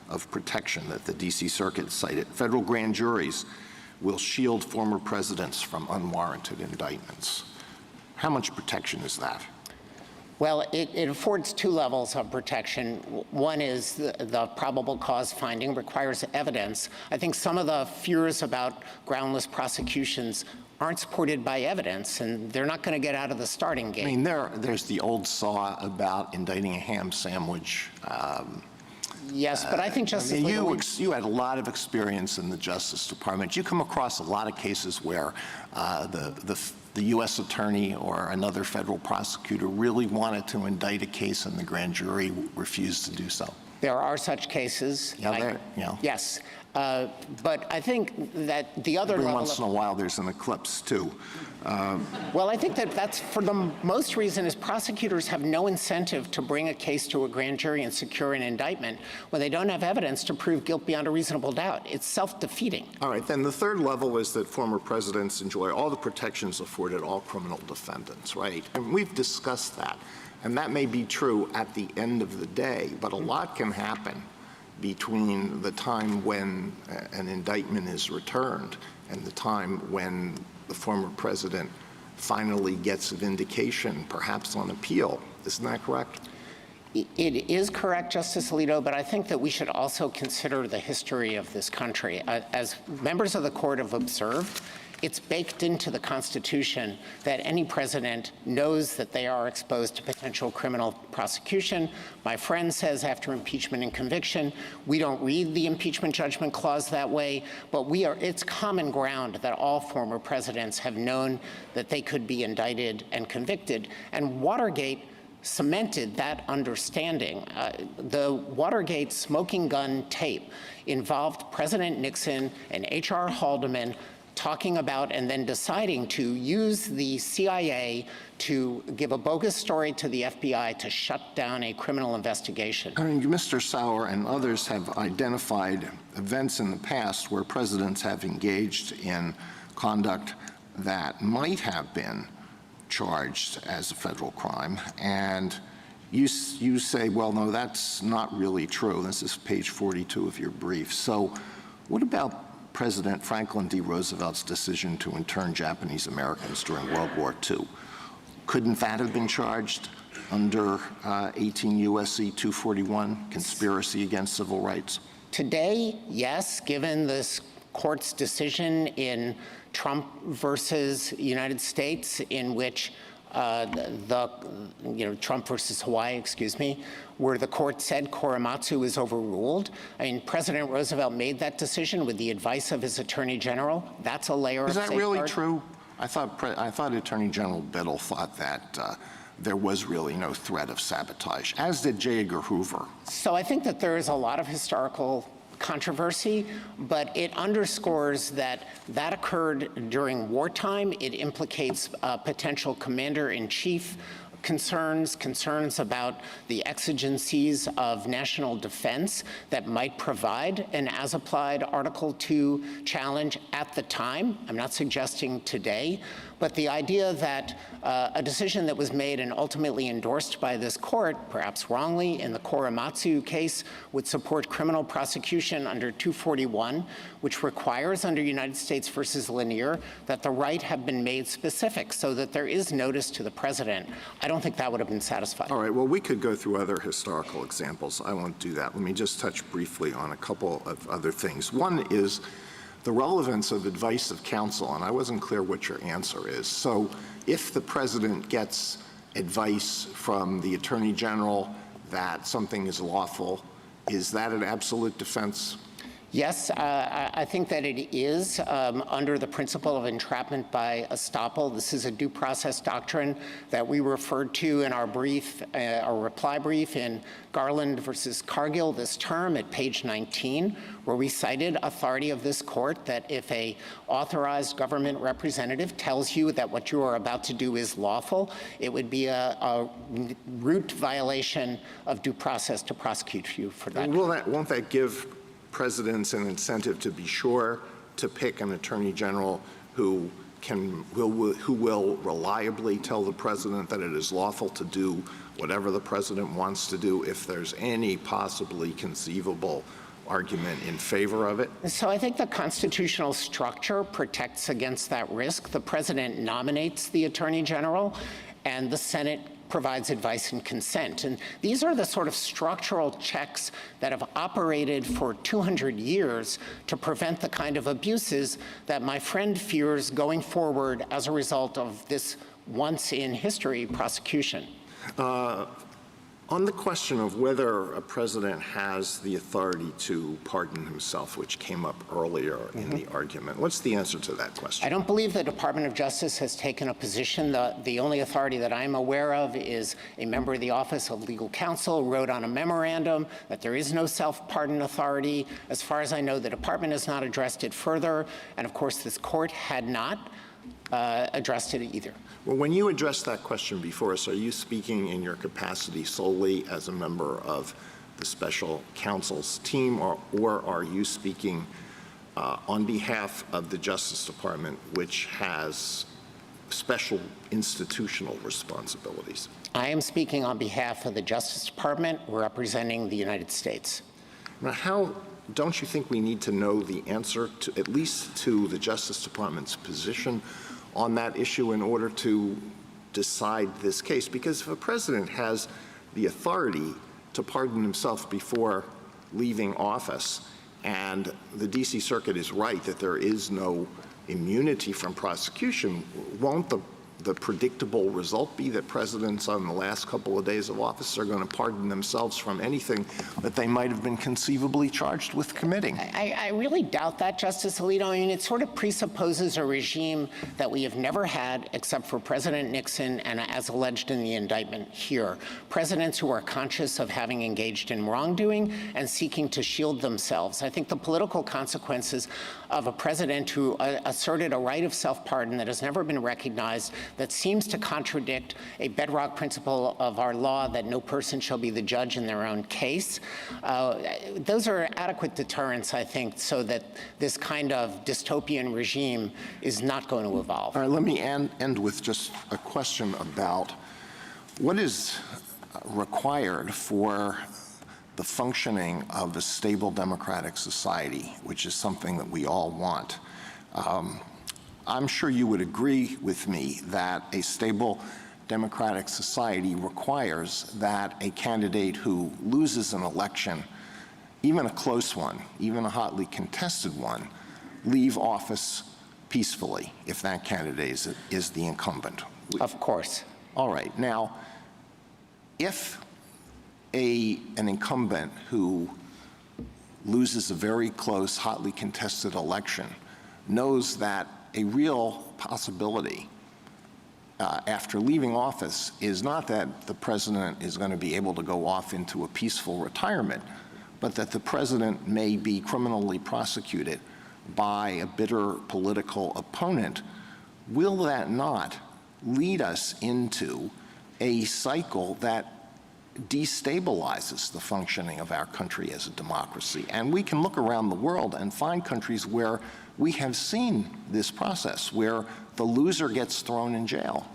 of protection that the D.C. Circuit cited, federal grand juries will shield former presidents from unwarranted indictments. How much protection is that? Well, it affords 2 levels of protection. One is the probable cause finding requires evidence. I think some of the fears about groundless prosecutions aren't supported by evidence, and they're not going to get out of the starting gate. I mean, there's the old saw about indicting a ham sandwich. Yes, but I think Justice you had a lot of experience in the Justice Department. You come across a lot of cases where the U.S. attorney or another federal prosecutor really wanted to indict a case and the grand jury refused to do so. There are such cases. Yes. But I think that the other Every level once in a while there's an eclipse, too. Well, I think that's for the most reason is prosecutors have no incentive to bring a case to a grand jury and secure an indictment when they don't have evidence to prove guilt beyond a reasonable doubt. It's self-defeating. All right, then the third level is that former presidents enjoy all the protections afforded all criminal defendants, right? And we've discussed that. And that may be true at the end of the day, but a lot can happen between the time when an indictment is returned and the time when the former president finally gets a vindication, perhaps on appeal. Isn't that correct? It is correct, Justice Alito, but I think that we should also consider the history of this country. As members of the court have observed, it's baked into the Constitution that any president knows that they are exposed to potential criminal prosecution. My friend says after impeachment and conviction, we don't read the impeachment judgment clause that way, but it's common ground that all former presidents have known that they could be indicted and convicted. And Watergate cemented that understanding. The Watergate smoking gun tape involved President Nixon and H.R. Haldeman talking about and then deciding to use the CIA to give a bogus story to the FBI to shut down a criminal investigation. I mean, Mr. Sauer and others have identified events in the past where presidents have engaged in conduct that might have been charged as a federal crime, and you say, well, no, that's not really true. This is page 42 of your brief. So what about President Franklin D. Roosevelt's decision to intern Japanese Americans during World War II? Couldn't that have been charged under 18 U.S.C. 241, conspiracy against civil rights? Today, yes, given this court's decision in Trump versus United States, in which Trump versus Hawaii, excuse me, where the court said Korematsu is overruled. I mean, President Roosevelt made that decision with the advice of his Attorney General. That's a layer of safeguard. Is that really true? I thought Attorney General Biddle thought that there was really no threat of sabotage, as did J. Edgar Hoover. So I think that there is a lot of historical controversy, but it underscores that occurred during wartime. It implicates potential commander-in-chief concerns about the exigencies of national defense that might provide an as-applied Article II challenge at the time. I'm not suggesting today, but the idea that a decision that was made and ultimately endorsed by this court, perhaps wrongly, in the Korematsu case, would support criminal prosecution under 241, which requires under United States versus Lanier that the right have been made specific so that there is notice to the president. I don't think that would have been satisfied. All right, well, we could go through other historical examples. I won't do that. Let me just touch briefly on a couple of other things. One is the relevance of advice of counsel, and I wasn't clear what your answer is. So if the president gets advice from the Attorney General that something is lawful, is that an absolute defense? Yes, I think that it is under the principle of entrapment by estoppel. This is a due process doctrine that we referred to in our brief, our reply brief in Garland versus Cargill this term at page 19, where we cited authority of this court that if a authorized government representative tells you that what you are about to do is lawful, it would be a root violation of due process to prosecute you for that. Won't that give presidents an incentive to be sure to pick an attorney general who will reliably tell the president that it is lawful to do whatever the president wants to do if there's any possibly conceivable argument in favor of it? So I think the constitutional structure protects against that risk. The president nominates the attorney general, and the Senate provides advice and consent. And these are the sort of structural checks that have operated for 200 years to prevent the kind of abuses that my friend fears going forward as a result of this once-in-history prosecution. On the question of whether a president has the authority to pardon himself, which came up earlier in the argument, what's the answer to that question? I don't believe the Department of Justice has taken a position. The only authority that I'm aware of is a member of the Office of Legal Counsel wrote on a memorandum that there is no self-pardon authority. As far as I know, the department has not addressed it further, and of course this court had not addressed it either. Well, when you addressed that question before us, are you speaking in your capacity solely as a member of the special counsel's team, or are you speaking on behalf of the Justice Department, which has special institutional responsibilities? I am speaking on behalf of the Justice Department, representing the United States. Now, don't you think we need to know the answer to, at least to the Justice Department's position on that issue in order to decide this case? Because if a president has the authority to pardon himself before leaving office, and the D.C. Circuit is right that there is no immunity from prosecution, won't the the predictable result be that presidents on the last couple of days of office are going to pardon themselves from anything that they might have been conceivably charged with committing? I really doubt that, Justice Alito. I mean, it sort of presupposes a regime that we have never had except for President Nixon and, as alleged in the indictment here, presidents who are conscious of having engaged in wrongdoing and seeking to shield themselves. I think the political consequences of a president who asserted a right of self-pardon that has never been recognized, that seems to contradict a bedrock principle of our law that no person shall be the judge in their own case. Those are adequate deterrents, I think, so that this kind of dystopian regime is not going to evolve. All right, let me end with just a question about what is required for the functioning of a stable democratic society, which is something that we all want. I'm sure you would agree with me that a stable democratic society requires that a candidate who loses an election, even a close one, even a hotly contested one, leave office peacefully if that candidate is the incumbent. Of course. All right. Now, if an incumbent who loses a very close, hotly contested election knows that a real possibility after leaving office is not that the president is going to be able to go off into a peaceful retirement, but that the president may be criminally prosecuted by a bitter political opponent, will that not lead us into a cycle that destabilizes the functioning of our country as a democracy? And we can look around the world and find countries where we have seen this process, where the loser gets thrown in jail.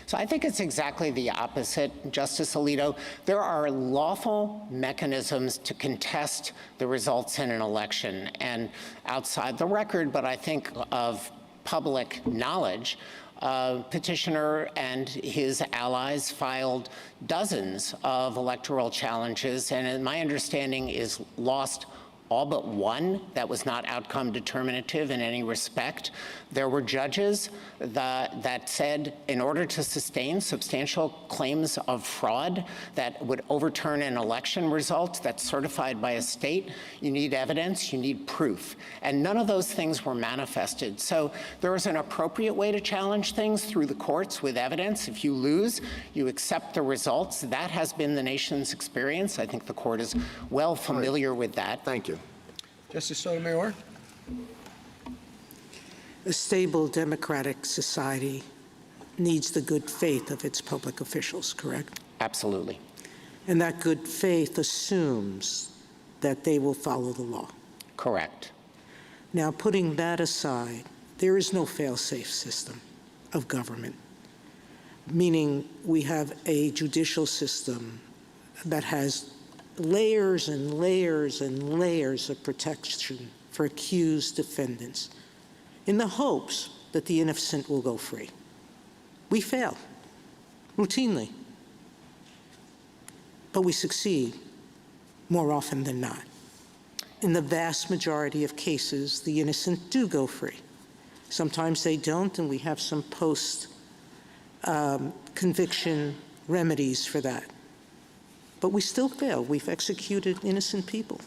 So I think it's exactly the opposite, Justice Alito. There are lawful mechanisms to contest the results in an election. And outside the record, but I think of public knowledge, petitioner and his allies filed dozens of electoral challenges, and my understanding is lost all but one that was not outcome determinative in any respect. There were judges that said in order to sustain substantial claims of fraud that would overturn an election result that's certified by a state, you need evidence, you need proof. And none of those things were manifested. So there is an appropriate way to challenge things through the courts with evidence. If you lose, you accept the results. That has been the nation's experience. I think the court is well familiar with that. Thank you. Justice Sotomayor? A stable democratic society needs the good faith of its public officials, correct? Absolutely. And that good faith assumes that they will follow the law. Correct. Now, putting that aside, there is no fail-safe system of government, meaning we have a judicial system that has layers and layers and layers of protection for accused defendants in the hopes that the innocent will go free. We fail routinely, but we succeed more often than not. In the vast majority of cases, the innocent do go free. Sometimes they don't, and we have some post-conviction remedies for that. But we still fail. We've executed innocent people.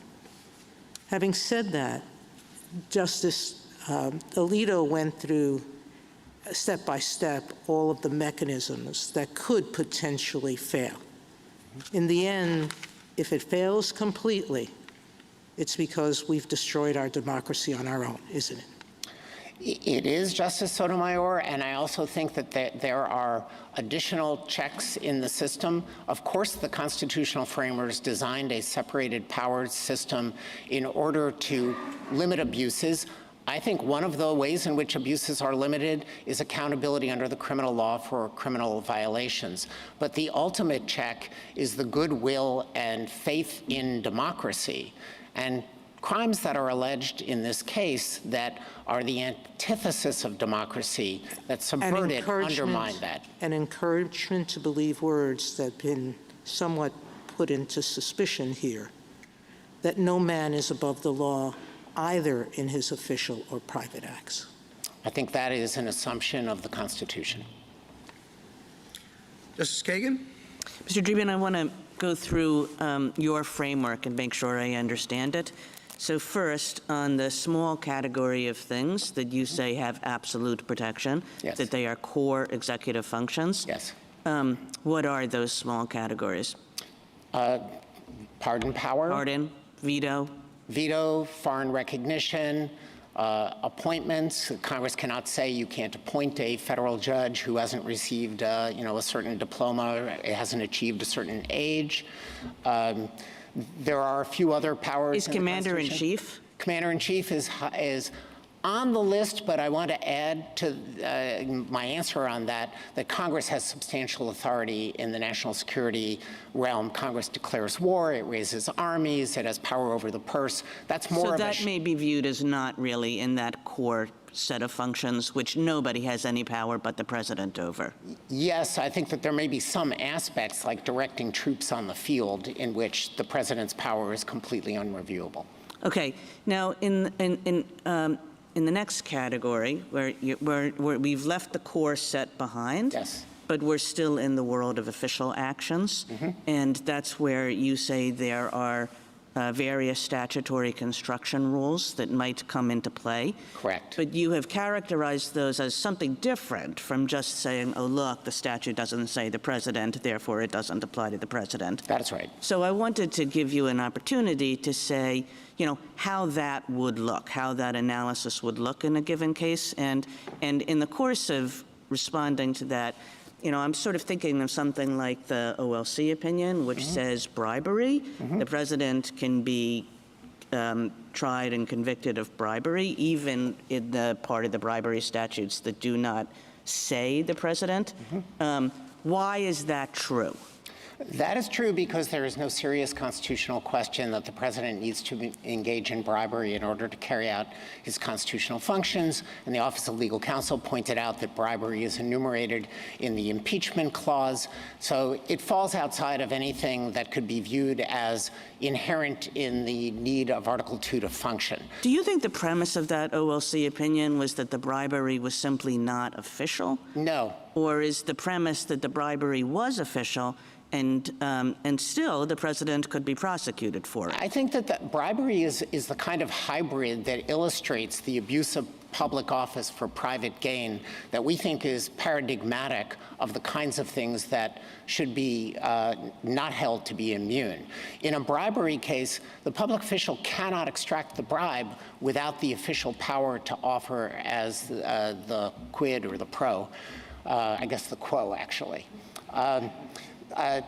Having said that, Justice Alito went through step by step all of the mechanisms that could potentially fail. In the end, if it fails completely, it's because we've destroyed our democracy on our own, isn't it? It is, Justice Sotomayor, and I also think that there are additional checks in the system. Of course, the constitutional framers designed a separated powers system in order to limit abuses. I think one of the ways in which abuses are limited is accountability under the criminal law for criminal violations. But the ultimate check is the goodwill and faith in democracy. And crimes that are alleged in this case that are the antithesis of democracy, that subvert it, undermine that. An encouragement to believe words that have been somewhat put into suspicion here, that no man is above the law either in his official or private acts. I think that is an assumption of the Constitution. Justice Kagan? Mr. Dreeben, I want to go through your framework and make sure I understand it. So first, on the small category of things that you say have absolute protection, Yes. that they are core executive functions. Yes. What are those small categories? Pardon power. Pardon, veto. Veto, foreign recognition, appointments. Congress cannot say you can't appoint a federal judge who hasn't received, a certain diploma, or hasn't achieved a certain age. There are a few other powers. Is Commander-in-Chief? Commander-in-Chief is on the list, but I want to add to my answer on that Congress has substantial authority in the national security realm. Congress declares war, it raises armies, it has power over the purse. That's more So of that may be viewed as not really in that core set of functions, which nobody has any power but the president over. Yes, I think that there may be some aspects, like directing troops on the field, in which the president's power is completely unreviewable. Okay. Now, in the next category, where we've left the core set behind, Yes. but we're still in the world of official actions, and that's where you say there are various statutory construction rules that might come into play. Correct. But you have characterized those as something different from just saying, oh, look, the statute doesn't say the president, therefore it doesn't apply to the president. That's right. So I wanted to give you an opportunity to say, how that would look, how that analysis would look in a given case. And in the course of responding to that, I'm sort of thinking of something like the OLC opinion, which says bribery. The president can be tried and convicted of bribery, even in the part of the bribery statutes that do not say the president. Why is that true? That is true because there is no serious constitutional question that the president needs to engage in bribery in order to carry out his constitutional functions. And the Office of Legal Counsel pointed out that bribery is enumerated in the impeachment clause. So it falls outside of anything that could be viewed as inherent in the need of Article II to function. Do you think the premise of that OLC opinion was that the bribery was simply not official? No. Or is the premise that the bribery was official and still the president could be prosecuted for it? I think that bribery is the kind of hybrid that illustrates the abuse of public office for private gain that we think is paradigmatic of the kinds of things that should be not held to be immune. In a bribery case, the public official cannot extract the bribe without the official power to offer as the quid or the pro, I guess the quo, actually.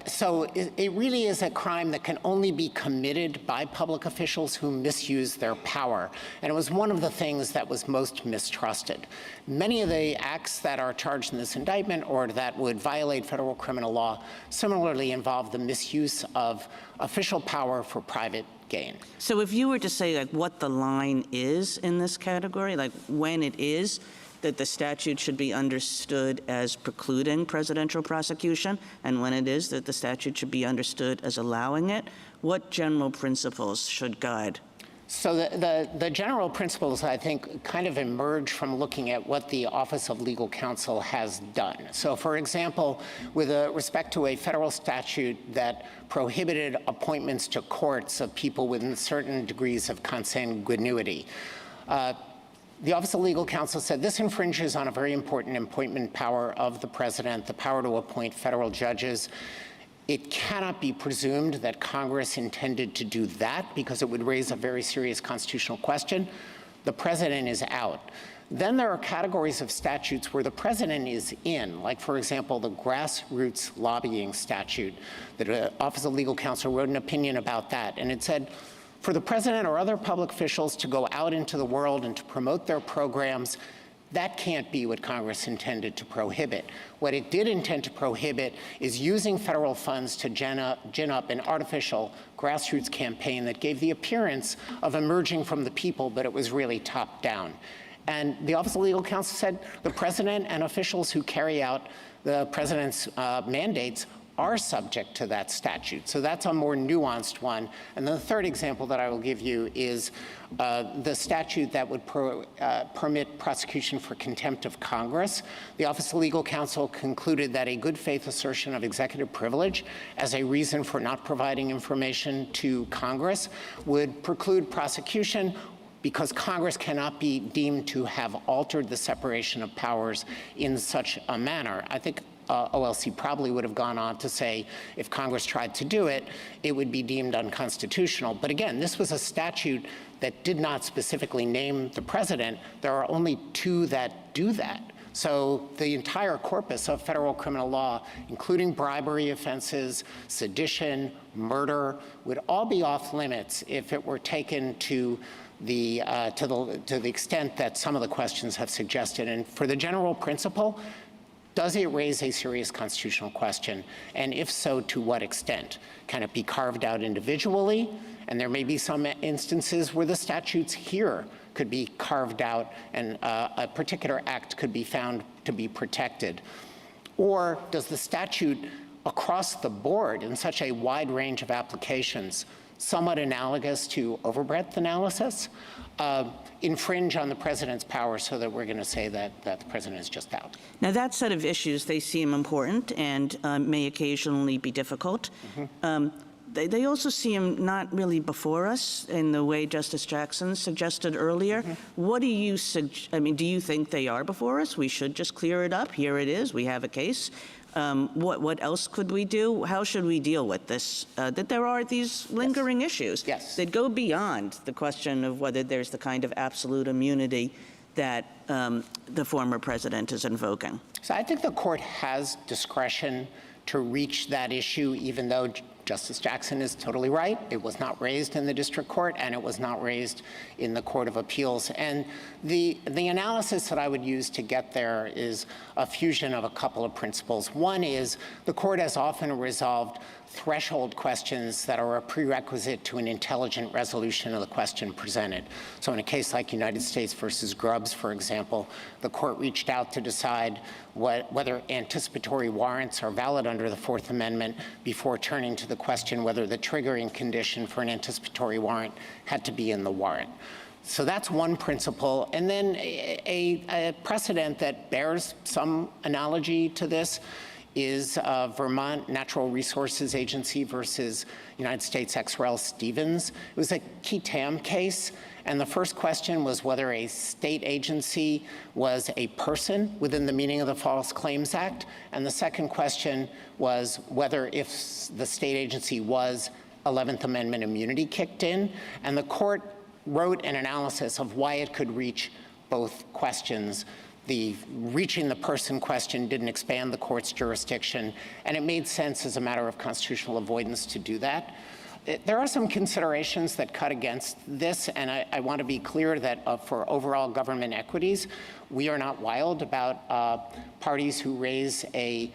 So it really is a crime that can only be committed by public officials who misuse their power. And it was one of the things that was most mistrusted. Many of the acts that are charged in this indictment or that would violate federal criminal law similarly involve the misuse of official power for private gain. So if you were to say what the line is in this category, like when it is that the statute should be understood as precluding presidential prosecution, and when it is that the statute should be understood as allowing it, what general principles should guide? So the general principles, I think, kind of emerge from looking at what the Office of Legal Counsel has done. So, for example, with respect to a federal statute that prohibited appointments to courts of people with certain degrees of consanguinity, the Office of Legal Counsel said this infringes on a very important appointment power of the president, the power to appoint federal judges. It cannot be presumed that Congress intended to do that because it would raise a very serious constitutional question. The president is out. Then there are categories of statutes where the president is in, like, for example, the grassroots lobbying statute. The Office of Legal Counsel wrote an opinion about that, and it said, for the president or other public officials to go out into the world and to promote their programs, that can't be what Congress intended to prohibit. What it did intend to prohibit is using federal funds to gin up an artificial grassroots campaign that gave the appearance of emerging from the people, but it was really top down. And the Office of Legal Counsel said the president and officials who carry out the president's mandates are subject to that statute. So that's a more nuanced one. And the third example that I will give you is the statute that would permit prosecution for contempt of Congress. The Office of Legal Counsel concluded that a good faith assertion of executive privilege as a reason for not providing information to Congress would preclude prosecution because Congress cannot be deemed to have altered the separation of powers in such a manner. I think OLC probably would have gone on to say if Congress tried to do it, it would be deemed unconstitutional. But again, this was a statute that did not specifically name the president. There are only two that do that. So the entire corpus of federal criminal law, including bribery offenses, sedition, murder, would all be off limits if it were taken to the extent that some of the questions have suggested. And for the general principle, does it raise a serious constitutional question? And if so, to what extent? Can it be carved out individually? And there may be some instances where the statutes here could be carved out and a particular act could be found to be protected. Or does the statute across the board in such a wide range of applications, somewhat analogous to overbreadth analysis, infringe on the president's power so that we're going to say that the president is just out? Now, that set of issues, they seem important and may occasionally be difficult. They also seem not really before us in the way Justice Jackson suggested earlier. What do you do you think they are before us? We should just clear it up. Here it is. We have a case. What else could we do? How should we deal with this? That there are these lingering issues that go beyond the question of whether there's the kind of absolute immunity that the former president is invoking. So I think the court has discretion to reach that issue, even though Justice Jackson is totally right. It was not raised in the district court, and it was not raised in the Court of Appeals. And the analysis that I would use to get there is a fusion of a couple of principles. One is the court has often resolved threshold questions that are a prerequisite to an intelligent resolution of the question presented. So in a case like United States versus Grubbs, for example, the court reached out to decide whether anticipatory warrants are valid under the Fourth Amendment before turning to the question whether the triggering condition for an anticipatory warrant had to be in the warrant. So that's one principle. And then a precedent that bears some analogy to this is Vermont Natural Resources Agency versus United States ex rel Stevens. It was a qui tam case, and the first question was whether a state agency was a person within the meaning of the False Claims Act, and the second question was whether if the state agency was, 11th Amendment immunity kicked in, and the court wrote an analysis of why it could reach both questions. The reaching the person question didn't expand the court's jurisdiction, and it made sense as a matter of constitutional avoidance to do that. There are some considerations that cut against this, and I want to be clear that for overall government equities, we are not wild about parties who raise an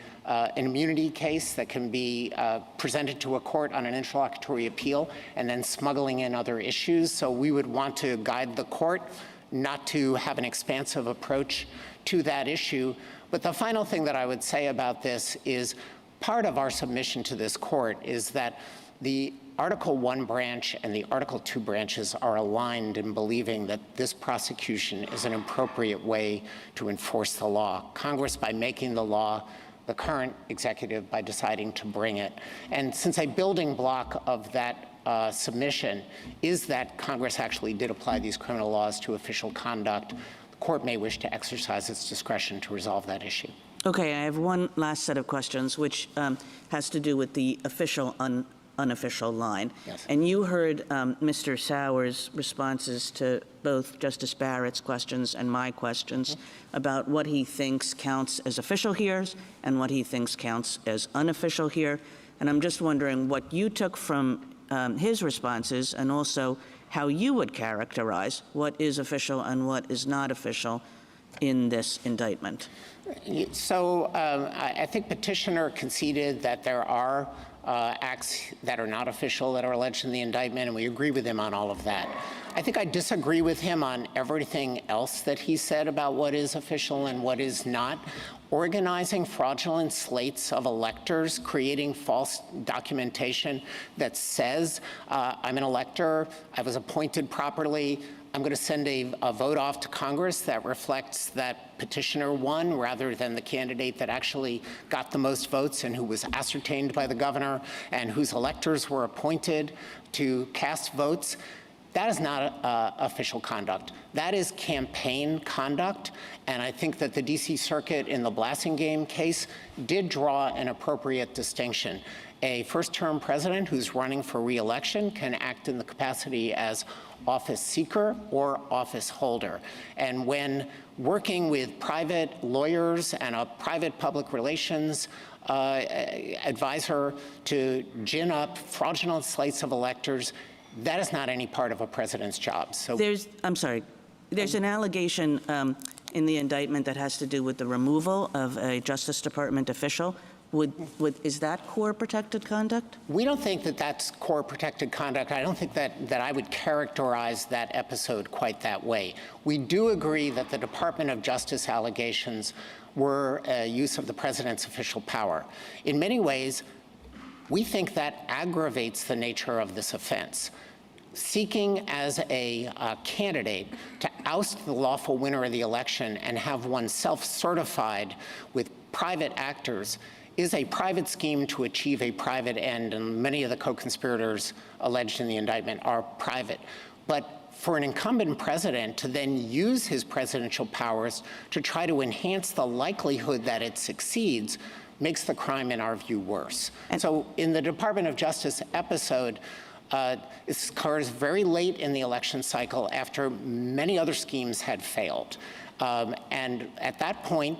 immunity case that can be presented to a court on an interlocutory appeal and then smuggling in other issues. So we would want to guide the court not to have an expansive approach to that issue. But the final thing that I would say about this is part of our submission to this court is that the Article I branch and the Article II branches are aligned in believing that this prosecution is an appropriate way to enforce the law. Congress, by making the law, the current executive by deciding to bring it. And since a building block of that submission is that Congress actually did apply these criminal laws to official conduct, the court may wish to exercise its discretion to resolve that issue. Okay, I have one last set of questions, which has to do with the official unofficial line. Yes. And you heard Mr. Sauer's responses to both Justice Barrett's questions and my questions about what he thinks counts as official here and what he thinks counts as unofficial here. And I'm just wondering what you took from his responses and also how you would characterize what is official and what is not official in this indictment. So I think petitioner conceded that there are acts that are not official that are alleged in the indictment, and we agree with him on all of that. I think I disagree with him on everything else that he said about what is official and what is not. Organizing fraudulent slates of electors, creating false documentation that says, I'm an elector, I was appointed properly, I'm going to send a vote off to Congress that reflects that petitioner won rather than the candidate that actually got the most votes and who was ascertained by the governor and whose electors were appointed to cast votes. That is not official conduct. That is campaign conduct, and I think that the D.C. Circuit in the Blassingame case did draw an appropriate distinction. A first-term president who's running for re-election can act in the capacity as office seeker or office holder. And when working with private lawyers and a private public relations advisor to gin up fraudulent slates of electors, that is not any part of a president's job. So I'm sorry. There's an allegation in the indictment that has to do with the removal of a Justice Department official. Is that core protected conduct? We don't think that that's core protected conduct. I don't think that I would characterize that episode quite that way. We do agree that the Department of Justice allegations were a use of the president's official power. In many ways, we think that aggravates the nature of this offense. Seeking as a candidate to oust the lawful winner of the election and have oneself certified with private actors is a private scheme to achieve a private end, and many of the co-conspirators alleged in the indictment are private. But for an incumbent president to then use his presidential powers to try to enhance the likelihood that it succeeds makes the crime, in our view, worse. And so in the Department of Justice episode, this occurs very late in the election cycle after many other schemes had failed. And at that point,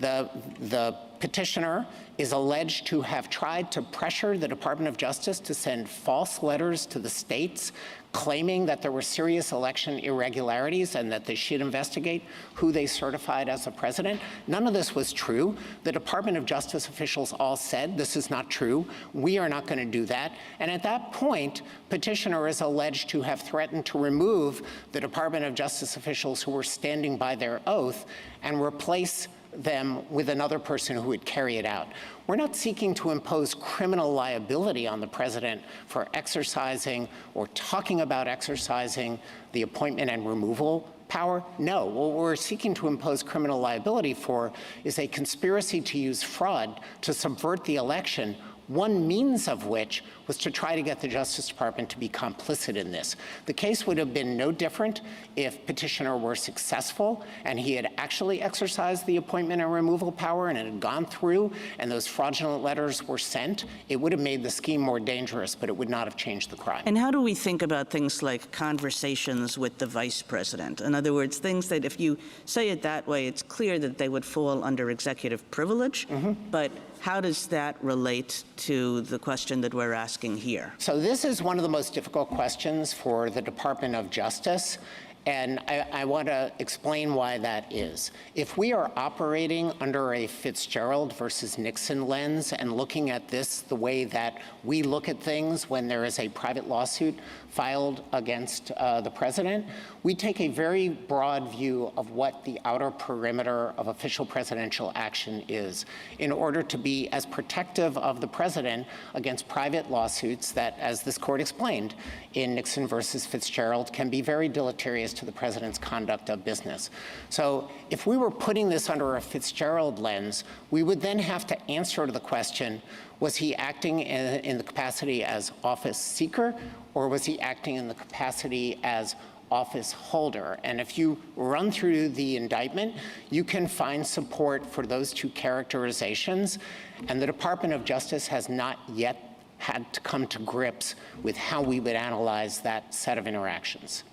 the petitioner is alleged to have tried to pressure the Department of Justice to send false letters to the states claiming that there were serious election irregularities and that they should investigate who they certified as a president. None of this was true. The Department of Justice officials all said, this is not true. We are not going to do that. And at that point, petitioner is alleged to have threatened to remove the Department of Justice officials who were standing by their oath and replace them with another person who would carry it out. We're not seeking to impose criminal liability on the president for exercising or talking about exercising the appointment and removal power. No, what we're seeking to impose criminal liability for is a conspiracy to use fraud to subvert the election, one means of which was to try to get the Justice Department to be complicit in this. The case would have been no different if petitioner were successful and he had actually exercised the appointment and removal power and it had gone through and those fraudulent letters were sent. It would have made the scheme more dangerous, but it would not have changed the crime. And how do we think about things like conversations with the vice president? In other words, things that if you say it that way, it's clear that they would fall under executive privilege, but how does that relate to the question that we're asking here? So this is one of the most difficult questions for the Department of Justice, and I want to explain why that is. If we are operating under a Fitzgerald versus Nixon lens and looking at this the way that we look at things when there is a private lawsuit filed against the president, we take a very broad view of what the outer perimeter of official presidential action is in order to be as protective of the president against private lawsuits that, as this court explained in Nixon versus Fitzgerald, can be very deleterious to the president's conduct of business. So if we were putting this under a Fitzgerald lens, we would then have to answer to the question, was he acting in the capacity as office seeker, or was he acting in the capacity as office holder? And if you run through the indictment, you can find support for those two characterizations. And the Department of Justice has not yet had to come to grips with how we would analyze that set of interactions.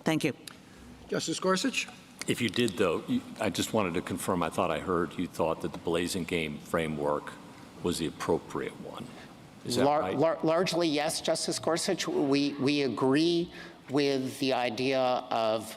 Thank you. Justice Gorsuch? If you did, though, I just wanted to confirm, I thought I heard you thought that the Blassingame framework was the appropriate one. Is that right? Largely, yes, Justice Gorsuch. We agree with the idea of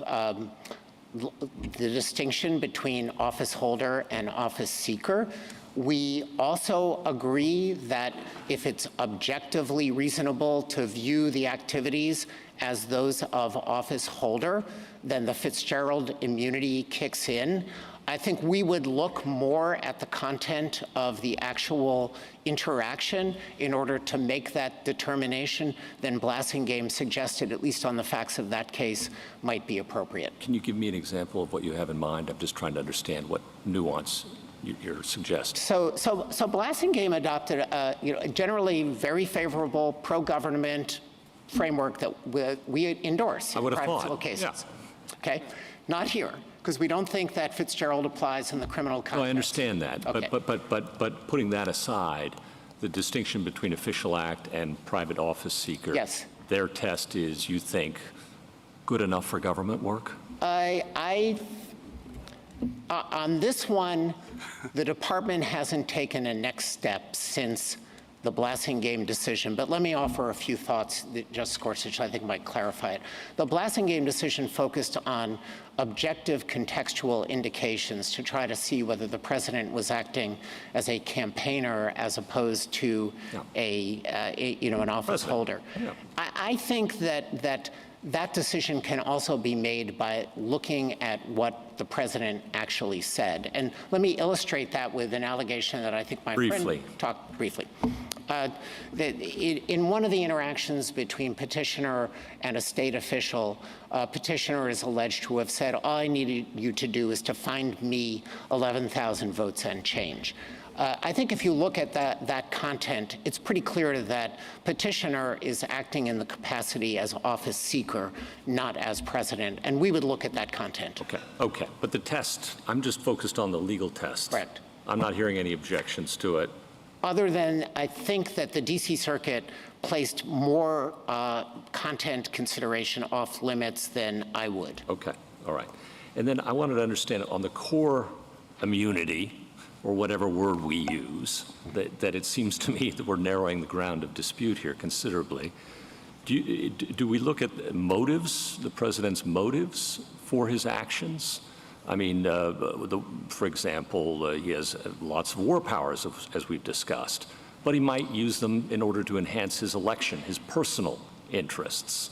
the distinction between office holder and office seeker. We also agree that if it's objectively reasonable to view the activities as those of office holder, then the Fitzgerald immunity kicks in. I think we would look more at the content of the actual interaction in order to make that determination than Blassingame suggested, at least on the facts of that case, might be appropriate. Can you give me an example of what you have in mind? I'm just trying to understand what nuance you're suggesting. So Blassingame adopted a generally very favorable pro-government framework that we endorse in private civil cases. Yeah. Okay, not here, because we don't think that Fitzgerald applies in the criminal context. No, I understand that, Okay. but putting that aside, the distinction between official act and private office seeker. Yes. Their test is, you think, good enough for government work? On this one, the department hasn't taken a next step since the Blassingame decision, but let me offer a few thoughts that Justice Gorsuch I think might clarify it. The Blassingame decision focused on objective contextual indications to try to see whether the president was acting as a campaigner as opposed to an office holder. Yeah. I think that decision can also be made by looking at what the president actually said. And let me illustrate that with an allegation that I think my friend talked briefly. In one of the interactions between petitioner and a state official, petitioner is alleged to have said, all I needed you to do is to find me 11,000 votes and change. I think if you look at that content, it's pretty clear that petitioner is acting in the capacity as office seeker, not as president, and we would look at that content. Okay, but the test, I'm just focused on the legal test. Correct. I'm not hearing any objections to it. Other than I think that the D.C. Circuit placed more content consideration off limits than I would. Okay, all right. And then I wanted to understand on the core immunity, or whatever word we use, that it seems to me that we're narrowing the ground of dispute here considerably. Do we look at motives, the president's motives for his actions? I mean, for example, he has lots of war powers, as we've discussed, but he might use them in order to enhance his election, his personal interests.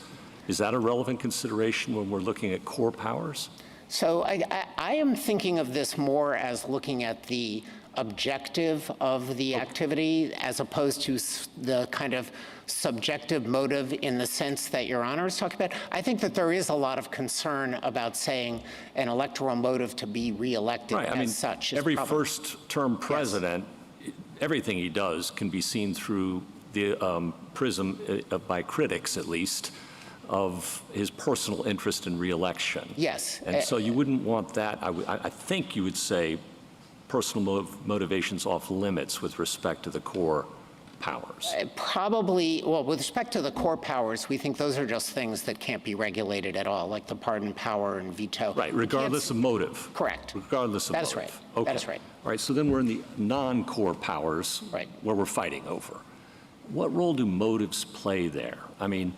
Is that a relevant consideration when we're looking at core powers? So I am thinking of this more as looking at the objective of the activity as opposed to the kind of subjective motive in the sense that Your Honor is talking about. I think that there is a lot of concern about saying an electoral motive to be reelected as such. Every first-term president, everything he does can be seen through the prism, by critics at least, of his personal interest in reelection. Yes. And so you wouldn't want that. I think you would say personal motivations off limits with respect to the core powers. Probably, well, with respect to the core powers, we think those are just things that can't be regulated at all, like the pardon power and veto. Right, regardless of motive. Correct. Regardless of motive. That is right. Okay. That is right. All right, so then we're in the non-core powers where we're fighting over. What role do motives play there? I mean,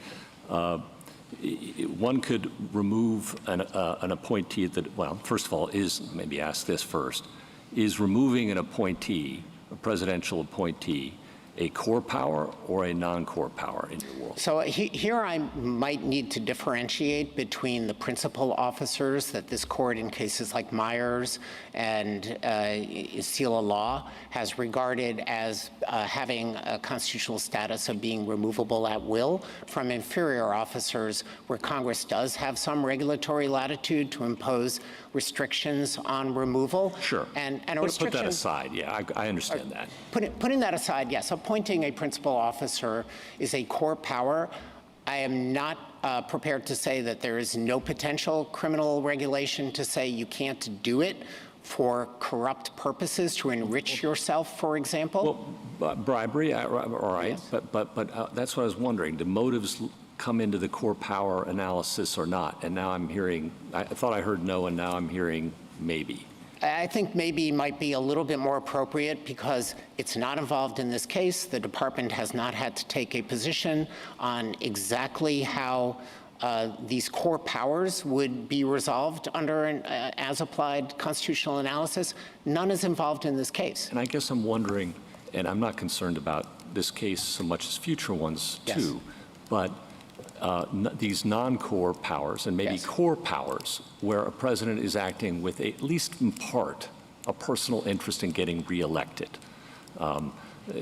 one could remove an appointee that, well, first of all, maybe ask this first, is removing an appointee, a presidential appointee, a core power or a non-core power in your world? So here I might need to differentiate between the principal officers that this court in cases like Myers and Seala Law has regarded as having a constitutional status of being removable at will from inferior officers where Congress does have some regulatory latitude to impose restrictions on removal. Sure. And a Let's restriction, put that aside. Yeah, I understand that. Putting that aside, yes, appointing a principal officer is a core power. I am not prepared to say that there is no potential criminal regulation to say you can't do it for corrupt purposes, to enrich yourself, for example. Well, bribery, all right, Yes. but that's what I was wondering. Do motives come into the core power analysis or not? And now I'm hearing, I thought I heard no, and now I'm hearing maybe. I think maybe might be a little bit more appropriate because it's not involved in this case. The department has not had to take a position on exactly how these core powers would be resolved under an as-applied constitutional analysis. None is involved in this case. And I guess I'm wondering, and I'm not concerned about this case so much as future ones too, but these non-core powers and maybe core powers where a president is acting with, at least in part, a personal interest in getting reelected.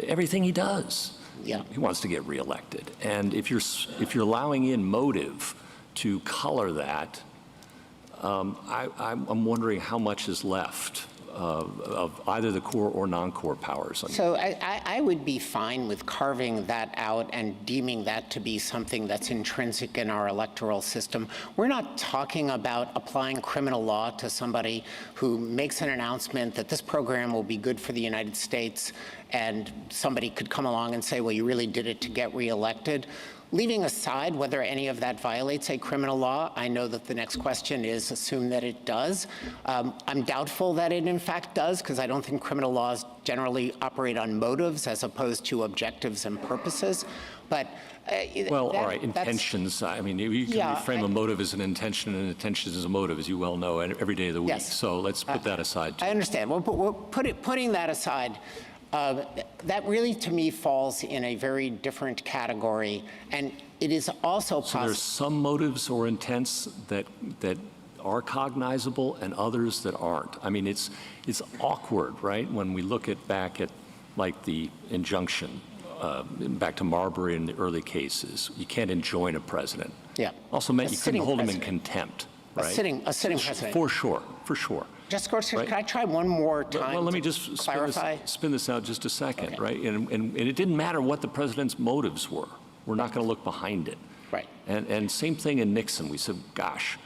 Everything he does, he wants to get reelected. And if you're allowing in motive to color that, I'm wondering how much is left of either the core or non-core powers. So I would be fine with carving that out and deeming that to be something that's intrinsic in our electoral system. We're not talking about applying criminal law to somebody who makes an announcement that this program will be good for the United States, and somebody could come along and say, well, you really did it to get reelected. Leaving aside whether any of that violates a criminal law, I know that the next question is assume that it does. I'm doubtful that it in fact does, because I don't think criminal laws generally operate on motives as opposed to objectives and purposes. But well, all right, intentions. I mean, you can reframe a motive as an intention, and an intention as a motive, as you well know, every day of the week. Yes. So let's put that aside, too. I understand. Well, putting that aside, that really, to me, falls in a very different category, and it is also possible. So there's some motives or intents that are cognizable and others that aren't. I mean, it's awkward, right, when we look back at, like, the injunction, back to Marbury in the early cases. You can't enjoin a president. Yeah. Also meant you couldn't hold him in contempt, right? A sitting president. For sure. Justice Gorsuch, right? Can I try one more time? Well, let me just spin this out just a second, right? And it didn't matter what the president's motives were. We're not going to look behind it. Right. And same thing in Nixon. We said, gosh,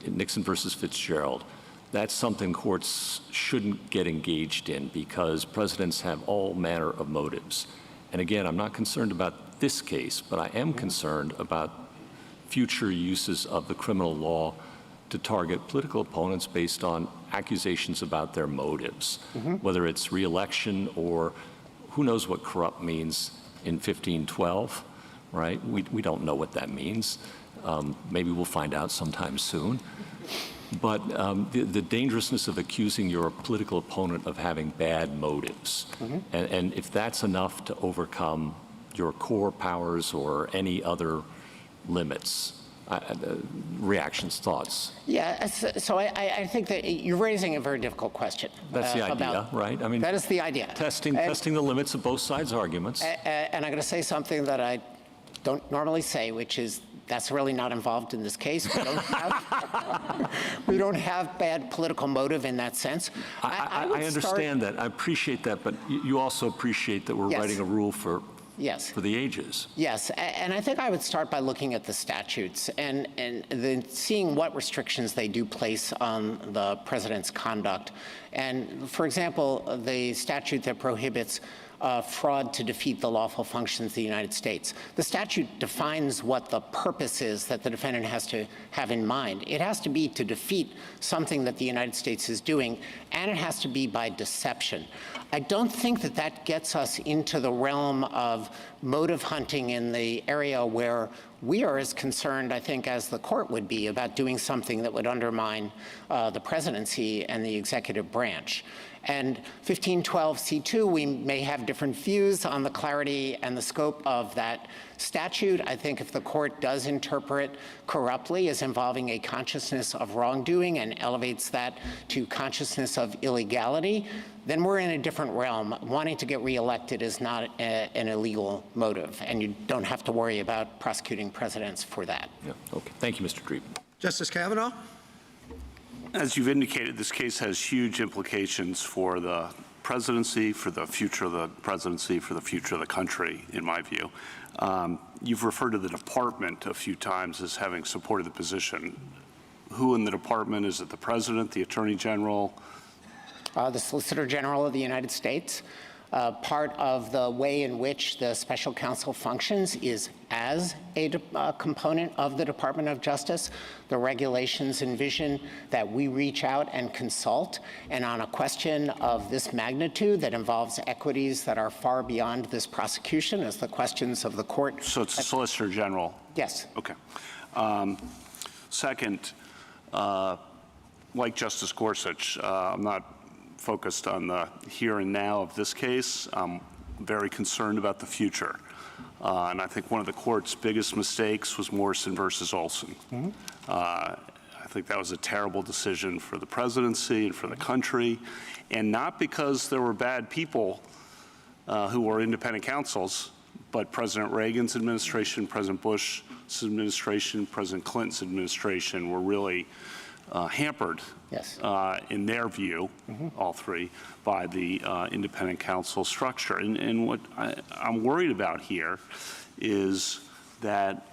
Nixon versus Fitzgerald, that's something courts shouldn't get engaged in because presidents have all manner of motives. And again, I'm not concerned about this case, but I am concerned about future uses of the criminal law to target political opponents based on accusations about their motives, whether it's re-election or who knows what corrupt means in 1512, right? We don't know what that means. Maybe we'll find out sometime soon. But the dangerousness of accusing your political opponent of having bad motives, and if that's enough to overcome your core powers or any other limits, reactions, thoughts? Yeah, so I think that you're raising a very difficult question. That's the idea, right? I mean, that is the idea. Testing the limits of both sides' arguments. And I'm going to say something that I don't normally say, which is that's really not involved in this case. We don't have bad political motive in that sense. I understand that. I appreciate that, but you also appreciate that we're writing a rule for the ages. Yes, and I think I would start by looking at the statutes and then seeing what restrictions they do place on the president's conduct. And for example, the statute that prohibits fraud to defeat the lawful functions of the United States. The statute defines what the purpose is that the defendant has to have in mind. It has to be to defeat something that the United States is doing, and it has to be by deception. I don't think that that gets us into the realm of motive hunting in the area where we are as concerned, I think, as the court would be about doing something that would undermine the presidency and the executive branch. And 1512c2, we may have different views on the clarity and the scope of that statute. I think if the court does interpret corruptly as involving a consciousness of wrongdoing and elevates that to consciousness of illegality, then we're in a different realm. Wanting to get reelected is not an illegal motive, and you don't have to worry about prosecuting presidents for that. Yeah. Okay. Thank you, Mr. Dreeben. Justice Kavanaugh? As you've indicated, this case has huge implications for the presidency, for the future of the presidency, for the future of the country, in my view. You've referred to the department a few times as having supported the position. Who in the department? Is it the president, the attorney general? The Solicitor General of the United States. Part of the way in which the special counsel functions is as a component of the Department of Justice. The regulations envision that we reach out and consult, and on a question of this magnitude that involves equities that are far beyond this prosecution as the questions of the court. So it's the Solicitor General? Yes. Okay. Second, like Justice Gorsuch, I'm not focused on the here and now of this case. I'm very concerned about the future. And I think one of the court's biggest mistakes was Morrison versus Olson. I think that was a terrible decision for the presidency and for the country, and not because there were bad people who were independent counsels, but President Reagan's administration, President Bush's administration, President Clinton's administration were really hampered, Yes. in their view, all three, by the independent counsel structure. And what I'm worried about here is that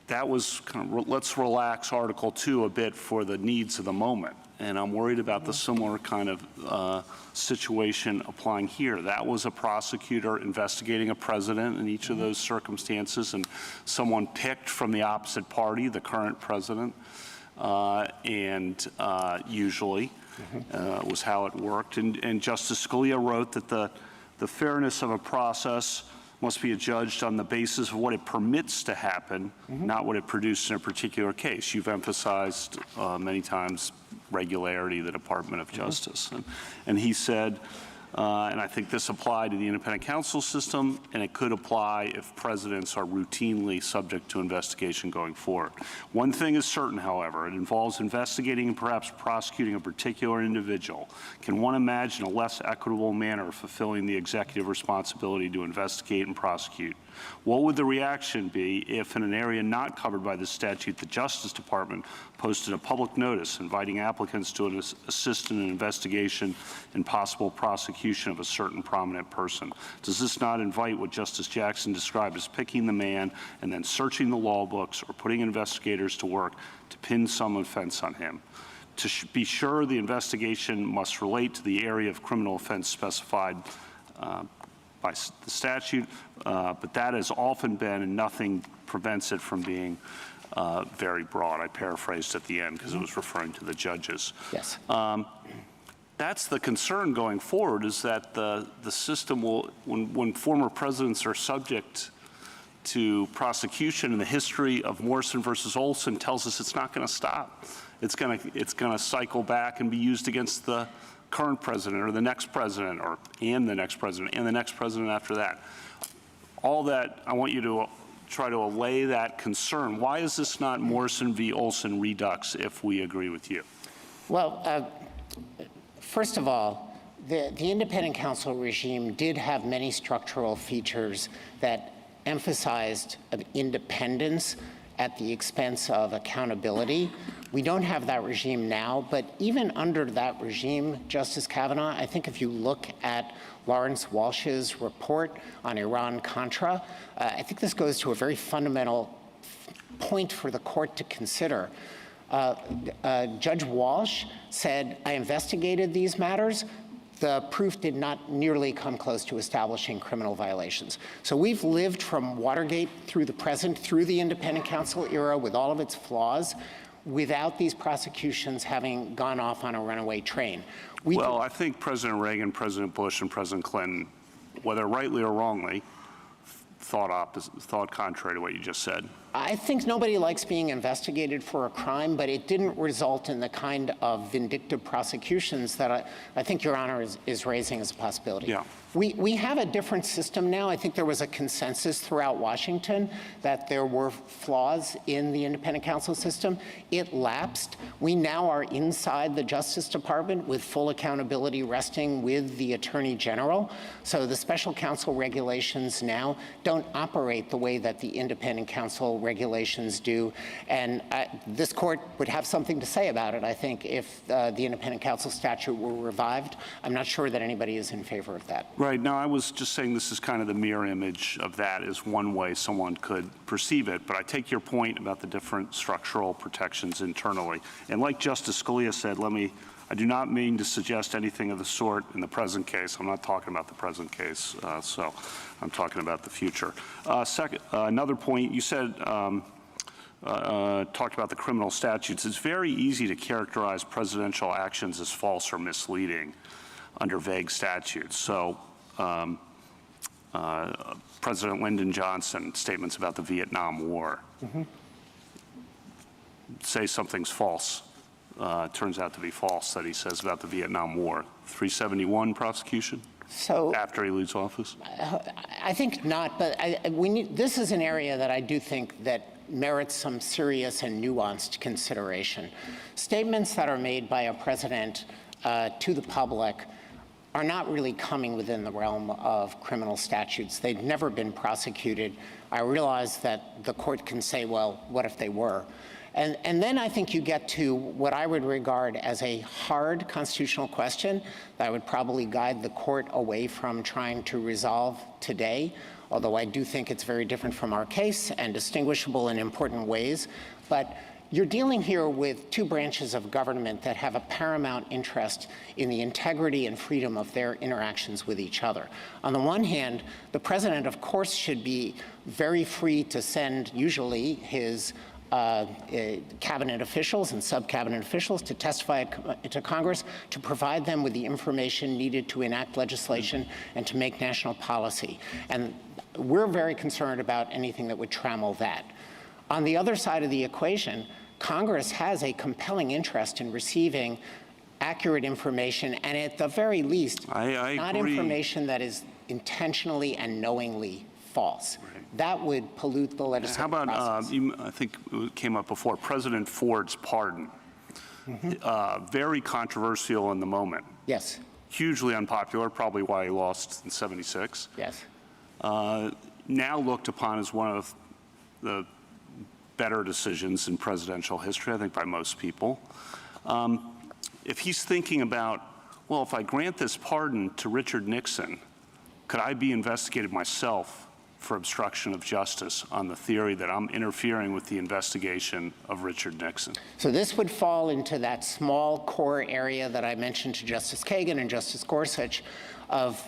was kind of, let's relax Article 2 a bit for the needs of the moment. And I'm worried about the similar kind of situation applying here. That was a prosecutor investigating a president in each of those circumstances, and someone picked from the opposite party, the current president, usually was how it worked. And Justice Scalia wrote that the fairness of a process must be adjudged on the basis of what it permits to happen, not what it produced in a particular case. You've emphasized many times regularity, the Department of Justice. And he said, and I think this applied to the independent counsel system, and it could apply if presidents are routinely subject to investigation going forward. One thing is certain, however, it involves investigating and perhaps prosecuting a particular individual. Can one imagine a less equitable manner of fulfilling the executive responsibility to investigate and prosecute? What would the reaction be if, in an area not covered by this statute, the Justice Department posted a public notice inviting applicants to assist in an investigation and possible prosecution of a certain prominent person? Does this not invite what Justice Jackson described as picking the man and then searching the law books or putting investigators to work to pin some offense on him? To be sure, the investigation must relate to the area of criminal offense specified by the statute, but that has often been, and nothing prevents it from being very broad. I paraphrased at the end because it was referring to the judges. Yes. That's the concern going forward, is that the system will, when former presidents are subject to prosecution, and the history of Morrison versus Olson tells us it's not going to stop. It's going to cycle back and be used against the current president or the next president and the next president and the next president after that. All that, I want you to try to allay that concern. Why is this not Morrison v. Olson redux if we agree with you? Well, first of all, the independent counsel regime did have many structural features that emphasized independence at the expense of accountability. We don't have that regime now, but even under that regime, Justice Kavanaugh, I think if you look at Lawrence Walsh's report on Iran-Contra, I think this goes to a very fundamental point for the court to consider. Judge Walsh said, I investigated these matters. The proof did not nearly come close to establishing criminal violations. So we've lived from Watergate through the present, through the independent counsel era with all of its flaws, without these prosecutions having gone off on a runaway train. Well, I think President Reagan, President Bush, and President Clinton, whether rightly or wrongly, thought contrary to what you just said. I think nobody likes being investigated for a crime, but it didn't result in the kind of vindictive prosecutions that I think Your Honor is raising as a possibility. Yeah. We have a different system now. I think there was a consensus throughout Washington that there were flaws in the independent counsel system. It lapsed. We now are inside the Justice Department with full accountability resting with the Attorney General. So the special counsel regulations now don't operate the way that the independent counsel regulations do. And this court would have something to say about it, I think, if the independent counsel statute were revived. I'm not sure that anybody is in favor of that. Right. Now, I was just saying this is kind of the mirror image of that, is one way someone could perceive it. But I take your point about the different structural protections internally. And like Justice Scalia said, I do not mean to suggest anything of the sort in the present case. I'm not talking about the present case, so I'm talking about the future. Second, another point, you said, talked about the criminal statutes. It's very easy to characterize presidential actions as false or misleading under vague statutes. So President Lyndon Johnson, statements about the Vietnam War. Say something's false. Turns out to be false that he says about the Vietnam War. 371 prosecution? So after he leaves office? I think not, but this is an area that I do think that merits some serious and nuanced consideration. Statements that are made by a president to the public are not really coming within the realm of criminal statutes. They've never been prosecuted. I realize that the court can say, well, what if they were? And then I think you get to what I would regard as a hard constitutional question that would probably guide the court away from trying to resolve today, although I do think it's very different from our case and distinguishable in important ways. But you're dealing here with two branches of government that have a paramount interest in the integrity and freedom of their interactions with each other. On the one hand, the president, of course, should be very free to send usually his cabinet officials and sub-cabinet officials to testify to Congress, to provide them with the information needed to enact legislation and to make national policy. And we're very concerned about anything that would trammel that. On the other side of the equation, Congress has a compelling interest in receiving accurate information, and at the very least, not information that is intentionally and knowingly false. Right. That would pollute the legislative process. How about, I think it came up before, President Ford's pardon. Very controversial in the moment. Yes. Hugely unpopular, probably why he lost in '76. Yes. Now looked upon as one of the better decisions in presidential history, I think, by most people. If he's thinking about, well, if I grant this pardon to Richard Nixon, could I be investigated myself for obstruction of justice on the theory that I'm interfering with the investigation of Richard Nixon? So this would fall into that small core area that I mentioned to Justice Kagan and Justice Gorsuch of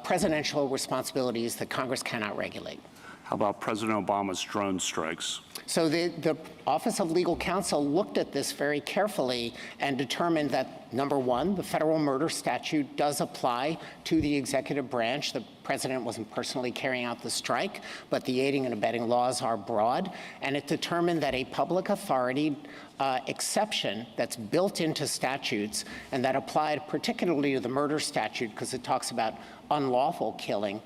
presidential responsibilities that Congress cannot regulate. How about President Obama's drone strikes? So the Office of Legal Counsel looked at this very carefully and determined that, number one, the federal murder statute does apply to the executive branch. The president wasn't personally carrying out the strike, but the aiding and abetting laws are broad. And it determined that a public authority exception that's built into statutes and that applied particularly to the murder statute because it talks about unlawful killing,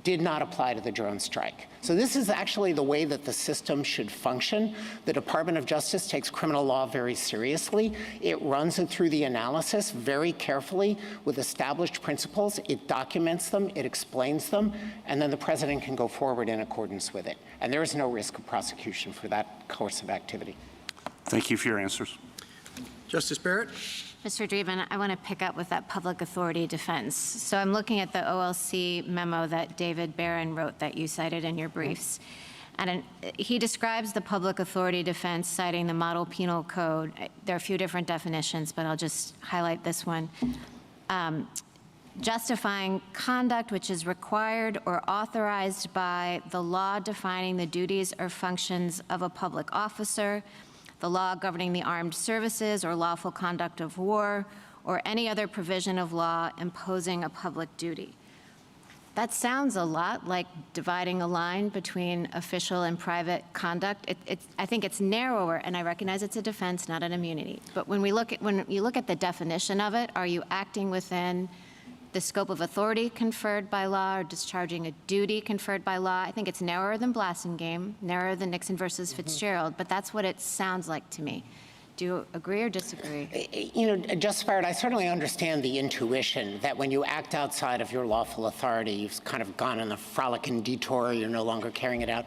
did not apply to the drone strike. So this is actually the way that the system should function. The Department of Justice takes criminal law very seriously. It runs it through the analysis very carefully with established principles. It documents them, it explains them, and then the president can go forward in accordance with it. And there is no risk of prosecution for that course of activity. Thank you for your answers. Justice Barrett? Mr. Dreeben, I want to pick up with that public authority defense. So I'm looking at the OLC memo that David Barron wrote that you cited in your briefs. And he describes the public authority defense citing the model penal code. There are a few different definitions, but I'll just highlight this one. Justifying conduct which is required or authorized by the law defining the duties or functions of a public officer, the law governing the armed services or lawful conduct of war, or any other provision of law imposing a public duty. That sounds a lot like dividing a line between official and private conduct. I think it's narrower, and I recognize it's a defense, not an immunity. But when you look at the definition of it, are you acting within the scope of authority conferred by law or discharging a duty conferred by law? I think it's narrower than Blasingame, narrower than Nixon versus Fitzgerald, but that's what it sounds like to me. Do you agree or disagree? You know, Justice Barrett, I certainly understand the intuition that when you act outside of your lawful authority, you've kind of gone on a frolicking detour, you're no longer carrying it out.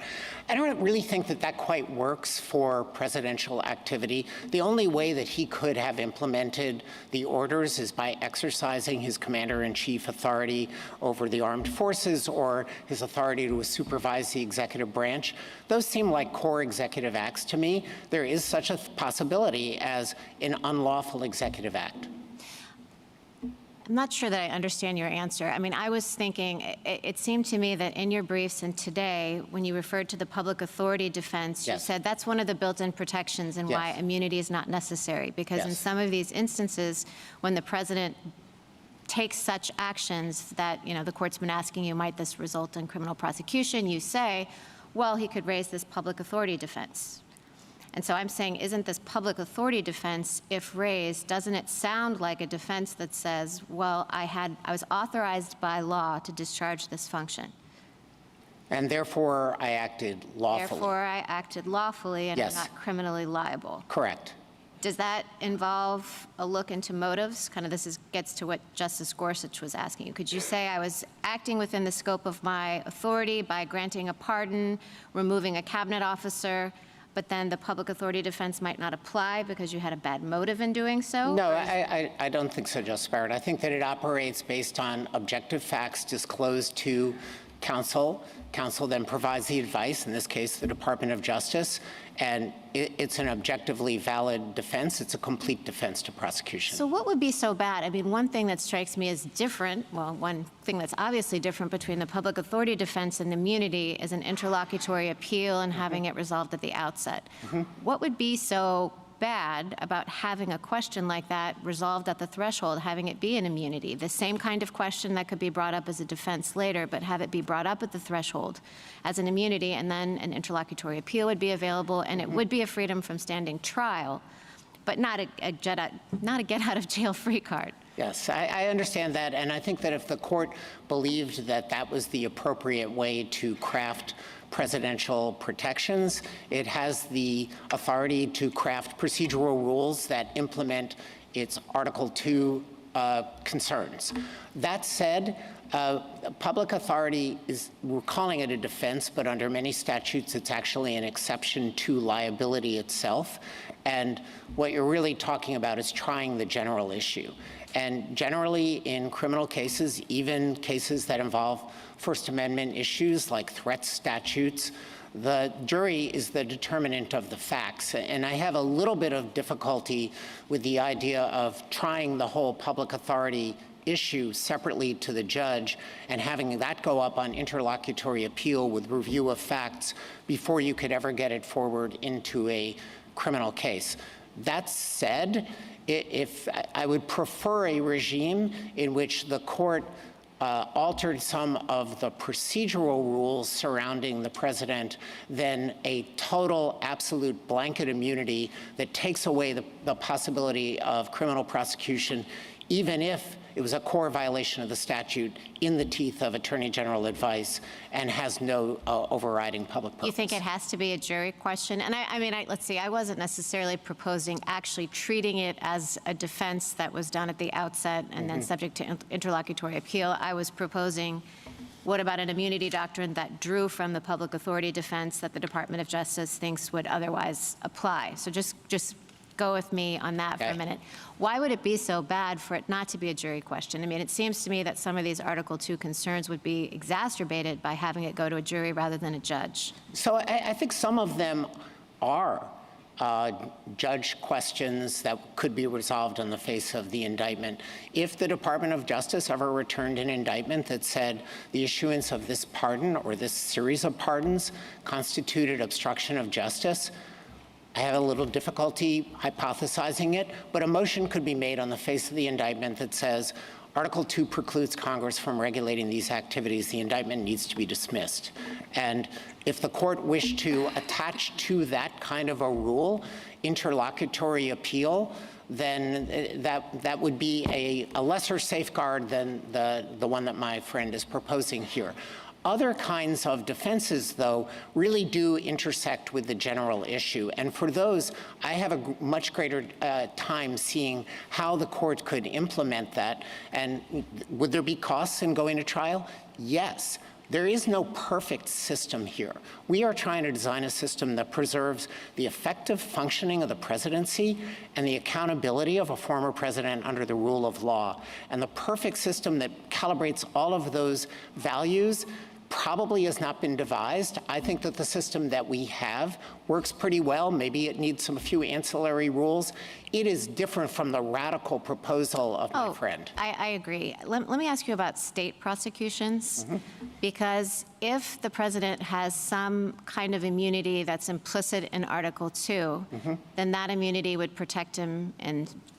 I don't really think that that quite works for presidential activity. The only way that he could have implemented the orders is by exercising his commander-in-chief authority over the armed forces or his authority to supervise the executive branch. Those seem like core executive acts to me. There is such a possibility as an unlawful executive act. I'm not sure that I understand your answer. I mean, I was thinking, it seemed to me that in your briefs and today, when you referred to the public authority defense, you said that's one of the built-in protections and why immunity is not necessary. Because in some of these instances, when the president takes such actions that, you know, the court's been asking you, might this result in criminal prosecution? You say, well, he could raise this public authority defense. And so I'm saying, isn't this public authority defense, if raised, doesn't it sound like a defense that says, well, I was authorized by law to discharge this function. And therefore, I acted lawfully. Therefore, I acted lawfully and Yes. I'm not criminally liable. Correct. Does that involve a look into motives? Kind of gets to what Justice Gorsuch was asking you. Could you say I was acting within the scope of my authority by granting a pardon, removing a cabinet officer, but then the public authority defense might not apply because you had a bad motive in doing so? No, I don't think so, Justice Barrett. I think that it operates based on objective facts disclosed to counsel. Counsel then provides the advice, in this case, the Department of Justice, and it's an objectively valid defense. It's a complete defense to prosecution. So what would be so bad? I mean, one thing that strikes me as different, well, one thing that's obviously different between the public authority defense and immunity is an interlocutory appeal and having it resolved at the outset. What would be so bad about having a question like that resolved at the threshold, having it be an immunity? The same kind of question that could be brought up as a defense later, but have it be brought up at the threshold as an immunity, and then an interlocutory appeal would be available, and it would be a freedom from standing trial, but not a get-out-of-jail-free card. Yes, I understand that, and I think that if the court believed that that was the appropriate way to craft presidential protections, it has the authority to craft procedural rules that implement its Article 2 concerns. That said, public authority we're calling it a defense, but under many statutes, it's actually an exception to liability itself. And what you're really talking about is trying the general issue. And generally, in criminal cases, even cases that involve First Amendment issues like threat statutes, the jury is the determinant of the facts. And I have a little bit of difficulty with the idea of trying the whole public authority issue separately to the judge and having that go up on interlocutory appeal with review of facts before you could ever get it forward into a criminal case. That said, if I would prefer a regime in which the court altered some of the procedural rules surrounding the president than a total, absolute blanket immunity that takes away the possibility of criminal prosecution, even if it was a core violation of the statute in the teeth of Attorney General advice and has no overriding public purpose. You think it has to be a jury question? And I mean, let's see, I wasn't necessarily proposing actually treating it as a defense that was done at the outset and then subject to interlocutory appeal. I was proposing, what about an immunity doctrine that drew from the public authority defense that the Department of Justice thinks would otherwise apply? So just go with me on that for a minute. Why would it be so bad for it not to be a jury question? I mean, it seems to me that some of these Article 2 concerns would be exacerbated by having it go to a jury rather than a judge. So I think some of them are judge questions that could be resolved on the face of the indictment. If the Department of Justice ever returned an indictment that said the issuance of this pardon or this series of pardons constituted obstruction of justice, I have a little difficulty hypothesizing it, but a motion could be made on the face of the indictment that says Article 2 precludes Congress from regulating these activities. The indictment needs to be dismissed. And if the court wished to attach to that kind of a rule interlocutory appeal, then that would be a lesser safeguard than the one that my friend is proposing here. Other kinds of defenses, though, really do intersect with the general issue. And for those, I have a much greater time seeing how the court could implement that. And would there be costs in going to trial? Yes. There is no perfect system here. We are trying to design a system that preserves the effective functioning of the presidency and the accountability of a former president under the rule of law. And the perfect system that calibrates all of those values probably has not been devised. I think that the system that we have works pretty well. Maybe it needs a few ancillary rules. It is different from the radical proposal of my friend. I agree. Let me ask you about state prosecutions, because if the president has some kind of immunity that's implicit in Article 2, then that immunity would protect him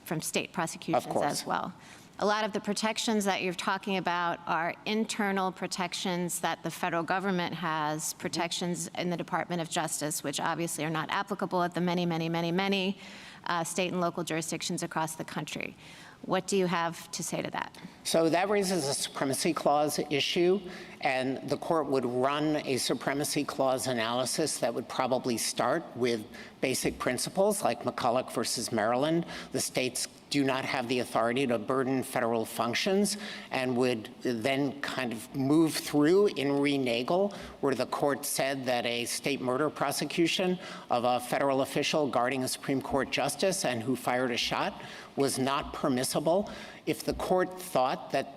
from state prosecutions as well. a lot of the protections that you're talking about are internal protections that the federal government has, protections in the Department of Justice, which obviously are not applicable at the many state and local jurisdictions across the country. What do you have to say to that? So that raises a Supremacy Clause issue, and the court would run a Supremacy Clause analysis that would probably start with basic principles like McCulloch versus Maryland. The states do not have the authority to burden federal functions, and would then kind of move through in Nagel, where the court said that a state murder prosecution of a federal official guarding a Supreme Court justice and who fired a shot was not permissible. If the court thought that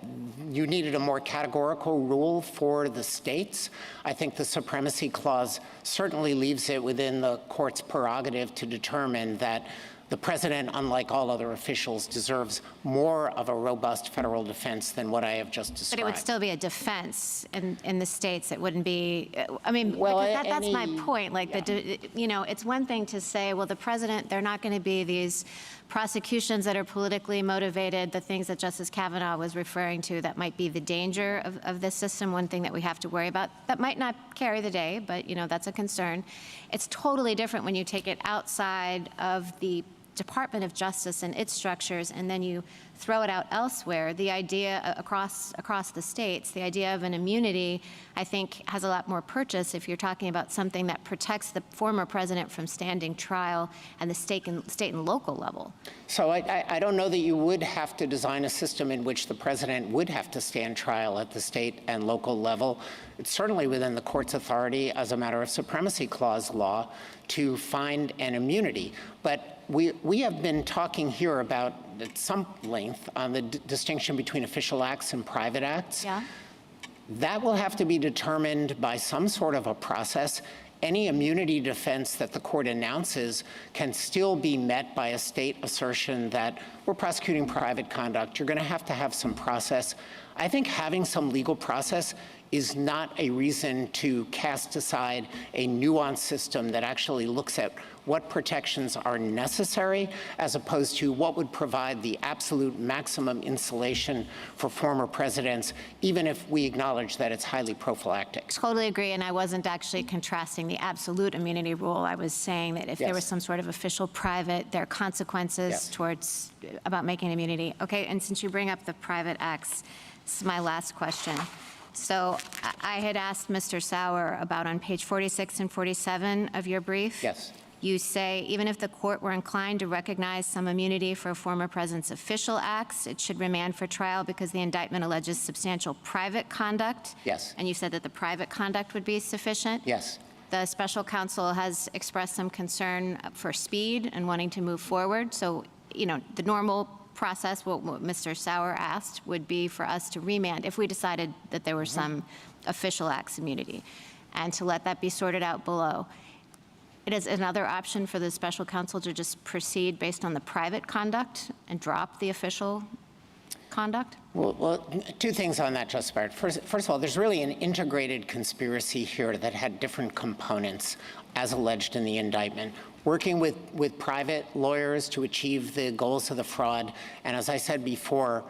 you needed a more categorical rule for the states, I think the Supremacy Clause certainly leaves it within the court's prerogative to determine that the president, unlike all other officials, deserves more of a robust federal defense than what I have just described. But it would still be a defense in the states. It wouldn't be, I mean, well, that's my point. Like, you know, it's one thing to say, well, the president, they're not going to be these prosecutions that are politically motivated, the things that Justice Kavanaugh was referring to that might be the danger of this system, one thing that we have to worry about. That might not carry the day, but, you know, that's a concern. It's totally different when you take it outside of the Department of Justice and its structures, and then you throw it out elsewhere. The idea across the states, the idea of an immunity, I think, has a lot more purchase if you're talking about something that protects the former president from standing trial and the state and local level. So I don't know that you would have to design a system in which the president would have to stand trial at the state and local level. It's certainly within the court's authority as a matter of Supremacy Clause law to find an immunity. But we have been talking here about, at some length, on the distinction between official acts and private acts. Yeah. That will have to be determined by some sort of a process. Any immunity defense that the court announces can still be met by a state assertion that we're prosecuting private conduct. You're going to have some process. I think having some legal process is not a reason to cast aside a nuanced system that actually looks at what protections are necessary as opposed to what would provide the absolute maximum insulation for former presidents, even if we acknowledge that it's highly prophylactic. Totally agree, and I wasn't actually contrasting the absolute immunity rule. I was saying that if there was some sort of official private, there are consequences towards about making immunity. Okay, and since you bring up the private acts, this is my last question. So I had asked Mr. Sauer about on page 46 and 47 of your brief. Yes. You say, even if the court were inclined to recognize some immunity for a former president's official acts, it should remand for trial because the indictment alleges substantial private conduct. Yes. And you said that the private conduct would be sufficient. Yes. The special counsel has expressed some concern for speed and wanting to move forward. So, you know, the normal process, what Mr. Sauer asked, would be for us to remand if we decided that there were some official acts immunity, and to let that be sorted out below. It is another option for the special counsel to just proceed based on the private conduct and drop the official conduct? Well, two things on that, Justice Barrett. First of all, there's really an integrated conspiracy here that had different components as alleged in the indictment. Working with private lawyers to achieve the goals of the fraud, and as I said before,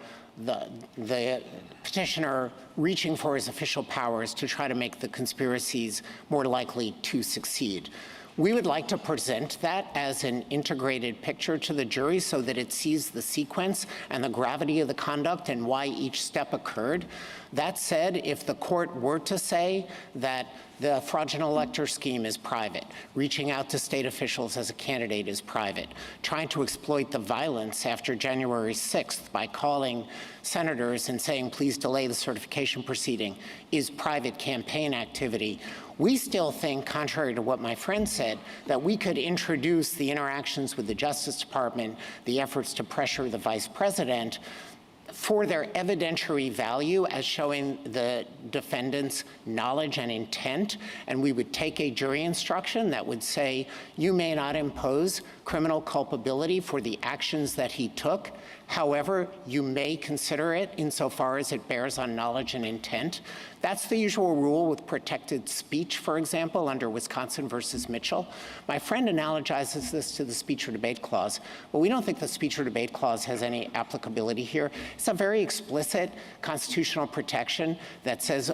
the petitioner reaching for his official powers to try to make the conspiracies more likely to succeed. We would like to present that as an integrated picture to the jury so that it sees the sequence and the gravity of the conduct and why each step occurred. That said, if the court were to say that the fraudulent elector scheme is private, reaching out to state officials as a candidate is private, trying to exploit the violence after January 6th by calling senators and saying, please delay the certification proceeding, is private campaign activity, we still think, contrary to what my friend said, that we could introduce the interactions with the Justice Department, the efforts to pressure the vice president, for their evidentiary value as showing the defendant's knowledge and intent, and we would take a jury instruction that would say, you may not impose criminal culpability for the actions that he took. However, you may consider it insofar as it bears on knowledge and intent. That's the usual rule with protected speech, for example, under Wisconsin versus Mitchell. My friend analogizes this to the speech or debate clause, but we don't think the speech or debate clause has any applicability here. It's a very explicit constitutional protection that says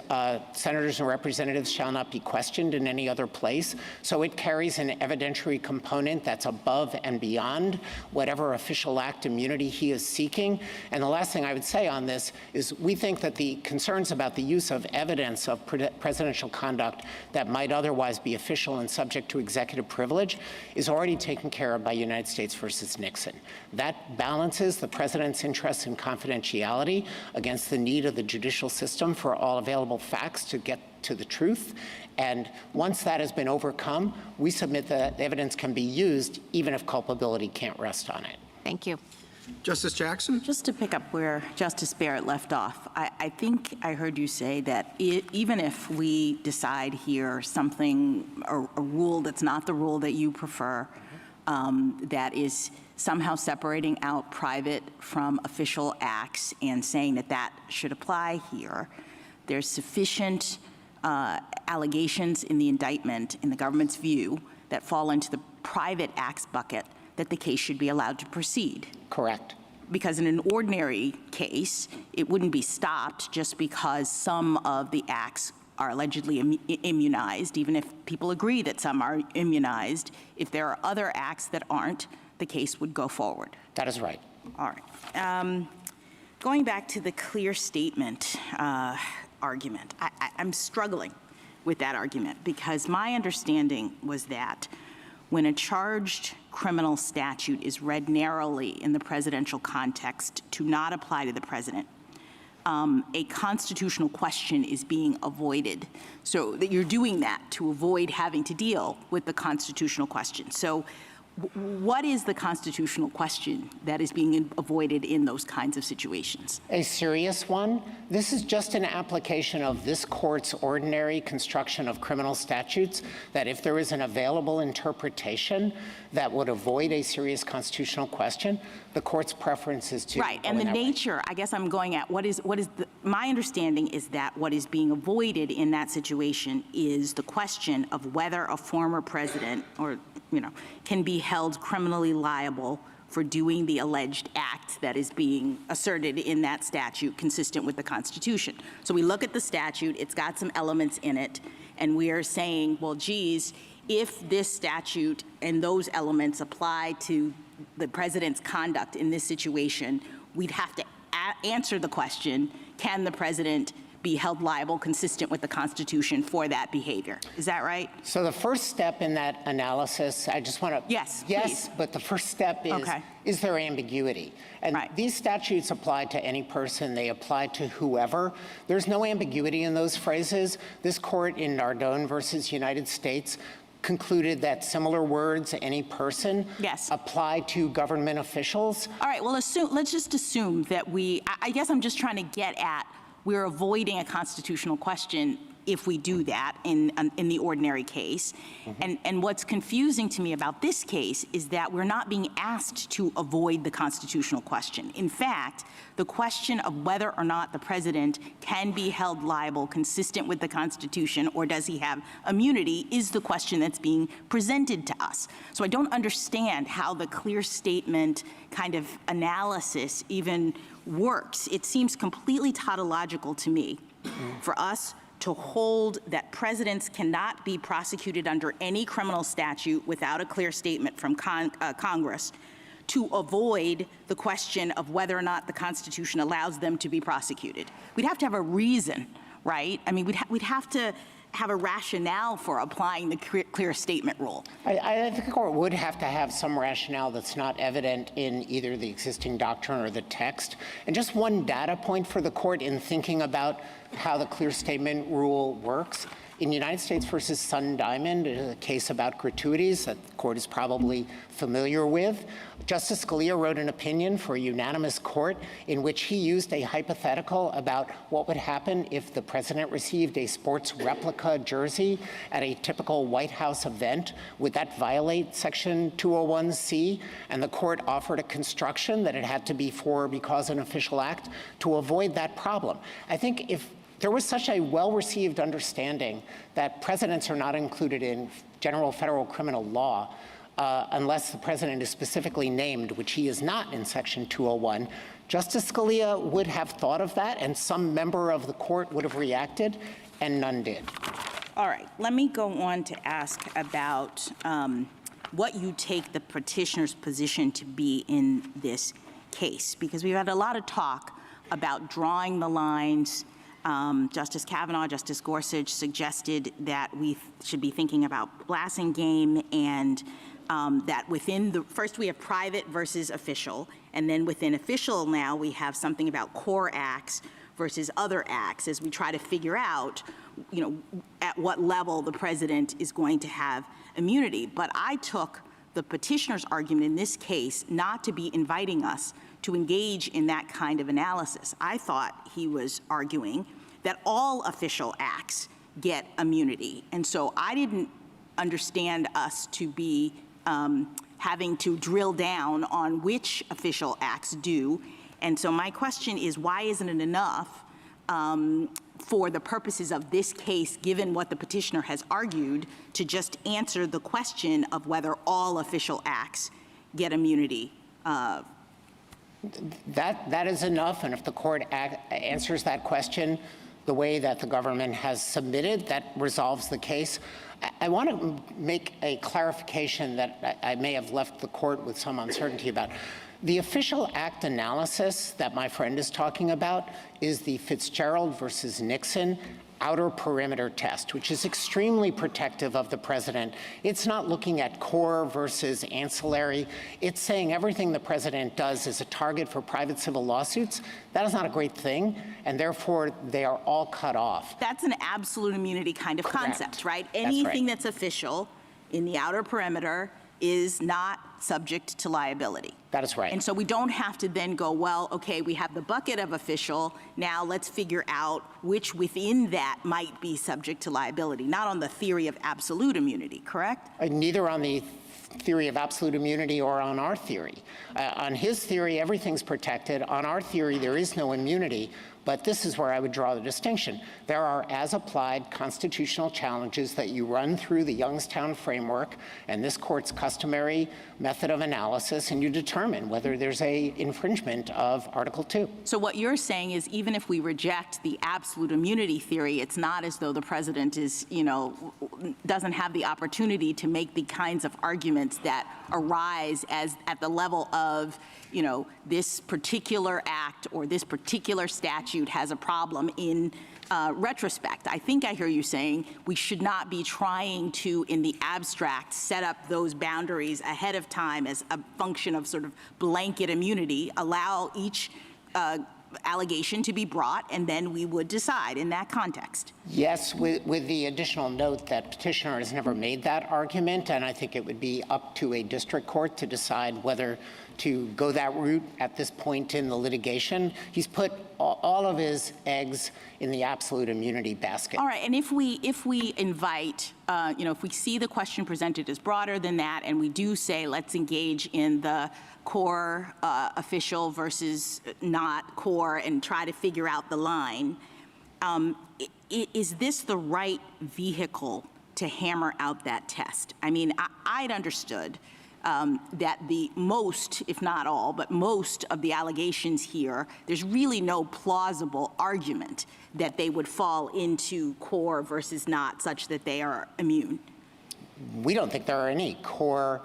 senators and representatives shall not be questioned in any other place. So it carries an evidentiary component that's above and beyond whatever official act immunity he is seeking. And the last thing I would say on this is we think that the concerns about the use of evidence of presidential conduct that might otherwise be official and subject to executive privilege is already taken care of by United States versus Nixon. That balances the president's interest in confidentiality against the need of the judicial system for all available facts to get to the truth. And once that has been overcome, we submit that evidence can be used even if culpability can't rest on it. Thank you. Justice Jackson? Just to pick up where Justice Barrett left off, I think I heard you say that even if we decide here something, a rule that's not the rule that you prefer, that is somehow separating out private from official acts and saying that that should apply here, there's sufficient allegations in the indictment, in the government's view, that fall into the private acts bucket that the case should be allowed to proceed. Correct. Because in an ordinary case, it wouldn't be stopped just because some of the acts are allegedly immunized, even if people agree that some are immunized. If there are other acts that aren't, the case would go forward. That is right. All right. Going back to the clear statement argument, I'm struggling with that argument because my understanding was that when a charged criminal statute is read narrowly in the presidential context to not apply to the president, a constitutional question is being avoided. So that you're doing that to avoid having to deal with the constitutional question. So what is the constitutional question that is being avoided in those kinds of situations? A serious one. This is just an application of this court's ordinary construction of criminal statutes, that if there is an available interpretation that would avoid a serious constitutional question, the court's preference is to right, and the nature, I guess I'm going at, my understanding is that what is being avoided in that situation is the question of whether a former president or, can be held criminally liable for doing the alleged act that is being asserted in that statute consistent with the Constitution. So we look at the statute, it's got some elements in it, and we are saying, well, geez, if this statute and those elements apply to the president's conduct in this situation, we'd have to answer the question, can the president be held liable consistent with the Constitution for that behavior? Is that right? So the first step in that analysis, I just want to... Yes, yes, please. But the first step is there ambiguity? And these statutes apply to any person. They apply to whoever. There's no ambiguity in those phrases. This court in Nardone versus United States concluded that similar words, any person, apply to government officials. All right, well, let's just assume that I guess I'm just trying to get at, we're avoiding a constitutional question if we do that in the ordinary case. And what's confusing to me about this case is that we're not being asked to avoid the constitutional question. In fact, the question of whether or not the president can be held liable consistent with the Constitution or does he have immunity is the question that's being presented to us. So I don't understand how the clear statement kind of analysis even works. It seems completely tautological to me for us to hold that presidents cannot be prosecuted under any criminal statute without a clear statement from Congress to avoid the question of whether or not the Constitution allows them to be prosecuted. We'd have to have a reason, right? I mean, we'd have to have a rationale for applying the clear statement rule. I think the court would have to have some rationale that's not evident in either the existing doctrine or the text. And just one data point for the court in thinking about how the clear statement rule works In United States versus Sun Diamond, a case about gratuities that the court is probably familiar with, Justice Scalia wrote an opinion for a unanimous court in which he used a hypothetical about what would happen if the president received a sports replica jersey at a typical White House event. Would that violate Section 201C? And the court offered a construction that it had to be for or because an official act to avoid that problem. I think if there was such a well-received understanding that presidents are not included in general federal criminal law unless the president is specifically named, which he is not in Section 201, Justice Scalia would have thought of that, and some member of the court would have reacted, and none did. All right, let me go on to ask about what you take the petitioner's position to be in this case, because we've had a lot of talk about drawing the lines. Justice Kavanaugh, Justice Gorsuch suggested that we should be thinking about Blasingame, and that within the, first we have private versus official, and then within official now we have something about core acts versus other acts as we try to figure out, at what level the president is going to have immunity. But I took the petitioner's argument in this case not to be inviting us to engage in that kind of analysis. I thought he was arguing that all official acts get immunity. And so I didn't understand us to be having to drill down on which official acts do. And so my question is, why isn't it enough for the purposes of this case, given what the petitioner has argued, to just answer the question of whether all official acts get immunity? That is enough, and if the court answers that question the way that the government has submitted, that resolves the case. I want to make a clarification that I may have left the court with some uncertainty about. The official act analysis that my friend is talking about is the Fitzgerald versus Nixon outer perimeter test, which is extremely protective of the president. It's not looking at core versus ancillary. It's saying everything the president does is a target for private civil lawsuits. That is not a great thing, and therefore they are all cut off. That's an absolute immunity kind of concept, right? Anything that's official in the outer perimeter is not subject to liability. That is right. And so we don't have to then go, well, okay, we have the bucket of official, now let's figure out which within that might be subject to liability, not on the theory of absolute immunity, correct? Neither on the theory of absolute immunity or on our theory. On his theory, everything's protected. On our theory, there is no immunity. But this is where I would draw the distinction. There are as-applied constitutional challenges that you run through the Youngstown framework and this court's customary method of analysis, and you determine whether there's a infringement of Article 2. So what you're saying is even if we reject the absolute immunity theory, it's not as though the president is, doesn't have the opportunity to make the kinds of arguments that arise as at the level of, this particular act or this particular statute has a problem in retrospect. I think I hear you saying we should not be trying to, in the abstract, set up those boundaries ahead of time as a function of sort of blanket immunity, allow each allegation to be brought, and then we would decide in that context. Yes, with the additional note that petitioner has never made that argument, and I think it would be up to a district court to decide whether to go that route at this point in the litigation. He's put all of his eggs in the absolute immunity basket. All right, and if we invite, if we see the question presented as broader than that, and we do say let's engage in the core official versus not core and try to figure out the line, is this the right vehicle to hammer out that test? I mean, I'd understood that the most, if not all, but most of the allegations here, there's really no plausible argument that they would fall into core versus not, such that they are immune. We don't think there are any core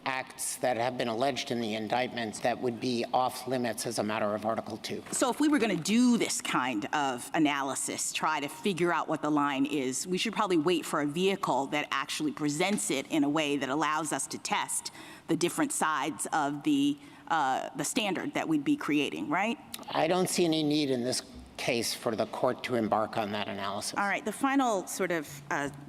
acts that have been alleged in the indictments that would be off limits as a matter of Article 2. So if we were going to do this kind of analysis, try to figure out what the line is, we should probably wait for a vehicle that actually presents it in a way that allows us to test the different sides of the standard that we'd be creating, right? I don't see any need in this case for the court to embark on that analysis. All right, the final sort of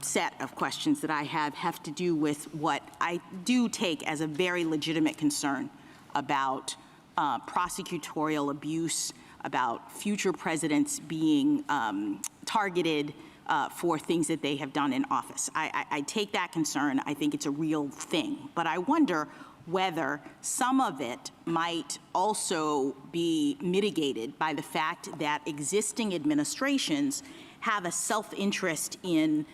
set of questions that I have to do with what I do take as a very legitimate concern about prosecutorial abuse, about future presidents being targeted for things that they have done in office. I take that concern. I think it's a real thing. But I wonder whether some of it might also be mitigated by the fact that existing administrations have a self-interest in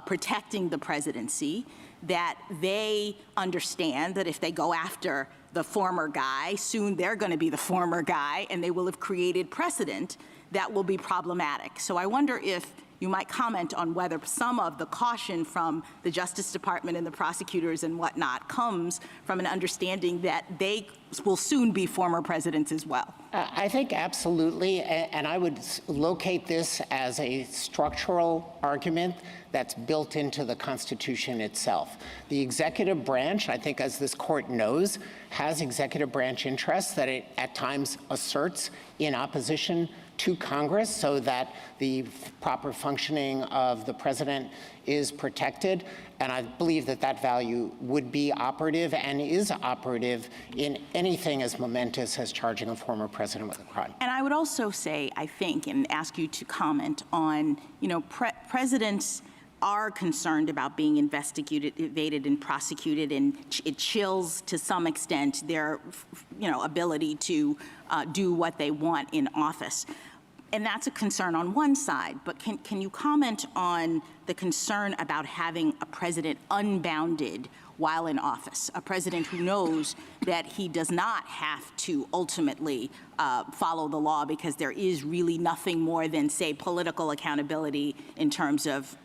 protecting the presidency, that they understand that if they go after the former guy, soon they're going to be the former guy, and they will have created precedent that will be problematic. So I wonder if you might comment on whether some of the caution from the Justice Department and the prosecutors and whatnot comes from an understanding that they will soon be former presidents as well. I think absolutely, and I would locate this as a structural argument that's built into the Constitution itself. The executive branch, I think as this court knows, has executive branch interests that it at times asserts in opposition to Congress so that the proper functioning of the president is protected. And I believe that that value would be operative and is operative in anything as momentous as charging a former president with a crime. And I would also say, I think, and ask you to comment on, presidents are concerned about being investigated and prosecuted, and it chills to some extent their, ability to do what they want in office. And that's a concern on one side, but can you comment on the concern about having a president unbounded while in office, a president who knows that he does not have to ultimately follow the law because there is really nothing more than, say, political accountability in terms of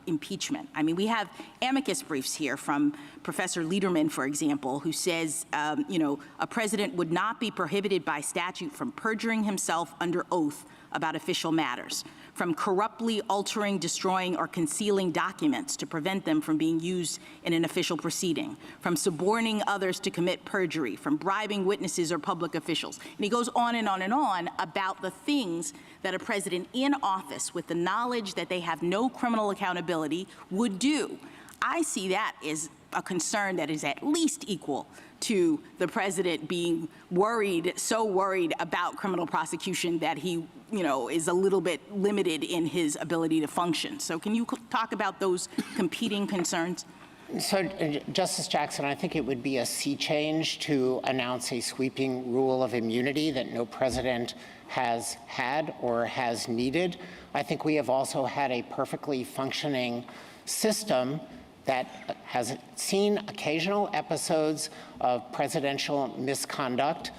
impeachment? I mean, we have amicus briefs here from Professor Liederman, for example, who says, a president would not be prohibited by statute from perjuring himself under oath about official matters, from corruptly altering, destroying, or concealing documents to prevent them from being used in an official proceeding, from suborning others to commit perjury, from bribing witnesses or public officials. And he goes on and on and on about the things that a president in office with the knowledge that they have no criminal accountability would do. I see that as a concern that is at least equal to the president being so worried about criminal prosecution that he, is a little bit limited in his ability to function. So can you talk about those competing concerns? So, Justice Jackson, I think it would be a sea change to announce a sweeping rule of immunity that no president has had or has needed. I think we have also had a perfectly functioning system that has seen occasional episodes of presidential misconduct.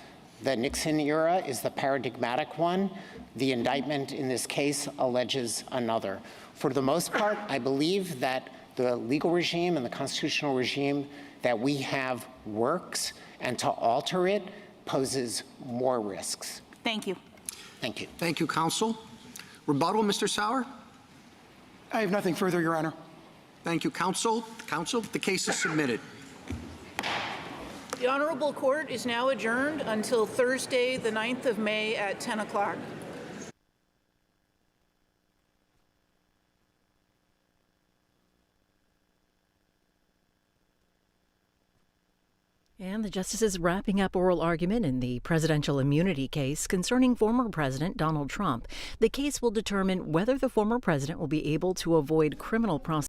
The Nixon era is the paradigmatic one. The indictment in this case alleges another. For the most part, I believe that the legal regime and the constitutional regime that we have works, and to alter it poses more risks. Thank you. Thank you. Thank you, counsel. Rebuttal, Mr. Sauer? I have nothing further, Your Honor. Thank you, counsel. Counsel, the case is submitted. The Honorable Court is now adjourned until Thursday, the 9th of May at 10 o'clock. And the justice is wrapping up oral argument in the presidential immunity case concerning former President Donald Trump. The case will determine whether the former president will be able to avoid criminal prosecution